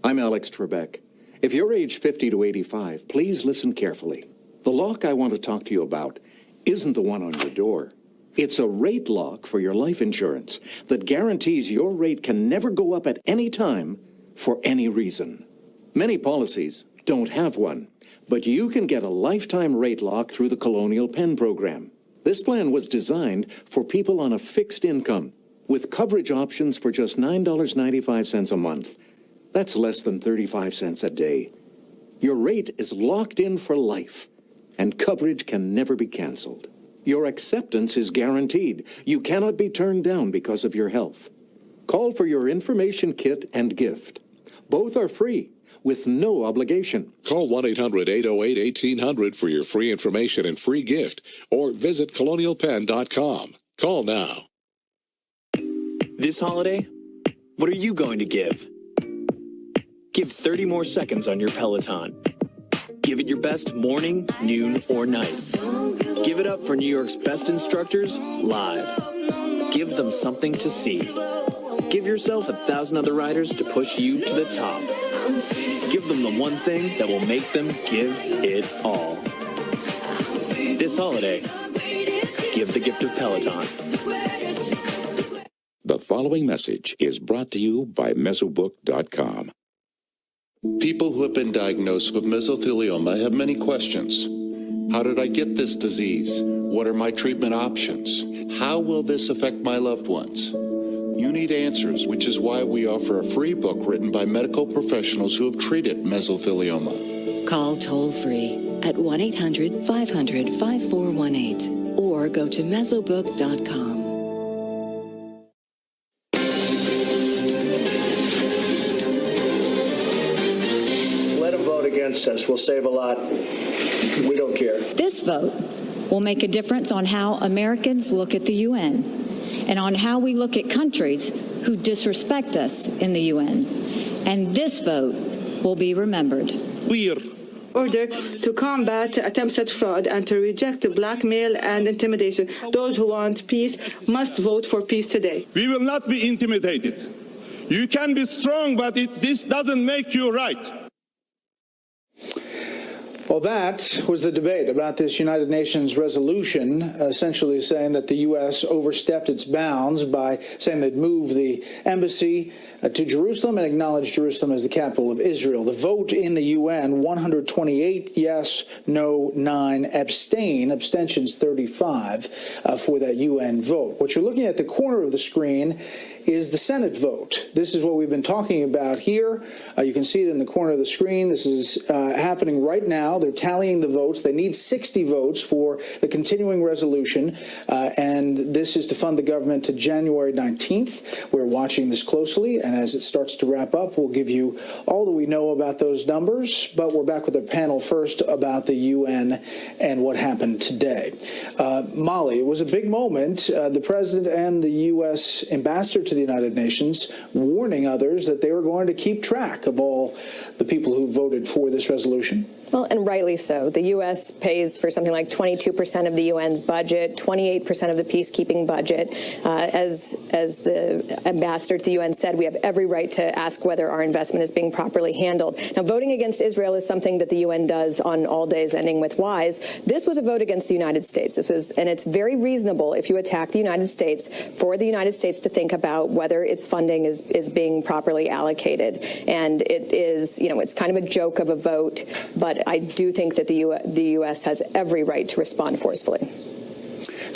I'm Alex Trebek. If you're age 50 to 85, please listen carefully. The lock I want to talk to you about isn't the one on your door. It's a rate lock for your life insurance that guarantees your rate can never go up at any time for any reason. Many policies don't have one, but you can get a lifetime rate lock through the Colonial Penn program. This plan was designed for people on a fixed income with coverage options for just $9.95 a month. That's less than 35 cents a day. Your rate is locked in for life, and coverage can never be canceled. Your acceptance is guaranteed. You cannot be turned down because of your health. Call for your information kit and gift. Both are free, with no obligation.
Call 1-800-808-1800 for your free information and free gift, or visit colonialpenn.com. Call now.
This holiday, what are you going to give? Give 30 more seconds on your Peloton. Give it your best morning, noon, or night. Give it up for New York's best instructors live. Give them something to see. Give yourself 1,000 other riders to push you to the top. Give them the one thing that will make them give it all. This holiday, give the gift of Peloton.
The following message is brought to you by Mesobook.com.
People who have been diagnosed with mesothelioma have many questions. How did I get this disease? What are my treatment options? How will this affect my loved ones? You need answers, which is why we offer a free book written by medical professionals who have treated mesothelioma.
Call toll-free at 1-800-500-5418 or go to Mesobook.com.
Let them vote against us. We'll save a lot. We don't care.
This vote will make a difference on how Americans look at the UN and on how we look at countries who disrespect us in the UN. And this vote will be remembered.
Order to combat attempts at fraud and to reject blackmail and intimidation. Those who want peace must vote for peace today.
We will not be intimidated. You can be strong, but this doesn't make you right.
Well, that was the debate about this United Nations resolution, essentially saying that the U.S. overstepped its bounds by saying they'd move the embassy to Jerusalem and acknowledge Jerusalem as the capital of Israel. The vote in the UN, 128 yes, no, 9 abstain, abstentions 35 for that UN vote. What you're looking at the corner of the screen is the Senate vote. This is what we've been talking about here. You can see it in the corner of the screen. This is happening right now. They're tallying the votes. They need 60 votes for the continuing resolution, and this is to fund the government to January 19th. We're watching this closely, and as it starts to wrap up, we'll give you all that we know about those numbers, but we're back with a panel first about the UN and what happened today. Molly, it was a big moment. The president and the U.S. ambassador to the United Nations warning others that they were going to keep track of all the people who voted for this resolution.
Well, and rightly so. The U.S. pays for something like 22% of the UN's budget, 28% of the peacekeeping budget. As the ambassador to the UN said, we have every right to ask whether our investment is being properly handled. Now, voting against Israel is something that the UN does on all days ending with Ys. This was a vote against the United States. And it's very reasonable if you attack the United States for the United States to think about whether its funding is being properly allocated. And it is, it's kind of a joke of a vote, but I do think that the U.S. has every right to respond forcefully.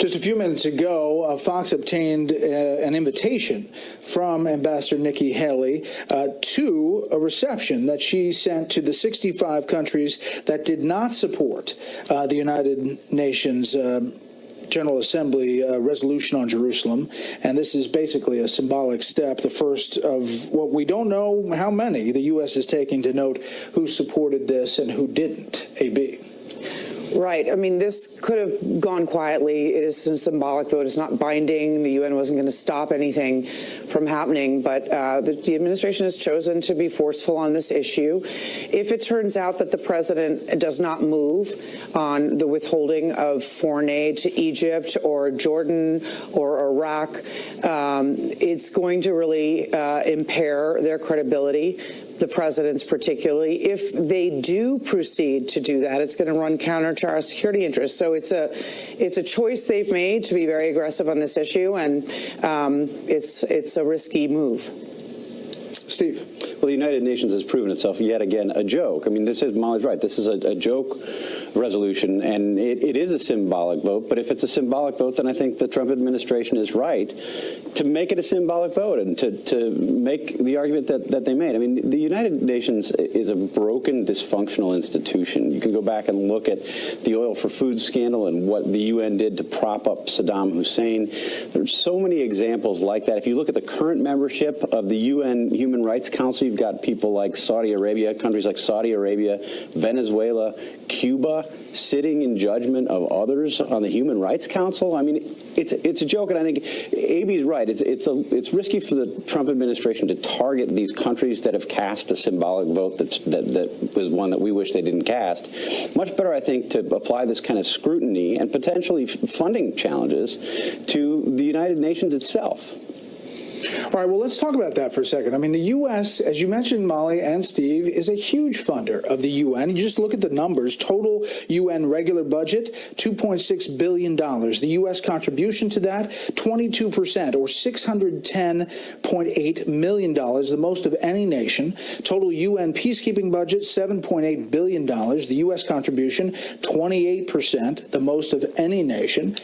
Just a few minutes ago, Fox obtained an invitation from Ambassador Nikki Haley to a reception that she sent to the 65 countries that did not support the United Nations General Assembly resolution on Jerusalem, and this is basically a symbolic step, the first of what we don't know how many the U.S. is taking to note who supported this and who didn't. AB.
Right. I mean, this could have gone quietly. It is a symbolic vote. It's not binding. The UN wasn't going to stop anything from happening. But the administration has chosen to be forceful on this issue. If it turns out that the president does not move on the withholding of foreign aid to Egypt or Jordan or Iraq, it's going to really impair their credibility, the president's particularly. If they do proceed to do that, it's going to run counter to our security interests. So it's a choice they've made to be very aggressive on this issue, and it's a risky move.
Steve.
Well, the United Nations has proven itself yet again a joke. I mean, Molly's right. This is a joke resolution, and it is a symbolic vote. But if it's a symbolic vote, then I think the Trump administration is right to make it a symbolic vote and to make the argument that they made. I mean, the United Nations is a broken, dysfunctional institution. You can go back and look at the oil for food scandal and what the UN did to prop up Saddam Hussein. There's so many examples like that. If you look at the current membership of the UN Human Rights Council, you've you've got people like Saudi Arabia, countries like Saudi Arabia, Venezuela, Cuba, sitting in judgment of others on the Human Rights Council. I mean, it's a joke, and I think Aby's right. It's risky for the Trump administration to target these countries that have cast a symbolic vote that was one that we wish they didn't cast. Much better, I think, to apply this kind of scrutiny and potentially funding challenges to the United Nations itself.
All right, well, let's talk about that for a second. I mean, the U.S., as you mentioned, Molly and Steve, is a huge funder of the U.N. You just look at the numbers. Total U.N. regular budget, $2.6 billion. The U.S. contribution to that, 22%, or $610.8 million, the most of any nation. Total U.N. peacekeeping budget, $7.8 billion. The U.S. contribution, 28%, the most of any nation.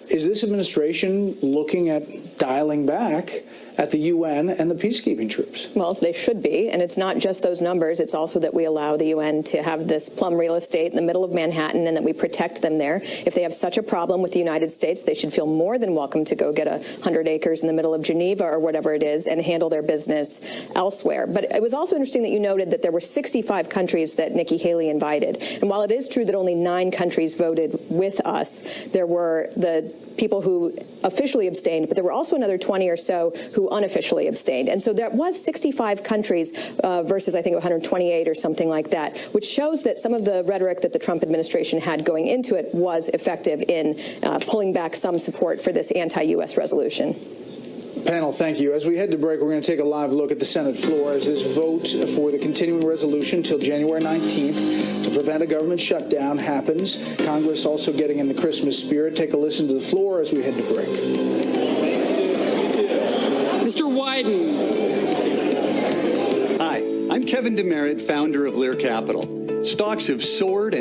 Is this administration looking at dialing back at the UN and the peacekeeping troops?
Well, they should be, and it's not just those numbers. It's also that we allow the UN to have this plum real estate in the middle of Manhattan and that we protect them there. If they have such a problem with the United States, they should feel more than welcome to go get 100 acres in the middle of Geneva or whatever it is and handle their business elsewhere. But it was also interesting that you noted that there were 65 countries that Nikki Haley invited. And while it is true that only 9 countries voted with us, there were the people who officially abstained, but there were also another 20 or so who unofficially abstained. And so there was 65 countries versus, I think, 128 or something like that, which shows that some of the rhetoric that the Trump administration had going into it was effective in pulling back some support for this anti-U.S. resolution.
Panel, thank you. As we head to break, we're going to take a live look at the Senate floor as this vote for the continuing resolution till January 19th to prevent a government shutdown happens. Congress also getting in the Christmas spirit. Take a listen to the floor as we head to break.
Mr. Wyden.
Hi, I'm Kevin Demerit, founder of Lear Capital. Stocks have soared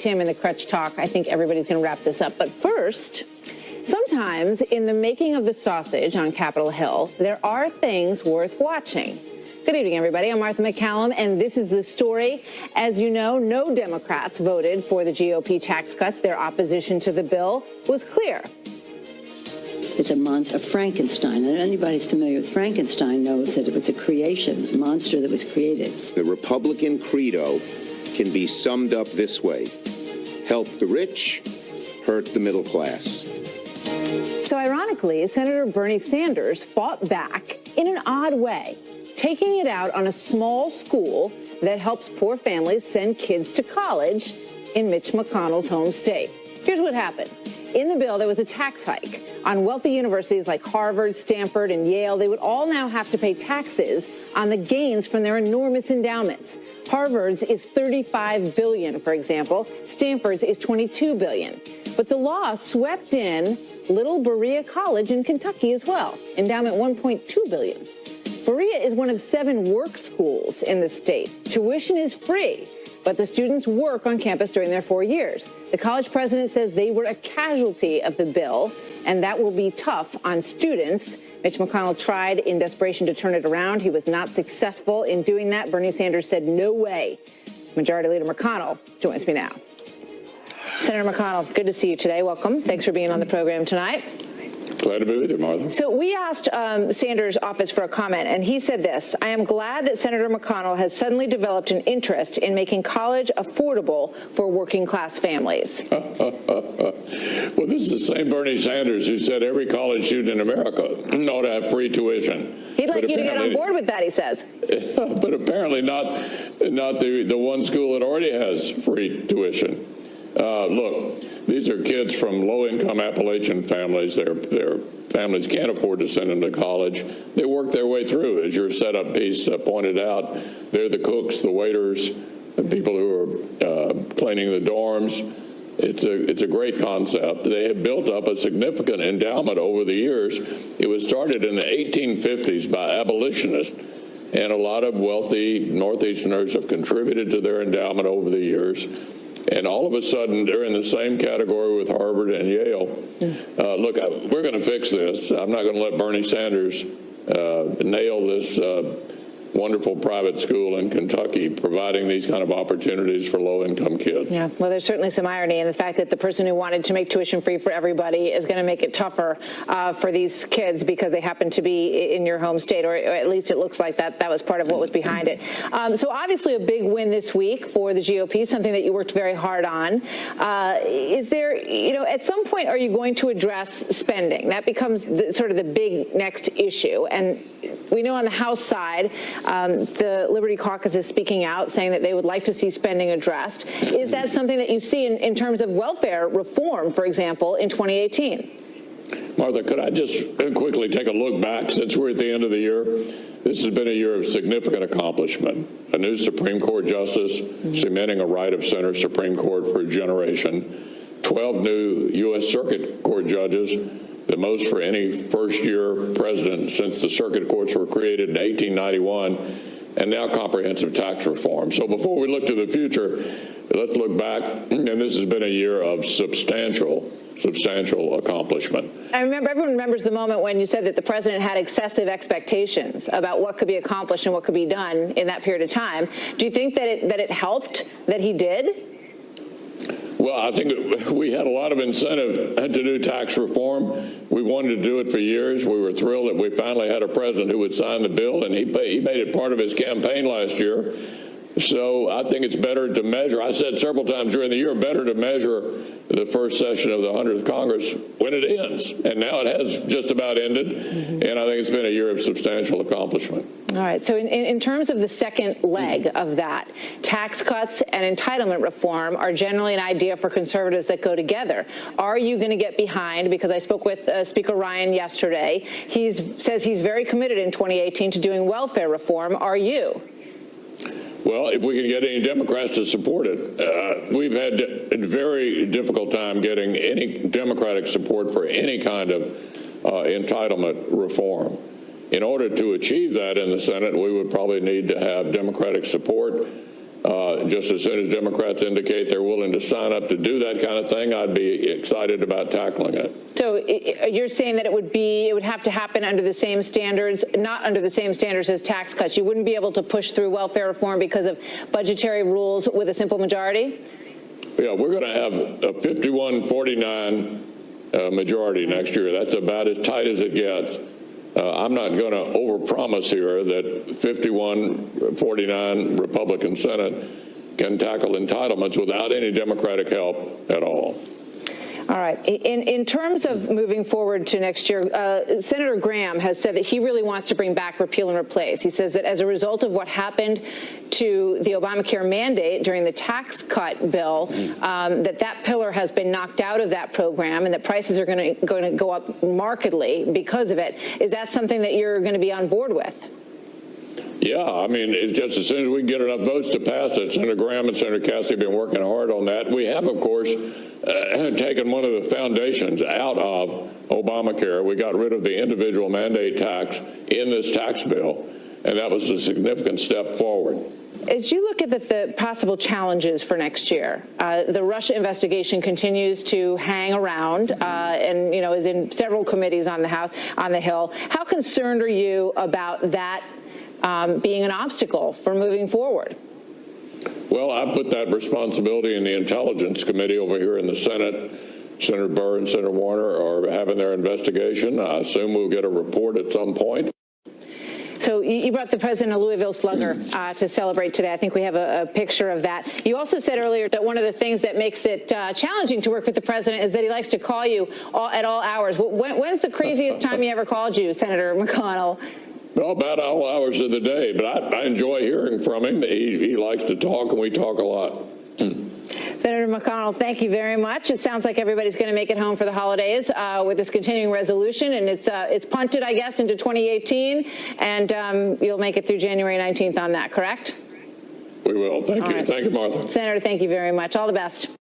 Tim in the Crutch Talk. I think everybody's going to wrap this up. But first, sometimes in the making of the sausage on Capitol Hill, there are things worth watching. Good evening, everybody. I'm Martha McCallum, and this is the story. As you know, no Democrats voted for the GOP tax cuts. Their opposition to the bill was clear.
It's a monster, a Frankenstein. And anybody who's familiar with Frankenstein knows that it was a creation, a monster that was created.
The Republican credo can be summed up this way: help the rich, hurt the middle class.
So ironically, Senator Bernie Sanders fought back in an odd way, taking it out on a small school that helps poor families send kids to college in Mitch McConnell's home state. Here's what happened. In the bill, there was a tax hike on wealthy universities like Harvard, Stanford, and Yale. They would all now have to pay taxes on the gains from their enormous endowments. Harvard's is $35 billion, for example. Stanford's is $22 billion. But the law swept in Little Berea College in Kentucky as well. Endowment $1.2 billion. Berea is one of 7 work schools in the state. Tuition is free, but the students work on campus during their 4 years. The college president says they were a casualty of the bill, and that will be tough on students. Mitch McConnell tried in desperation to turn it around. He was not successful in doing that. Bernie Sanders said, no way. Majority Leader McConnell joins me now. Senator McConnell, good to see you today. Welcome. Thanks for being on the program tonight.
Glad to be with you, Martha.
So we asked Sanders' office for a comment, and he said this: I am glad that Senator McConnell has suddenly developed an interest in making college affordable for working class families.
Well, this is the same Bernie Sanders who said every college student in America ought to have free tuition.
He'd like you to get on board with that, he says.
But apparently not the one school that already has free tuition. Look, these are kids from low-income Appalachian families. Their families can't afford to send them to college. They work their way through, as your setup piece pointed out. They're the cooks, the waiters, the people who are cleaning the dorms. It's a great concept. They have built up a significant endowment over the years. It was started in the 1850s by abolitionists, and a lot of wealthy Northeasterners have contributed to their endowment over the years. And all of a sudden, they're in the same category with Harvard and Yale. Look, we're going to fix this. I'm not going to let Bernie Sanders nail this wonderful private school in Kentucky, providing these kind of opportunities for low-income kids.
Yeah, well, there's certainly some irony in the fact that the person who wanted to make tuition free for everybody is going to make it tougher for these kids because they happen to be in your home state, or at least it looks like that was part of what was behind it. So obviously a big win this week for the GOP, something that you worked very hard on. Is there, at some point, are you going to address spending? That becomes sort of the big next issue. And we know on the House side, the Liberty Caucus is speaking out, saying that they would like to see spending addressed. Is that something that you see in terms of welfare reform, for example, in 2018?
Martha, could I just quickly take a look back since we're at the end of the year? This has been a year of significant accomplishment. A new Supreme Court justice, cementing a right of center Supreme Court for a generation. 12 new U.S. Circuit Court judges, the most for any first-year president since the circuit courts were created in 1891, and now comprehensive tax reform. So before we look to the future, let's look back, and this has been a year of substantial accomplishment.
Everyone remembers the moment when you said that the president had excessive expectations about what could be accomplished and what could be done in that period of time. Do you think that it helped that he did?
Well, I think we had a lot of incentive to do tax reform. We wanted to do it for years. We were thrilled that we finally had a president who would sign the bill, and he made it part of his campaign last year. So I think it's better to measure. I said several times during the year, better to measure the first session of the 100th Congress when it ends. And now it has just about ended. And I think it's been a year of substantial accomplishment.
All right. So in terms of the second leg of that, tax cuts and entitlement reform are generally an idea for conservatives that go together. Are you going to get behind? Because I spoke with Speaker Ryan yesterday. He says he's very committed in 2018 to doing welfare reform. Are you?
Well, if we can get any Democrats to support it. We've had a very difficult time getting any Democratic support for any kind of entitlement reform. In order to achieve that in the Senate, we would probably need to have Democratic support. Just as soon as Democrats indicate they're willing to sign up to do that kind of thing, I'd be excited about tackling it.
So you're saying that it would have to happen under the same standards, not under the same standards as tax cuts. You wouldn't be able to push through welfare reform because of budgetary rules with a simple majority?
Yeah, we're going to have a 51-49 majority next year. That's about as tight as it gets. I'm not going to overpromise here that 51-49 Republican Senate can tackle entitlements without any Democratic help at all.
All right. In terms of moving forward to next year, Senator Graham has said that he really wants to bring back repeal and replace. He says that as a result of what happened to the Obamacare mandate during the tax cut bill, that pillar has been knocked out of that program and that prices are going to go up markedly because of it. Is that something that you're going to be on board with?
Yeah, I mean, it's just as soon as we can get enough votes to pass it. Senator Graham and Senator Cassidy have been working hard on that. We have, of course, taken one of the foundations out of Obamacare. We got rid of the individual mandate tax in this tax bill, and that was a significant step forward.
As you look at the possible challenges for next year, the Russia investigation continues to hang around and, is in several committees on the Hill. How concerned are you about that being an obstacle for moving forward?
Well, I put that responsibility in the Intelligence Committee over here in the Senate. Senator Burr and Senator Warner are having their investigation. I assume we'll get a report at some point.
So you brought the president of Louisville Slugger to celebrate today. I think we have a picture of that. You also said earlier that one of the things that makes it challenging to work with the president is that he likes to call you at all hours. When's the craziest time he ever called you, Senator McConnell?
Well, about all hours of the day, but I enjoy hearing from him. He likes to talk, and we talk a lot.
Senator McConnell, thank you very much. It sounds like everybody's going to make it home for the holidays with this continuing resolution, and it's punted, I guess, into 2018, and you'll make it through January 19th on that, correct?
We will. Thank you. Right. Thank you, Martha.
Senator, thank you very much. All the best.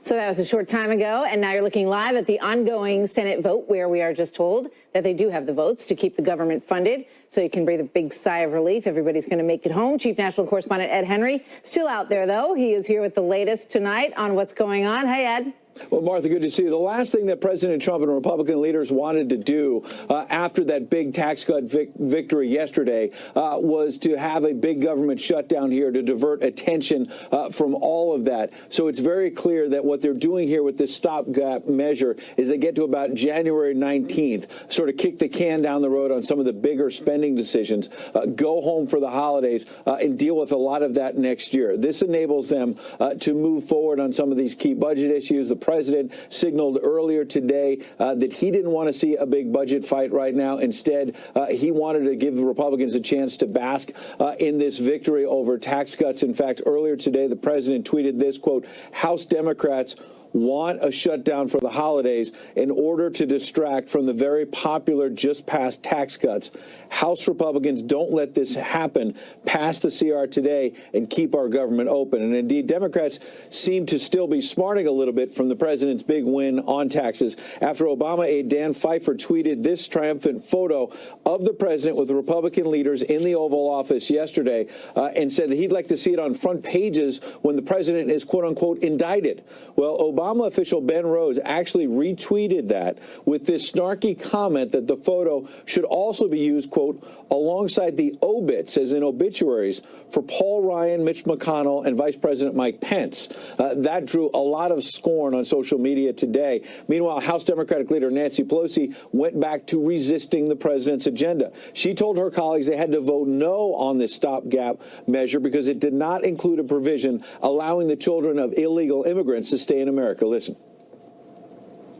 So that was a short time ago, and now you're looking live at the ongoing Senate vote, where we are just told that they do have the votes to keep the government funded, so you can breathe a big sigh of relief. Everybody's going to make it home. Chief National Correspondent Ed Henry, still out there, though. He is here with the latest tonight on what's going on. Hey, Ed.
Well, Martha, good to see you. The last thing that President Trump and Republican leaders wanted to do after that big tax cut victory yesterday was to have a big government shutdown here to divert attention from all of that. So it's very clear that what they're doing here with this stopgap measure is they get to about January 19th, sort of kick the can down the road on some of the bigger spending decisions, go home for the holidays, and deal with a lot of that next year. This enables them to move forward on some of these key budget issues. The president signaled earlier today that he didn't want to see a big budget fight right now. Instead, he wanted to give the Republicans a chance to bask in this victory over tax cuts. In fact, earlier today, the president tweeted this, quote, "House Democrats want a shutdown for the holidays in order to distract from the very popular just passed tax cuts. House Republicans, don't let this happen. Pass the CR today and keep our government open." And indeed, Democrats seem to still be smarting a little bit from the president's big win on taxes after Obama aide Dan Pfeiffer tweeted this triumphant photo of the president with the Republican leaders in the Oval Office yesterday and said that he'd like to see it on front pages when the president is, quote unquote, indicted. Well, Obama official Ben Rhodes actually retweeted that with this snarky comment that the photo should also be used, quote, alongside the obits, as in obituaries, for Paul Ryan, Mitch McConnell, and Vice President Mike Pence. That drew a lot of scorn on social media today. Meanwhile, House Democratic leader Nancy Pelosi went back to resisting the president's agenda. She told her colleagues they had to vote no on this stopgap measure because it did not include a provision allowing the children of illegal immigrants to stay in America. Listen.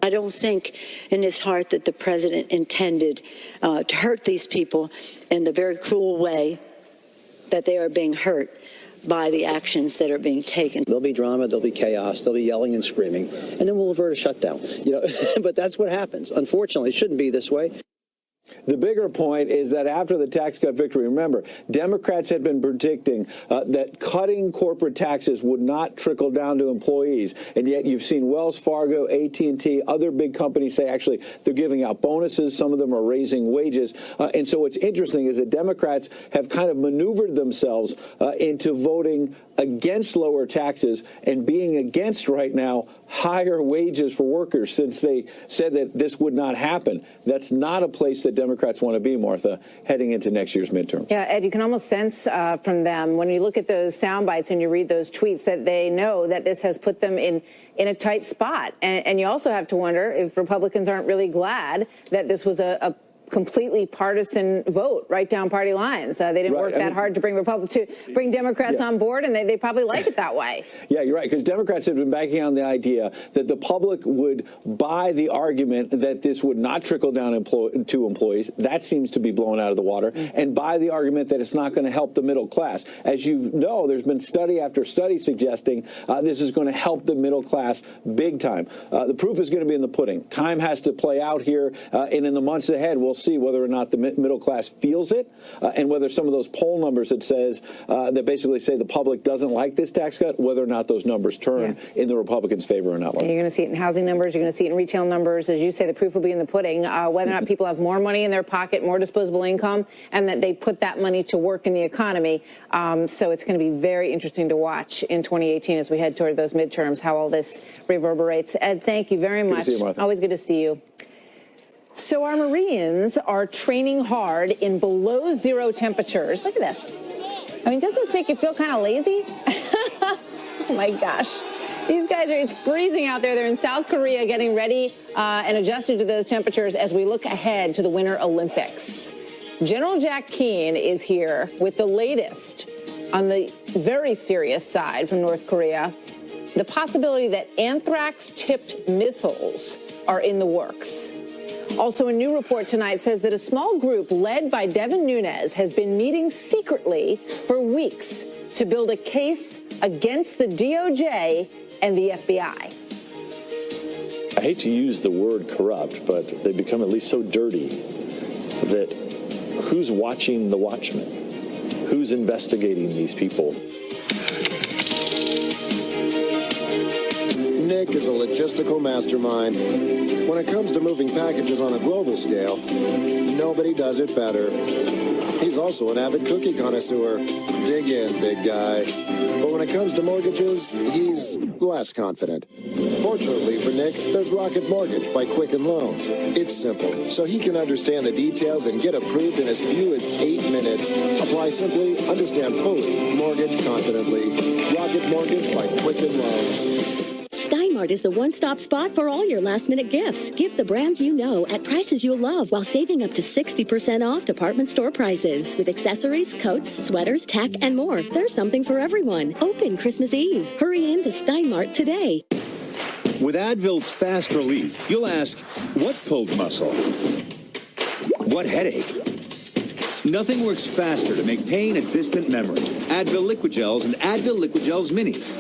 I don't think in his heart that the president intended to hurt these people in the very cruel way that they are being hurt by the actions that are being taken.
There'll be drama, there'll be chaos, there'll be yelling and screaming, and then we'll avert a shutdown. But that's what happens. Unfortunately, it shouldn't be this way.
The bigger point is that after the tax cut victory, remember, Democrats had been predicting that cutting corporate taxes would not trickle down to employees. And yet you've seen Wells Fargo, AT&T, other big companies say actually they're giving out bonuses. Some of them are raising wages. And so what's interesting is that Democrats have kind of maneuvered themselves into voting against lower taxes and being against right now higher wages for workers, since they said that this would not happen. That's not a place that Democrats want to be, Martha, heading into next year's midterm.
Yeah, Ed, you can almost sense from them when you look at those sound bites and you read those tweets that they know that this has put them in a tight spot. And you also have to wonder if Republicans aren't really glad that this was a completely partisan vote right down party lines. They didn't work that hard to bring Democrats on board, and they probably like it that way.
Yeah, you're right, because Democrats have been banking on the idea that the public would buy the argument that this would not trickle down to employees. That seems to be blown out of the water. And buy the argument that it's not going to help the middle class. As you know, there's been study after study suggesting this is going to help the middle class big time. The proof is going to be in the pudding. Time has to play out here, and in the months ahead, we'll see whether or not the middle class feels it, and whether some of those poll numbers that basically say the public doesn't like this tax cut, whether or not those numbers turn in the Republicans' favor or not.
You're going to see it in housing numbers. You're going to see it in retail numbers. As you say, the proof will be in the pudding. Whether or not people have more money in their pocket, more disposable income, and that they put that money to work in the economy. So it's going to be very interesting to watch in 2018 as we head toward those midterms, how all this reverberates. Ed, thank you very much.
Good to see you, Martha.
Always good to see you. So our Marines are training hard in below zero temperatures. Look at this. I mean, doesn't this make you feel kind of lazy? Oh, my gosh. These guys it's freezing out there. They're in South Korea getting ready and adjusted to those temperatures as we look ahead to the Winter Olympics. General Jack Keane is here with the latest on the very serious side from North Korea. The possibility that anthrax-tipped missiles are in the works. Also, a new report tonight says that a small group led by Devin Nunes has been meeting secretly for weeks to build a case against the DOJ and the FBI.
I hate to use the word corrupt, but they've become at least so dirty that who's watching the watchmen? Who's investigating these people?
Nick is a logistical mastermind. When it comes to moving packages on a global scale, nobody does it better. He's also an avid cookie connoisseur. Dig in, big guy. But when it comes to mortgages, he's less confident. Fortunately for Nick, there's Rocket Mortgage by Quicken Loans. It's simple, so he can understand the details and get approved in as few as 8 minutes. Apply simply, understand fully, mortgage confidently. Rocket Mortgage by Quicken Loans.
Steinmart is the one-stop spot for all your last-minute gifts. Gift the brands you know at prices you'll love while saving up to 60% off department store prices. With accessories, coats, sweaters, tech, and more. There's something for everyone. Open Christmas Eve. Hurry into Steinmart today.
With Advil's fast relief, you'll ask, what pulled muscle? What headache? Nothing works faster to make pain a distant memory. Advil Liquid Gels and Advil Liquid Gels Minis.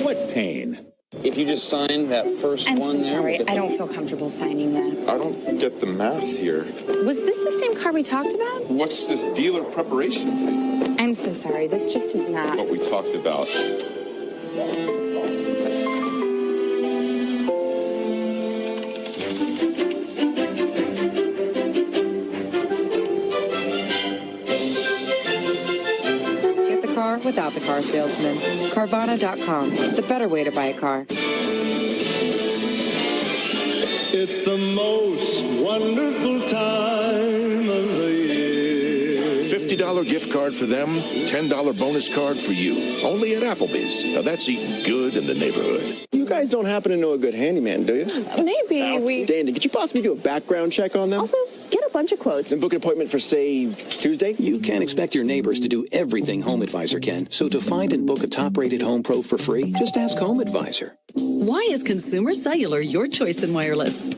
What pain?
If you just sign that first
I'm
one
so
there.
sorry. I don't feel comfortable signing that.
I don't get the math here.
Was this the same car we talked about?
What's this dealer preparation fee?
I'm so sorry. This just is not
what we talked about.
Without the car salesman. Carvana.com, the better way to buy a car.
It's the most wonderful time of the year.
$50 gift card for them, $10 bonus card for you. Only at Applebee's. Now that's eating good in the neighborhood.
You guys don't happen to know a good handyman, do you?
Maybe.
Outstanding. Could you possibly do a background check on them?
Also, get a bunch of quotes.
Then book an appointment for, say, Tuesday?
You can't expect your neighbors to do everything Home Advisor can. So to find and book a top-rated home pro for free, just ask Home Advisor.
Why is Consumer Cellular your choice in wireless?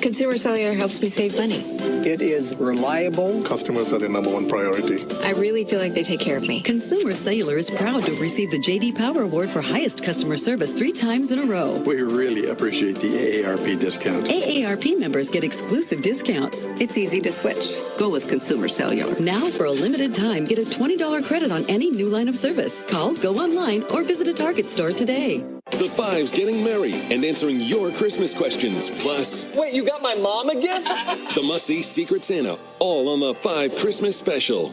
Consumer Cellular helps me save money.
It is reliable.
Customers are the #1 priority.
I really feel like they take care of me.
Consumer Cellular is proud to have received the J.D. Power Award for highest customer service 3 times in a row.
We really appreciate the AARP discount.
AARP members get exclusive discounts.
It's easy to switch.
Go with Consumer Cellular. Now, for a limited time, get a $20 credit on any new line of service. Call, go online, or visit a Target store today.
The Five's getting married and answering your Christmas questions. Plus,
Wait, you got my mom a gift?
the must-see Secret Santa, all on the 5 Christmas special.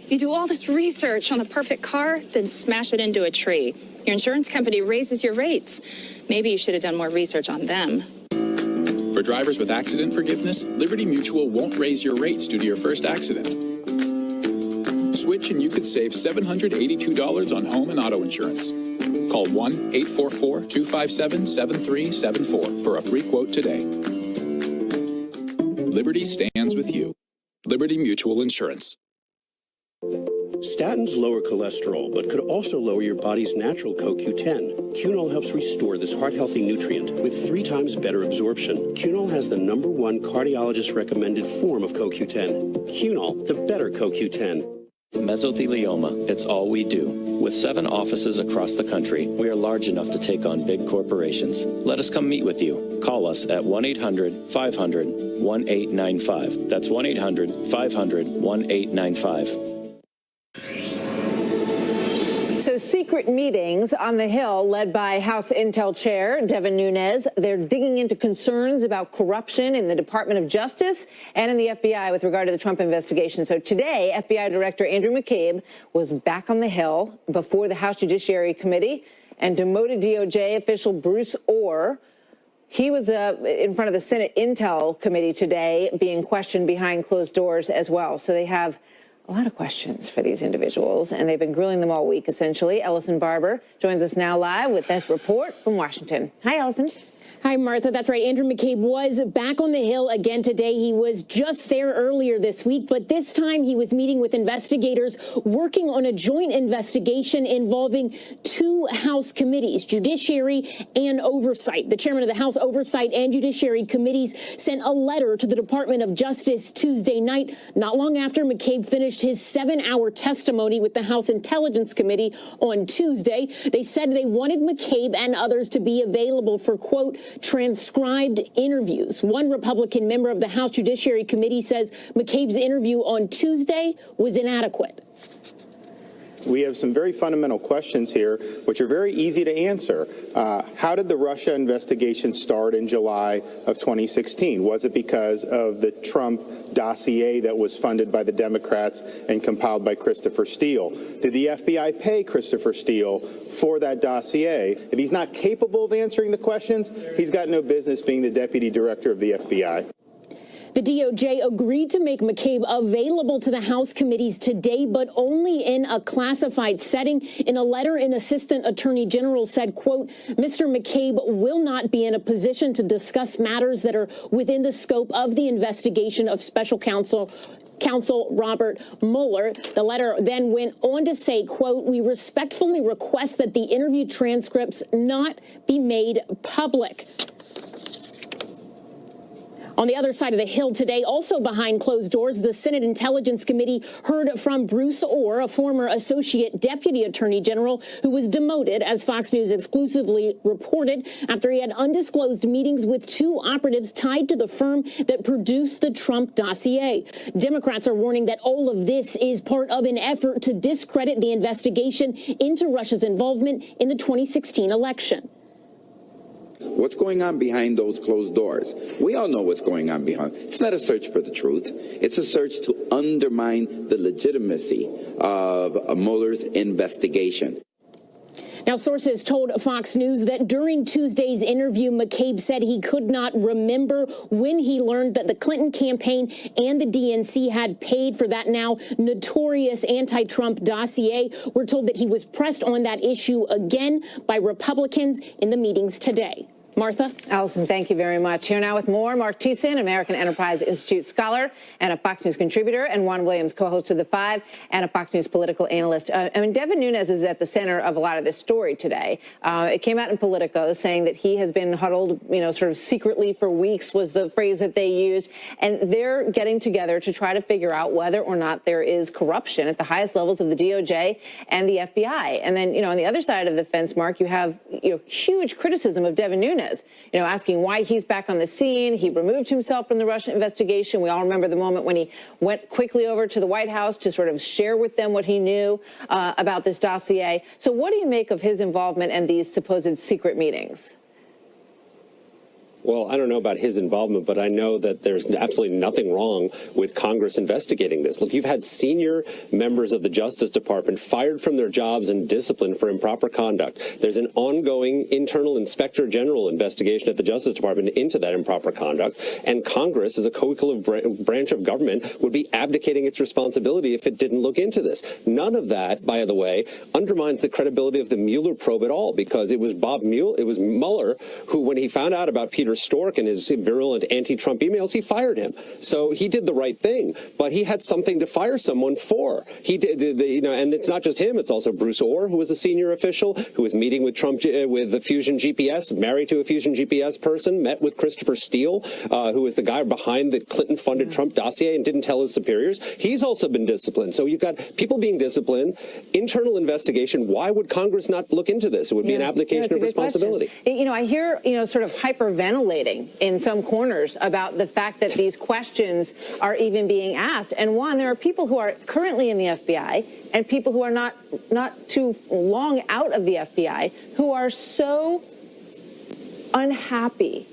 You do all this research on the perfect car, then smash it into a tree. Your insurance company raises your rates. Maybe you should have done more research on them.
For drivers with accident forgiveness, Liberty Mutual won't raise your rates due to your first accident. Switch and you could save $782 on home and auto insurance. Call 1-844-257-7374 for a free quote today. Liberty stands with you. Liberty Mutual Insurance.
Statins lower cholesterol, but could also lower your body's natural CoQ10. Cunol helps restore this heart-healthy nutrient with 3 times better absorption. Cunol has the #1 cardiologist-recommended form of CoQ10. Cunol, the better CoQ10.
Mesothelioma, it's all we do. With 7 offices across the country, we are large enough to take on big corporations. Let us come meet with you. Call us at 1-800-500-1895. That's 1-800-500-1895.
So secret meetings on the Hill led by House Intel Chair Devin Nunes. They're digging into concerns about corruption in the Department of Justice and in the FBI with regard to the Trump investigation. So today, FBI Director Andrew McCabe was back on the Hill before the House Judiciary Committee, and demoted DOJ official Bruce Orr, he was in front of the Senate Intel Committee today being questioned behind closed doors as well. So they have a lot of questions for these individuals, and they've been grilling them all week, essentially. Ellison Barber joins us now live with this report from Washington. Hi, Ellison.
Hi, Martha. That's right. Andrew McCabe was back on the Hill again today. He was just there earlier this week, but this time he was meeting with investigators working on a joint investigation involving 2 House committees, Judiciary and Oversight. The chairman of the House Oversight and Judiciary committees sent a letter to the Department of Justice Tuesday night, not long after McCabe finished his 7-hour testimony with the House Intelligence Committee on Tuesday. They said they wanted McCabe and others to be available for, quote, transcribed interviews. One Republican member of the House Judiciary Committee says McCabe's interview on Tuesday was inadequate.
We have some very fundamental questions here, which are very easy to answer. How did the Russia investigation start in July of 2016? Was it because of the Trump dossier that was funded by the Democrats and compiled by Christopher Steele? Did the FBI pay Christopher Steele for that dossier? If he's not capable of answering the questions, he's got no business being the deputy director of the FBI.
The DOJ agreed to make McCabe available to the House committees today, but only in a classified setting. In a letter, an assistant attorney general said, quote, Mr. McCabe will not be in a position to discuss matters that are within the scope of the investigation of special counsel Robert Mueller. The letter then went on to say, quote, we respectfully request that the interview transcripts not be made public. On the other side of the Hill today, also behind closed doors, the Senate Intelligence Committee heard from Bruce Orr, a former Associate Deputy Attorney General who was demoted, as Fox News exclusively reported, after he had undisclosed meetings with 2 operatives tied to the firm that produced the Trump dossier. Democrats are warning that all of this is part of an effort to discredit the investigation into Russia's involvement in the 2016 election.
What's going on behind those closed doors? We all know what's going on behind. It's not a search for the truth. It's a search to undermine the legitimacy of Mueller's investigation.
Now, sources told Fox News that during Tuesday's interview, McCabe said he could not remember when he learned that the Clinton campaign and the DNC had paid for that now notorious anti-Trump dossier. We're told that he was pressed on that issue again by Republicans in the meetings today. Martha?
Allison, thank you very much. Here now with more, Mark Thiessen, American Enterprise Institute scholar and a Fox News contributor, and Juan Williams, co-host of The Five and a Fox News political analyst. Devin Nunes is at the center of a lot of this story today. It came out in Politico saying that he has been huddled, sort of secretly for weeks was the phrase that they used. And they're getting together to try to figure out whether or not there is corruption at the highest levels of the DOJ and the FBI. And then, on the other side of the fence, Mark, you have, huge criticism of Devin Nunes. Asking why he's back on the scene. He removed himself from the Russia investigation. We all remember the moment when he went quickly over to the White House to sort of share with them what he knew about this dossier. So what do you make of his involvement in these supposed secret meetings?
Well, I don't know about his involvement, but I know that there's absolutely nothing wrong with Congress investigating this. Look, you've had senior members of the Justice Department fired from their jobs and disciplined for improper conduct. There's an ongoing internal inspector general investigation at the Justice Department into that improper conduct. And Congress, as a co-equal branch of government, would be abdicating its responsibility if it didn't look into this. None of that, by the way, undermines the credibility of the Mueller probe at all, because it was Mueller who, when he found out about Peter Strzok and his virulent anti-Trump emails, he fired him. So he did the right thing, but he had something to fire someone for. He did, and it's not just him; it's also Bruce Orr, who was a senior official who was meeting with Trump with the Fusion GPS, married to a Fusion GPS person, met with Christopher Steele, who was the guy behind the Clinton-funded Trump dossier and didn't tell his superiors. He's also been disciplined. So you've got people being disciplined, internal investigation. Why would Congress not look into this? It would be an application of responsibility.
I hear, sort of hyperventilating in some corners about the fact that these questions are even being asked. And one, there are people who are currently in the FBI and people who are not too long out of the FBI who are so unhappy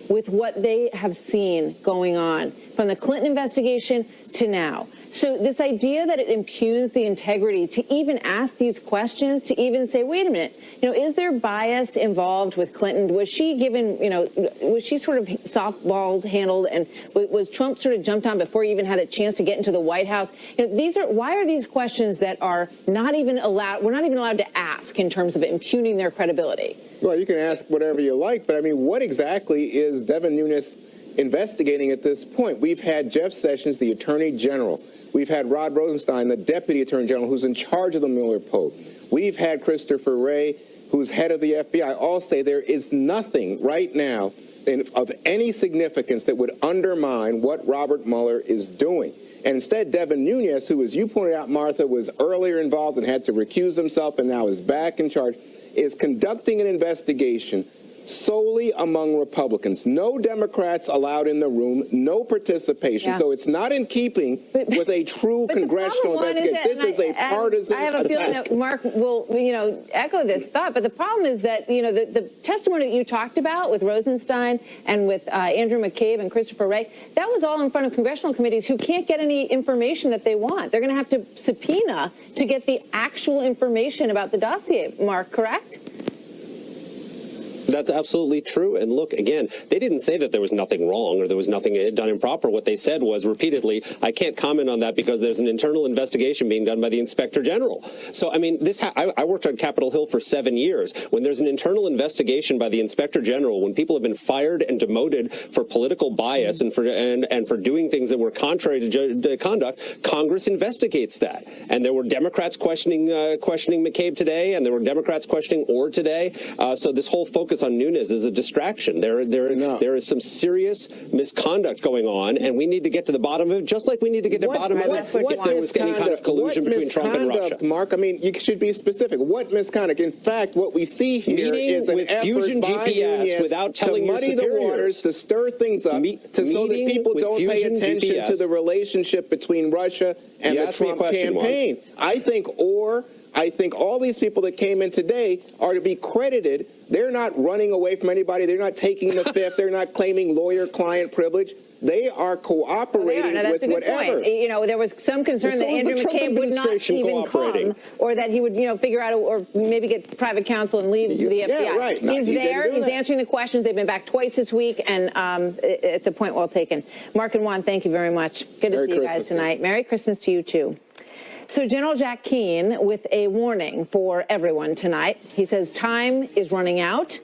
with what they have seen going on from the Clinton investigation to now. So this idea that it impugns the integrity to even ask these questions, to even say, wait a minute, is there bias involved with Clinton? Was she given, was she sort of softballed, handled, and was Trump sort of jumped on before he even had a chance to get into the White House? Why are these questions that are not even allowed, we're not even allowed to ask in terms of impugning their credibility?
Well, you can ask whatever you like, but what exactly is Devin Nunes investigating at this point? We've had Jeff Sessions, the Attorney General. We've had Rod Rosenstein, the Deputy Attorney General, who's in charge of the Mueller probe. We've had Christopher Wray, who's head of the FBI, all say there is nothing right now of any significance that would undermine what Robert Mueller is doing. And instead, Devin Nunes, who, as you pointed out, Martha, was earlier involved and had to recuse himself and now is back in charge, is conducting an investigation solely among Republicans. No Democrats allowed in the room, no participation. Yeah. So it's not in keeping with a true congressional investigation. This is a partisan
attack. I have a feeling that Mark will, echo this thought. But the problem is that, the testimony that you talked about with Rosenstein and with Andrew McCabe and Christopher Wray, that was all in front of congressional committees who can't get any information that they want. They're going to have to subpoena to get the actual information about the dossier. Mark, correct?
That's absolutely true. And look, again, they didn't say that there was nothing wrong or there was nothing done improper. What they said was repeatedly, I can't comment on that because there's an internal investigation being done by the Inspector General. So, I worked on Capitol Hill for 7 years. When there's an internal investigation by the Inspector General, when people have been fired and demoted for political bias and for doing things that were contrary to conduct, Congress investigates that. And there were Democrats questioning McCabe today, and there were Democrats questioning Orr today. So this whole focus on Nunes is a distraction. There is some serious misconduct going on, and we need to get to the bottom of it, just like we need to get to the bottom of it if there was any kind of collusion between Trump and Russia.
Mark, you should be specific. What misconduct? In fact, what we see here is an
with
effort
Fusion
by
GPS
Nunes
without telling your
to muddy
superiors.
the waters, to stir things up, so that people don't pay attention to the relationship between Russia and the Trump campaign. I think all these people that came in today are to be credited. They're not running away from anybody. They're not taking the fifth. They're not claiming lawyer-client privilege. They are cooperating with whatever.
Point. There was some concern that Andrew McCabe would not even come, or that he would, figure out, or maybe get private counsel and leave the FBI.
Yeah, right.
He's there. He's answering the questions. They've been back twice this week, and it's a point well taken. Mark and Juan, thank you very much. Good to see you guys tonight. Merry Christmas to you, too. So General Jack Keane with a warning for everyone tonight. He says time is running out.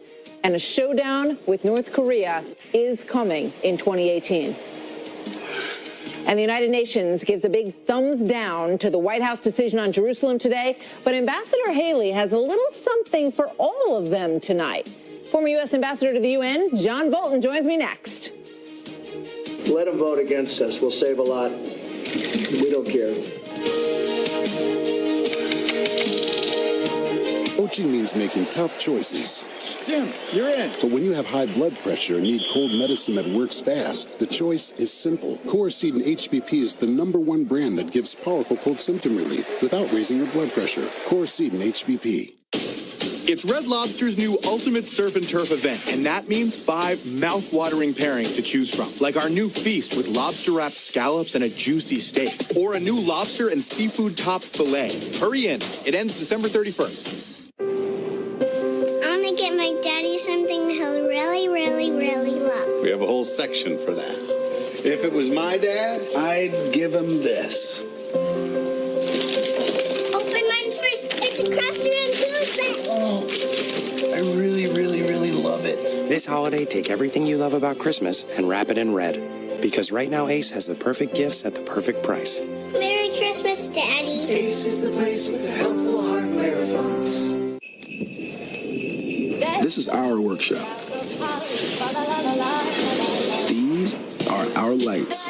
and a showdown with North Korea is coming in 2018. And the United Nations gives a big thumbs down to the White House decision on Jerusalem today. But Ambassador Haley has a little something for all of them tonight. Former U.S. Ambassador to the UN, John Bolton, joins me next.
Let them vote against us. We'll save a lot. We don't care.
Coaching means making tough choices.
Jim, you're in.
But when you have high blood pressure and need cold medicine that works fast, the choice is simple. Coracetin HBP is the #1 brand that gives powerful cold symptom relief without raising your blood pressure. Coracetin HBP.
It's Red Lobster's new Ultimate Surf and Turf event, and that means 5 mouth-watering pairings to choose from, like our new feast with lobster-wrapped scallops and a juicy steak, or a new lobster and seafood top fillet. Hurry in. It ends December 31st.
I want to get my daddy something he'll really, really, really love.
We have a whole section for that. If it was my dad, I'd give him this.
Open mine first. It's a craftsman tool set.
Oh, I really, really, really love it.
This holiday, take everything you love about Christmas and wrap it in red. Because right now, Ace has the perfect gifts at the perfect price.
Merry Christmas, Daddy.
Ace is the place with the helpful hardware, folks.
This is our workshop. These are our lights.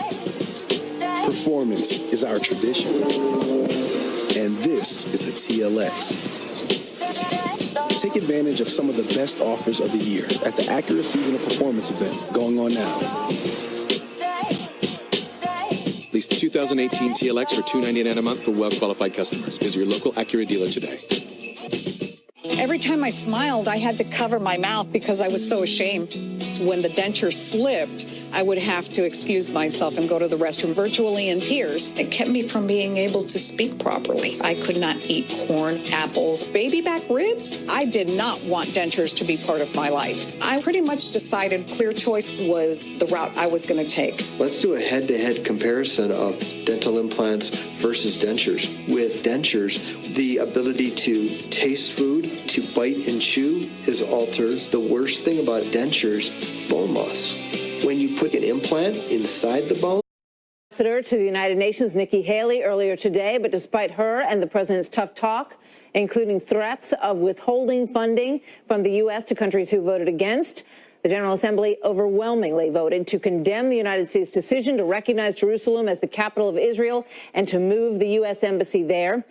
Performance is our tradition. And this is the TLX. Take advantage of some of the best offers of the year at the Acura Season of Performance event going on now.
Lease the 2018 TLX for $299 a month for well-qualified customers. Visit your local Acura dealer today.
Every time I smiled, I had to cover my mouth because I was so ashamed. When the denture slipped, I would have to excuse myself and go to the restroom virtually in tears. It kept me from being able to speak properly. I could not eat corn, apples, baby back ribs. I did not want dentures to be part of my life. I pretty much decided Clear Choice was the route I was going to take.
Let's do a head-to-head comparison of dental implants versus dentures. With dentures, the ability to taste food, to bite and chew is altered. The worst thing about dentures, bone loss. When you put an implant inside the bone.
Ambassador to the United Nations, Nikki Haley, earlier today, but despite her and the president's tough talk, including threats of withholding funding from the U.S. to countries who voted against, the General Assembly overwhelmingly voted to condemn the United States' decision to recognize Jerusalem as the capital of Israel and to move the U.S. embassy there.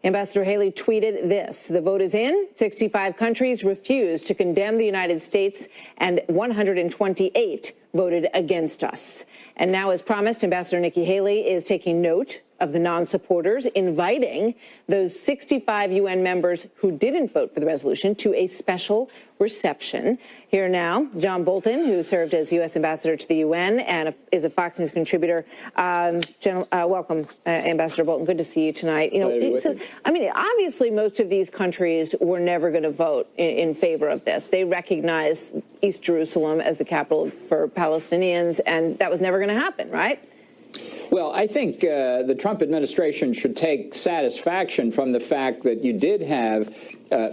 Ambassador Haley tweeted this: the vote is in. 65 countries refused to condemn the United States, and 128 voted against us. And now, as promised, Ambassador Nikki Haley is taking note of the non-supporters, inviting those 65 UN members who didn't vote for the resolution to a special reception. Here now, John Bolton, who served as U.S. Ambassador to the UN and is a Fox News contributor. Welcome, Ambassador Bolton. Good to see you tonight. Obviously, most of these countries were never going to vote in favor of this. They recognize East Jerusalem as the capital for Palestinians, and that was never going to happen, right?
Well, I think the Trump administration should take satisfaction from the fact that you did have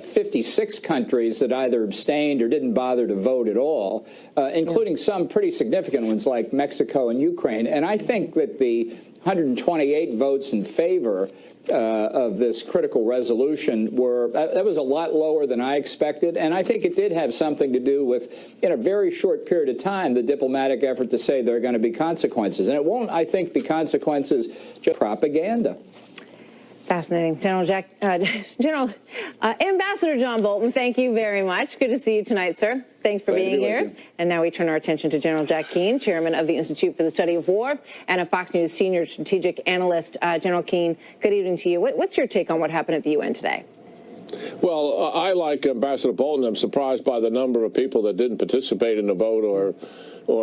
56 countries that either abstained or didn't bother to vote at all, including some pretty significant ones like Mexico and Ukraine. And I think that the 128 votes in favor of this critical resolution that was a lot lower than I expected. And I think it did have something to do with, in a very short period of time, the diplomatic effort to say there are going to be consequences. And it won't, I think, be consequences, just propaganda.
Fascinating. Ambassador John Bolton, thank you very much. Good to see you tonight, sir. Thanks for being here. And now we turn our attention to General Jack Keane, chairman of the Institute for the Study of War and a Fox News senior strategic analyst. General Keane, good evening to you. What's your take on what happened at the UN today?
Well, I, like Ambassador Bolton, I'm surprised by the number of people that didn't participate in the vote or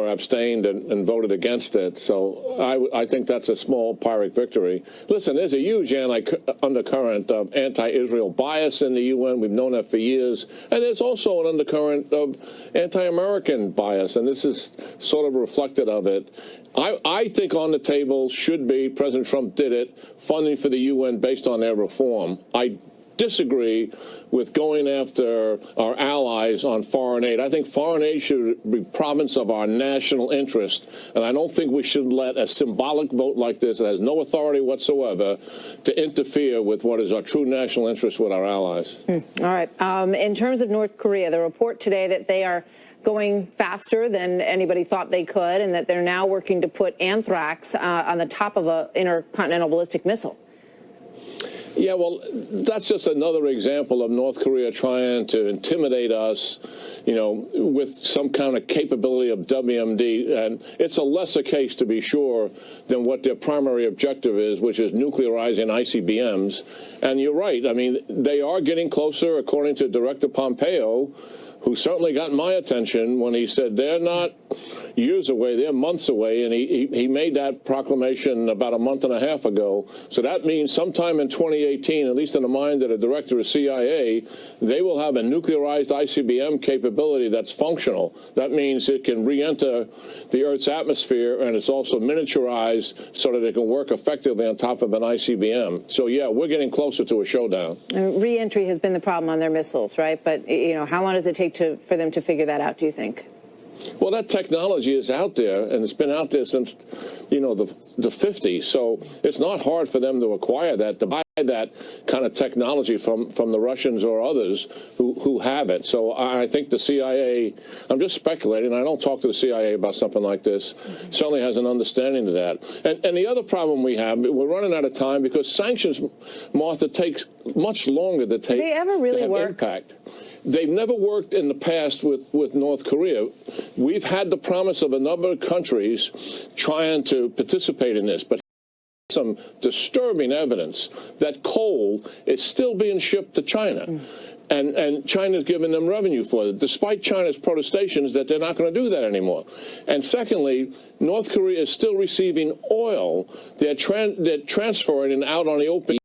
abstained and voted against it. So I think that's a small Pyrrhic victory. Listen, there's a huge undercurrent of anti-Israel bias in the UN. We've known that for years. And there's also an undercurrent of anti-American bias, and this is sort of reflected of it. I think on the table should be, President Trump did it, funding for the UN based on their reform. I disagree with going after our allies on foreign aid. I think foreign aid should be province of our national interest, and I don't think we should let a symbolic vote like this that has no authority whatsoever to interfere with what is our true national interest with our allies.
All right. In terms of North Korea, the report today that they are going faster than anybody thought they could, and that they're now working to put anthrax on the top of an intercontinental ballistic missile.
Yeah, well, that's just another example of North Korea trying to intimidate us, you know, with some kind of capability of WMD. And it's a lesser case, to be sure, than what their primary objective is, which is nuclearizing ICBMs. And you're right. I mean, they are getting closer, according to Director Pompeo, who certainly got my attention when he said they're not years away, they're months away, and he made that proclamation about a month and a half ago. So that means sometime in 2018, at least in the mind of the director of CIA, they will have a nuclearized ICBM capability that's functional. That means it can re-enter the Earth's atmosphere, and it's also miniaturized so that it can work effectively on top of an ICBM. So yeah, we're getting closer to a showdown.
Re-entry has been the problem on their missiles, right? But, you know, how long does it take for them to figure that out, do you think?
Well, that technology is out there, and it's been out there since, you know, the 50s. So it's not hard for them to acquire that, to buy that kind of technology from the Russians or others who have it. So I think the CIA, I'm just speculating, I don't talk to the CIA about something like this, certainly has an understanding of that. And the other problem we have, we're running out of time because sanctions, Martha, takes much longer to take.
Do they ever really work?
Impact. They've never worked in the past with North Korea. We've had the promise of a number of countries trying to participate in this, but some disturbing evidence that coal is still being shipped to China. And China's giving them revenue for it, despite China's protestations that they're not going to do that anymore. And secondly, North Korea is still receiving oil. They're transferring it out on the open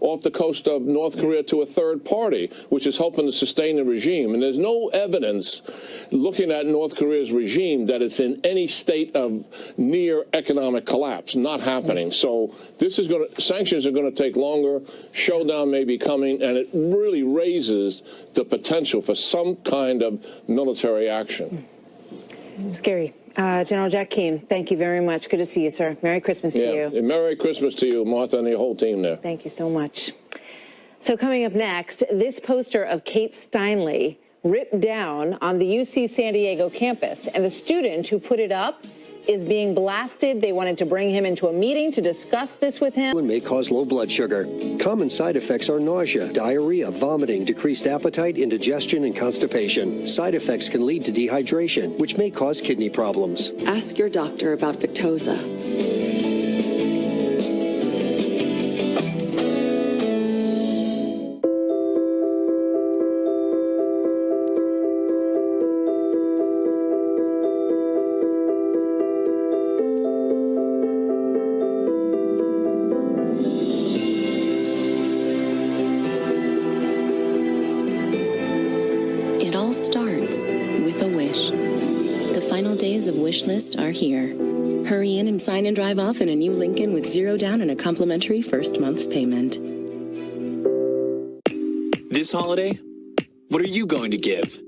off the coast of North Korea to a third party, which is helping to sustain the regime. And there's no evidence looking at North Korea's regime that it's in any state of near economic collapse. Not happening. So this is sanctions are going to take longer. Showdown may be coming, and it really raises the potential for some kind of military action.
Scary. General Jack Keane, thank you very much. Good to see you, sir. Merry Christmas to you.
And Merry Christmas to you, Martha, and the whole team there.
Thank you so much. So coming up next, this poster of Kate Steinle ripped down on the UC San Diego campus, and the student who put it up is being blasted. They wanted to bring him into a meeting to discuss this with him.
It may cause low blood sugar. Common side effects are nausea, diarrhea, vomiting, decreased appetite, indigestion, and constipation. Side effects can lead to dehydration, which may cause kidney problems.
Ask your doctor about Victoza.
List are here. Hurry in and sign and drive off in a new Lincoln with 0 down and a complimentary first month's payment.
This holiday, what are you going to give?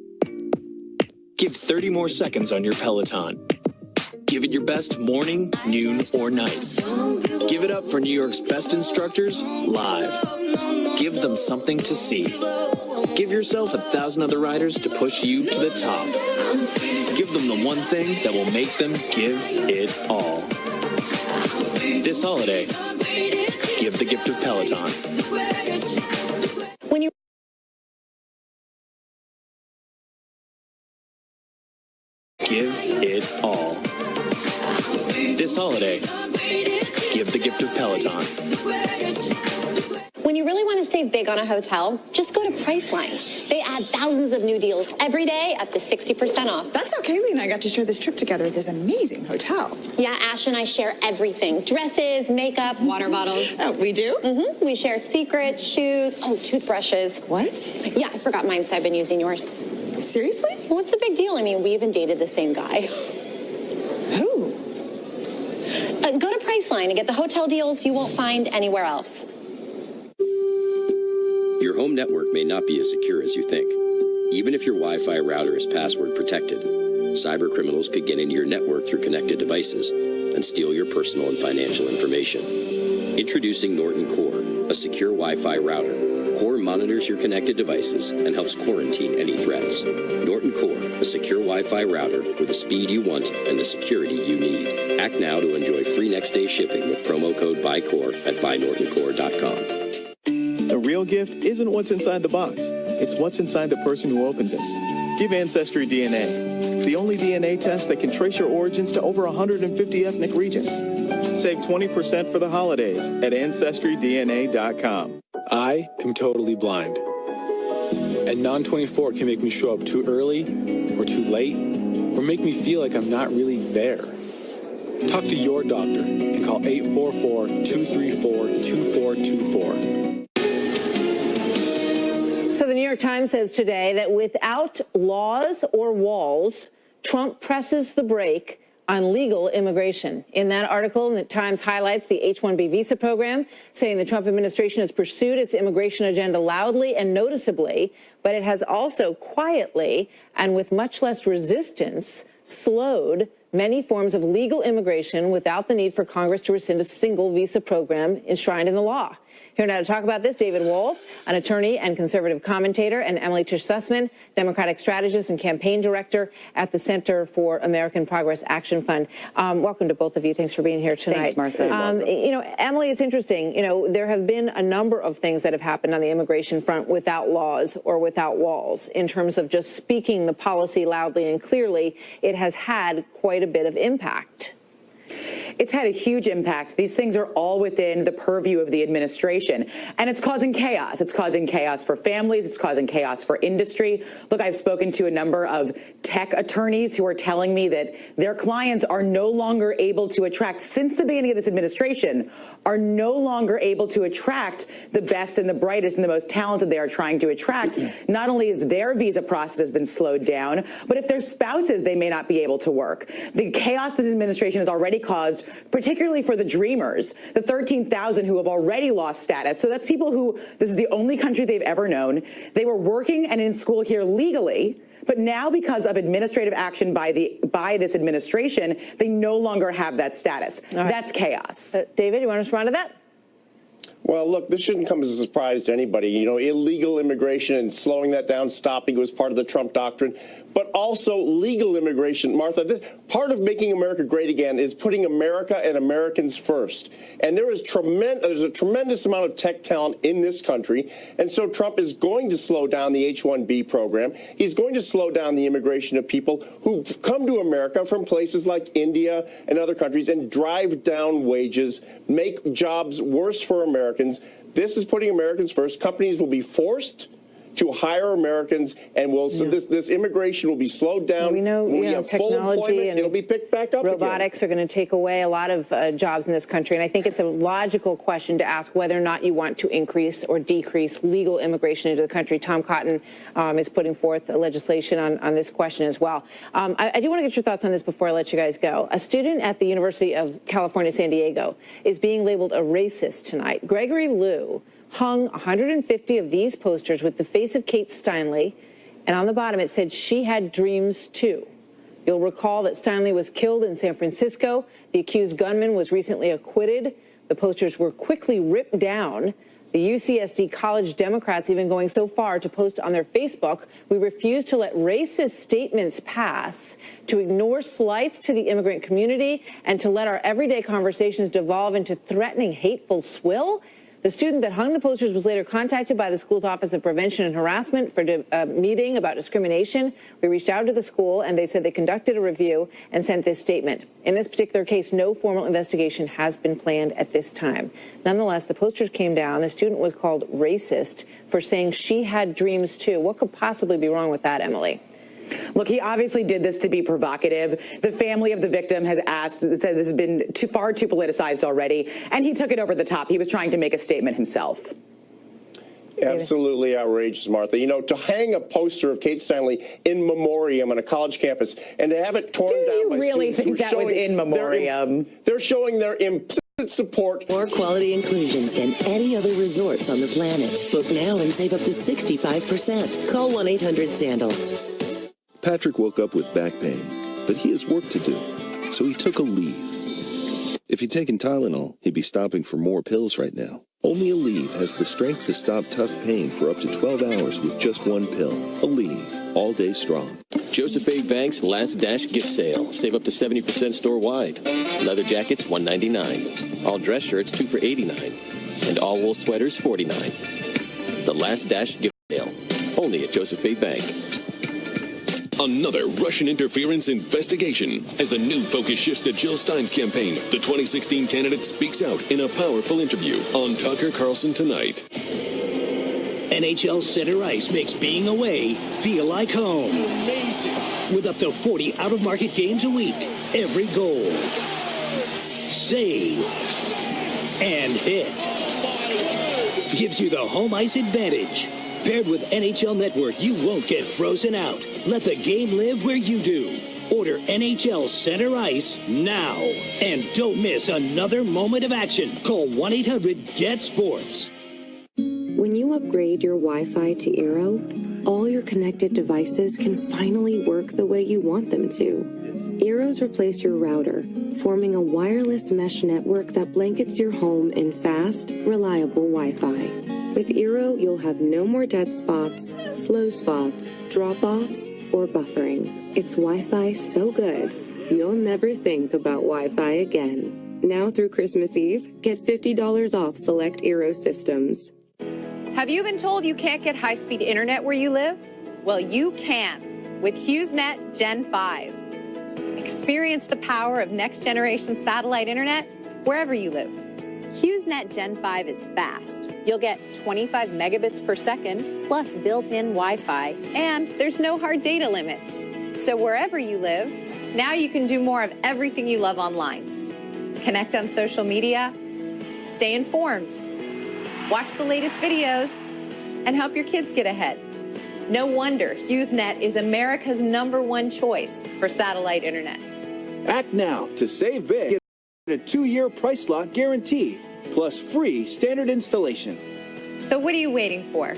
Give 30 more seconds on your Peloton. Give it your best morning, noon, or night. Give it up for New York's best instructors live. Give them something to see. Give yourself 1,000 other riders to push you to the top. Give them the one thing that will make them give it all. This holiday, give the gift of Peloton.
When you
give it all. This holiday, give the gift of Peloton.
When you really want to save big on a hotel, just go to Priceline. They add thousands of new deals every day up to 60% off.
That's how Kaylee and I got to share this trip together at this amazing hotel.
Yeah, Ash and I share everything. Dresses, makeup, water bottles.
Oh, we do?
Mm-hmm. We share secrets, shoes, toothbrushes.
What?
Yeah, I forgot mine, so I've been using yours.
Seriously?
What's the big deal? I mean, we even dated the same guy.
Who?
Go to Priceline and get the hotel deals you won't find anywhere else.
Your home network may not be as secure as you think. Even if your Wi-Fi router is password protected, cyber criminals could get into your network through connected devices and steal your personal and financial information. Introducing Norton Core, a secure Wi-Fi router. Core monitors your connected devices and helps quarantine any threats. Norton Core, a secure Wi-Fi router with the speed you want and the security you need. Act now to enjoy free next-day shipping with promo code BUYCORE at buynortoncore.com.
The real gift isn't what's inside the box. It's what's inside the person who opens it. Give Ancestry DNA, the only DNA test that can trace your origins to over 150 ethnic regions. Save 20% for the holidays at AncestryDNA.com.
I am totally blind. And Non-24 can make me show up too early or too late or make me feel like I'm not really there. Talk to your doctor and call 844-234-2424.
So the New York Times says today that without laws or walls, Trump presses the brake on legal immigration. In that article, the Times highlights the H-1B visa program, saying the Trump administration has pursued its immigration agenda loudly and noticeably, but it has also quietly and with much less resistance slowed many forms of legal immigration without the need for Congress to rescind a single visa program enshrined in the law. Here now to talk about this, David Wohl, an attorney and conservative commentator, and Emily Tish Sussman, Democratic strategist and campaign director at the Center for American Progress Action Fund. Welcome to both of you. Thanks for being here tonight.
Thanks, Martha.
You know, Emily, it's interesting. You know, there have been a number of things that have happened on the immigration front without laws or without walls. In terms of just speaking the policy loudly and clearly, it has had quite a bit of impact.
It's had a huge impact. These things are all within the purview of the administration, and it's causing chaos. It's causing chaos for families. It's causing chaos for industry. Look, I've spoken to a number of tech attorneys who are telling me that their clients are no longer able to attract, since the beginning of this administration, are no longer able to attract the best and the brightest and the most talented they are trying to attract. Not only their visa process has been slowed down, but if their spouses, they may not be able to work. The chaos this administration has already caused, particularly for the dreamers, the 13,000 who have already lost status. So that's people who, this is the only country they've ever known. They were working and in school here legally, but now because of administrative action by this administration, they no longer have that status. Right. That's chaos.
David, you want to respond to that?
Well, look, this shouldn't come as a surprise to anybody. You know, illegal immigration and slowing that down, stopping was part of the Trump doctrine. But also legal immigration, Martha, part of making America great again is putting America and Americans first. And there's a tremendous amount of tech talent in this country. And so Trump is going to slow down the H-1B program. He's going to slow down the immigration of people who come to America from places like India and other countries and drive down wages, make jobs worse for Americans. This is putting Americans first. Companies will be forced to hire Americans, and this immigration will be slowed down. We know, when we have full employment, it'll be picked back up.
Robotics are going to take away a lot of jobs in this country, and I think it's a logical question to ask whether or not you want to increase or decrease legal immigration into the country. Tom Cotton is putting forth legislation on this question as well. I do want to get your thoughts on this before I let you guys go. A student at the University of California, San Diego, is being labeled a racist tonight. Gregory Liu hung 150 of these posters with the face of Kate Steinle, and on the bottom it said, "She had dreams too." You'll recall that Steinle was killed in San Francisco. The accused gunman was recently acquitted. The posters were quickly ripped down. The UCSD College Democrats even going so far to post on their Facebook, "We refuse to let racist statements pass, to ignore slights to the immigrant community, and to let our everyday conversations devolve into threatening, hateful swill." The student that hung the posters was later contacted by the school's Office of Prevention and Harassment for a meeting about discrimination. We reached out to the school, and they said they conducted a review and sent this statement. In this particular case, no formal investigation has been planned at this time. Nonetheless, the posters came down. The student was called racist for saying she had dreams too. What could possibly be wrong with that, Emily?
Look, he obviously did this to be provocative. The family of the victim has said this has been far too politicized already, and he took it over the top. He was trying to make a statement himself.
Absolutely outrageous, Martha. You know, to hang a poster of Kate Steinle in memoriam on a college campus and to have it torn down by students.
Do you really think that was in memoriam?
They're showing their support.
More quality inclusions than any other resorts on the planet. Book now and save up to 65%. Call 1-800-SANDALS.
Patrick woke up with back pain, but he has work to do, so he took a leave. If he'd taken Tylenol, he'd be stopping for more pills right now. Only Aleve has the strength to stop tough pain for up to 12 hours with just one pill. Aleve, all day strong.
Joseph A. Bank's Last Dash gift sale. Save up to 70% store-wide. Leather jackets, $199. All dress shirts, 2 for $89. And all wool sweaters, $49. The Last Dash gift sale. Only at Joseph A. Bank.
Another Russian interference investigation. As the new focus shifts to Jill Stein's campaign, the 2016 candidate speaks out in a powerful interview on Tucker Carlson Tonight.
NHL Center Ice makes being away feel like home. Amazing. With up to 40 out-of-market games a week, every goal, save, and hit gives you the home ice advantage. Paired with NHL Network, you won't get frozen out. Let the game live where you do. Order NHL Center Ice now. And don't miss another moment of action. Call 1-800-GET-SPORTS.
When you upgrade your Wi-Fi to Eero, all your connected devices can finally work the way you want them to. Eeros replace your router, forming a wireless mesh network that blankets your home in fast, reliable Wi-Fi. With Eero, you'll have no more dead spots, slow spots, drop-offs, or buffering. It's Wi-Fi so good, you'll never think about Wi-Fi again. Now through Christmas Eve, get $50 off select Eero systems.
Have you been told you can't get high-speed internet where you live? Well, you can with HughesNet Gen 5. Experience the power of next-generation satellite internet wherever you live. HughesNet Gen 5 is fast. You'll get 25 megabits per second, plus built-in Wi-Fi, and there's no hard data limits. So wherever you live, now you can do more of everything you love online. Connect on social media, stay informed, watch the latest videos, and help your kids get ahead. No wonder HughesNet is America's #1 choice for satellite internet.
Act now to save big. Get a 2-year price lock guarantee, plus free standard installation.
So what are you waiting for?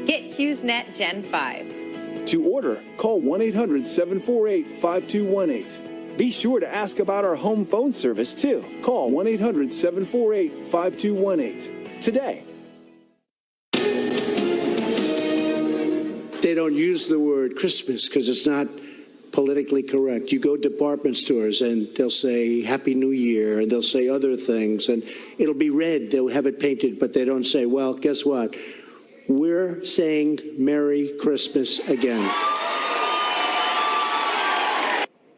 Get HughesNet Gen 5.
To order, call 1-800-748-5218. Be sure to ask about our home phone service, too. Call 1-800-748-5218 today.
They don't use the word Christmas because it's not politically correct. You go to department stores and they'll say Happy New Year and they'll say other things and it'll be red. They'll have it painted, but they don't say, well, guess what? We're saying Merry Christmas again.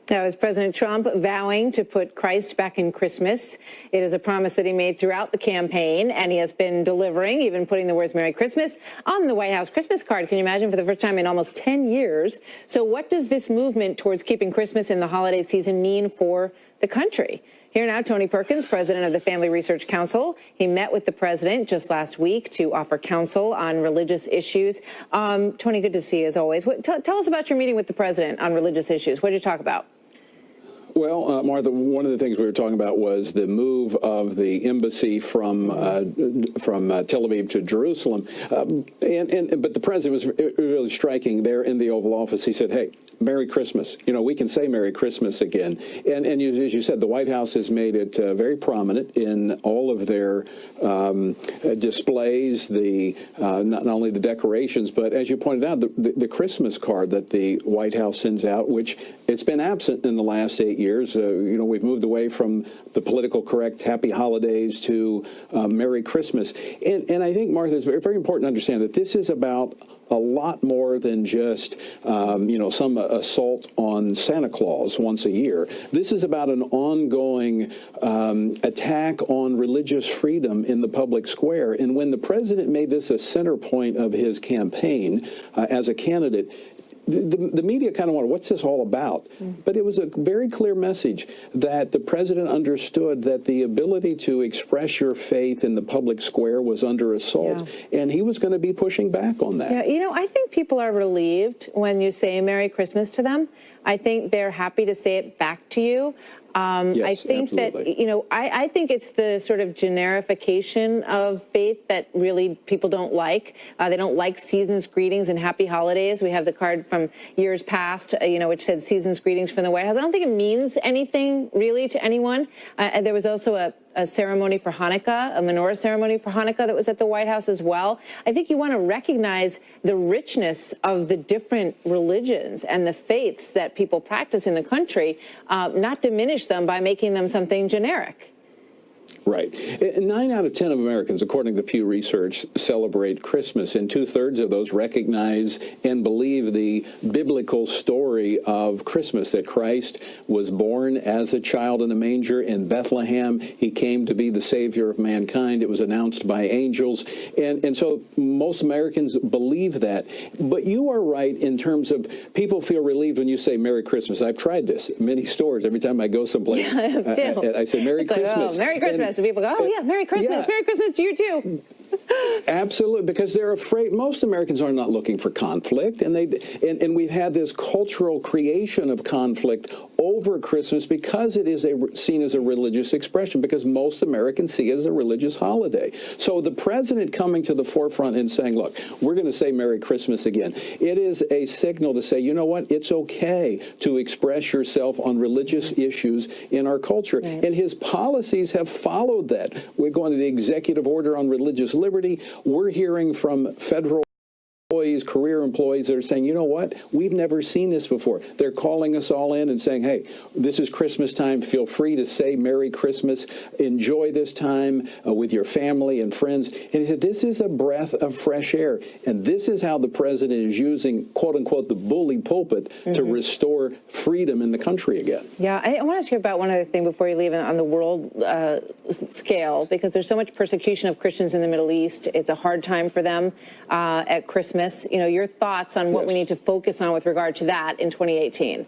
That was President Trump vowing to put Christ back in Christmas. It is a promise that he made throughout the campaign, and he has been delivering, even putting the words Merry Christmas on the White House Christmas card. Can you imagine, for the first time in almost 10 years? So what does this movement towards keeping Christmas in the holiday season mean for the country? Here now, Tony Perkins, president of the Family Research Council. He met with the president just last week to offer counsel on religious issues. Tony, good to see you as always. Tell us about your meeting with the president on religious issues. What did you talk about?
Well, Martha, one of the things we were talking about was the move of the embassy from Tel Aviv to Jerusalem. But the president was really striking there in the Oval Office. He said, hey, Merry Christmas. You know, we can say Merry Christmas again. And as you said, the White House has made it very prominent in all of their displays, not only the decorations, but as you pointed out, the Christmas card that the White House sends out, which it's been absent in the last 8 years. You know, we've moved away from the political correct Happy Holidays to Merry Christmas. And I think, Martha, it's very, very important to understand that this is about a lot more than just, some assault on Santa Claus once a year. This is about an ongoing attack on religious freedom in the public square. And when the president made this a center point of his campaign as a candidate, the media kind of wondered, what's this all about? But it was a very clear message that the president understood that the ability to express your faith in the public square was under assault, and he was going to be pushing back on that.
Yeah, you know, I think people are relieved when you say Merry Christmas to them. I think they're happy to say it back to you. Yes, I think
absolutely.
that, I think it's the sort of generification of faith that really people don't like. They don't like season's greetings and happy holidays. We have the card from years past, which said season's greetings from the White House. I don't think it means anything really to anyone. And there was also a ceremony for Hanukkah, a menorah ceremony for Hanukkah that was at the White House as well. I think you want to recognize the richness of the different religions and the faiths that people practice in the country, not diminish them by making them something generic.
Right. 9 out of 10 of Americans, according to Pew Research, celebrate Christmas, and 2/3 of those recognize and believe the biblical story of Christmas, that Christ was born as a child in a manger in Bethlehem. He came to be the Savior of mankind. It was announced by angels. And so most Americans believe that. But you are right in terms of people feel relieved when you say Merry Christmas. I've tried this in many stores. Every time I go someplace, I say Merry Christmas.
Merry Christmas. And people go, oh, yeah, Merry Christmas. Yeah. Merry Christmas to you, too.
Absolutely, because they're afraid. Most Americans are not looking for conflict, and we've had this cultural creation of conflict over Christmas because it is seen as a religious expression, because most Americans see it as a religious holiday. So the president coming to the forefront and saying, look, we're going to say Merry Christmas again. It is a signal to say, you know what, it's okay to express yourself on religious issues in our culture. Right. And his policies have followed that. We're going to the executive order on religious liberty. We're hearing from federal employees, career employees that are saying, you know what, we've never seen this before. They're calling us all in and saying, hey, this is Christmas time. Feel free to say Merry Christmas. Enjoy this time with your family and friends. And he said, this is a breath of fresh air. And this is how the president is using, quote unquote, the bully pulpit to restore freedom in the country again.
Yeah, I want to ask you about one other thing before you leave on the world scale, because there's so much persecution of Christians in the Middle East. It's a hard time for them at Christmas. Your thoughts on what we need to focus on with regard to that in 2018.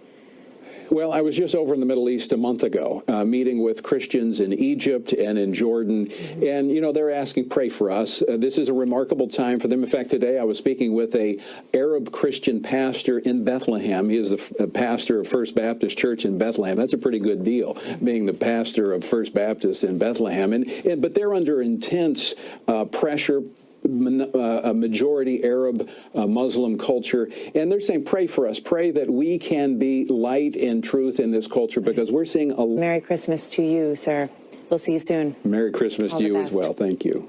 Well, I was just over in the Middle East a month ago, meeting with Christians in Egypt and in Jordan. And, they're asking, pray for us. This is a remarkable time for them. In fact, today I was speaking with a Arab Christian pastor in Bethlehem. He is the pastor of First Baptist Church in Bethlehem. That's a pretty good deal, being the pastor of First Baptist in Bethlehem. But they're under intense pressure. A majority Arab Muslim culture, and they're saying, pray for us, pray that we can be light and truth in this culture, because we're seeing a...
Merry Christmas to you, sir. We'll see you soon.
Merry Christmas to you as well. Thank you.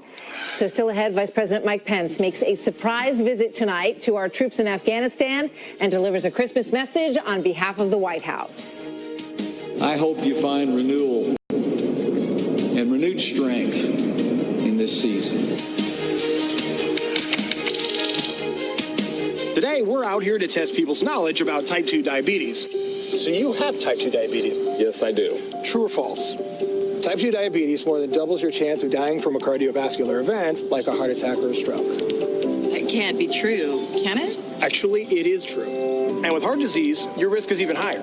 So still ahead, Vice President Mike Pence makes a surprise visit tonight to our troops in Afghanistan and delivers a Christmas message on behalf of the White House.
I hope you find renewal and renewed strength in this season.
Today, we're out here to test people's knowledge about type 2 diabetes. So you have type 2 diabetes?
Yes, I do.
True or false? Type 2 diabetes more than doubles your chance of dying from a cardiovascular event like a heart attack or a stroke.
That can't be true, can it?
Actually, it is true. And with heart disease, your risk is even higher.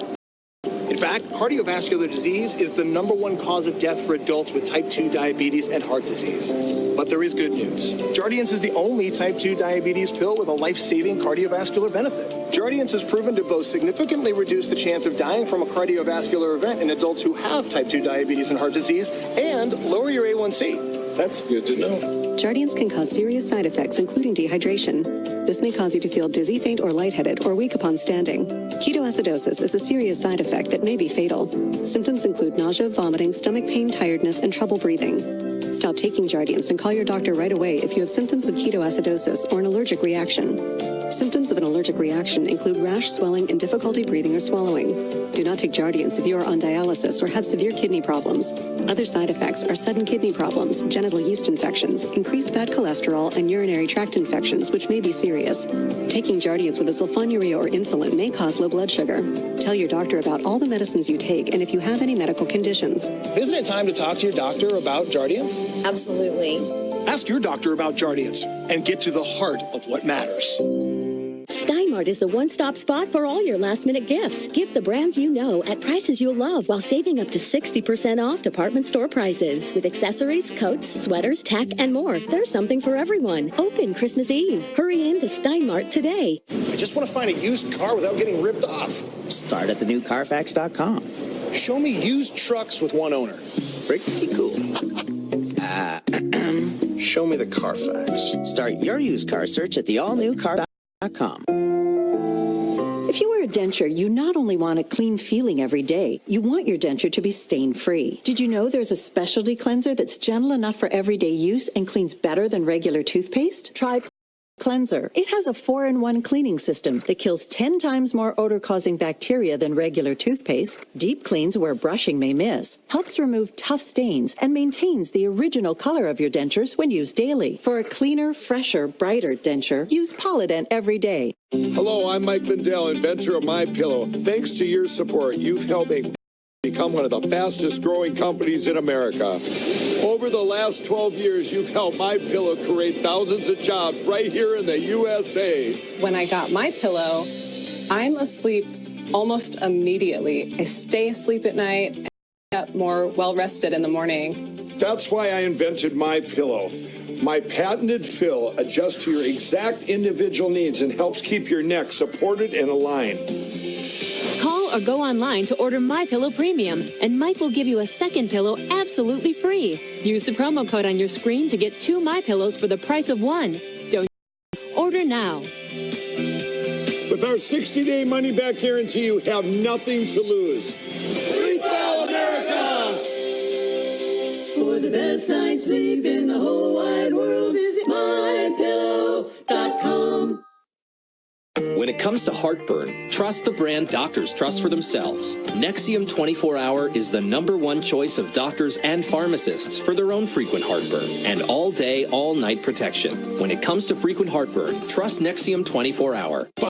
In fact, cardiovascular disease is the #1 cause of death for adults with type 2 diabetes and heart disease. But there is good news. Jardiance is the only type 2 diabetes pill with a life-saving cardiovascular benefit. Jardiance is proven to both significantly reduce the chance of dying from a cardiovascular event in adults who have type 2 diabetes and heart disease and lower your A1C.
That's good to know.
Jardiance can cause serious side effects, including dehydration. This may cause you to feel dizzy, faint, or lightheaded, or weak upon standing. Ketoacidosis is a serious side effect that may be fatal. Symptoms include nausea, vomiting, stomach pain, tiredness, and trouble breathing. Stop taking Jardiance and call your doctor right away if you have symptoms of ketoacidosis or an allergic reaction. Symptoms of an allergic reaction include rash, swelling, and difficulty breathing or swallowing. Do not take Jardiance if you are on dialysis or have severe kidney problems. Other side effects are sudden kidney problems, genital yeast infections, increased bad cholesterol, and urinary tract infections, which may be serious. Taking Jardiance with a sulfonylurea or insulin may cause low blood sugar. Tell your doctor about all the medicines you take and if you have any medical conditions.
Isn't it time to talk to your doctor about Jardiance?
Absolutely.
Ask your doctor about Jardiance and get to the heart of what matters.
Steinmart is the one-stop spot for all your last-minute gifts. Gift the brands you know at prices you'll love while saving up to 60% off department store prices. With accessories, coats, sweaters, tech, and more. There's something for everyone. Open Christmas Eve. Hurry in to Steinmart today.
I just want to find a used car without getting ripped off.
Start at thenewcarfax.com.
Show me used trucks with one owner.
Pretty cool.
Show me the Carfax.
Start your used car search at the allnewcar.com.
If you wear a denture, you not only want a clean feeling every day, you want your denture to be stain-free. Did you know there's a specialty cleanser that's gentle enough for everyday use and cleans better than regular toothpaste? Try Cleanser. It has a 4-in-1 cleaning system that kills 10 times more odor-causing bacteria than regular toothpaste, deep cleans where brushing may miss, helps remove tough stains, and maintains the original color of your dentures when used daily. For a cleaner, fresher, brighter denture, use Polident every day.
Hello, I'm Mike Lindell, inventor of MyPillow. Thanks to your support, you've helped me become one of the fastest growing companies in America. Over the last 12 years, you've helped MyPillow create thousands of jobs right here in the USA.
When I got MyPillow, I'm asleep almost immediately. I stay asleep at night and get more well-rested in the morning.
That's why I invented MyPillow. My patented fill adjusts to your exact individual needs and helps keep your neck supported and aligned.
Call or go online to order MyPillow Premium, and Mike will give you a second pillow absolutely free. Use the promo code on your screen to get 2 MyPillows for the price of 1. Don't order now.
With our 60-day money-back guarantee, you have nothing to lose. Sleep well, America!
For the best night's sleep in the whole wide world, visit MyPillow.com.
When it comes to heartburn, trust the brand doctors trust for themselves. Nexium 24-Hour is the #1 choice of doctors and pharmacists for their own frequent heartburn and all-day, all-night protection. When it comes to frequent heartburn, trust Nexium 24-Hour.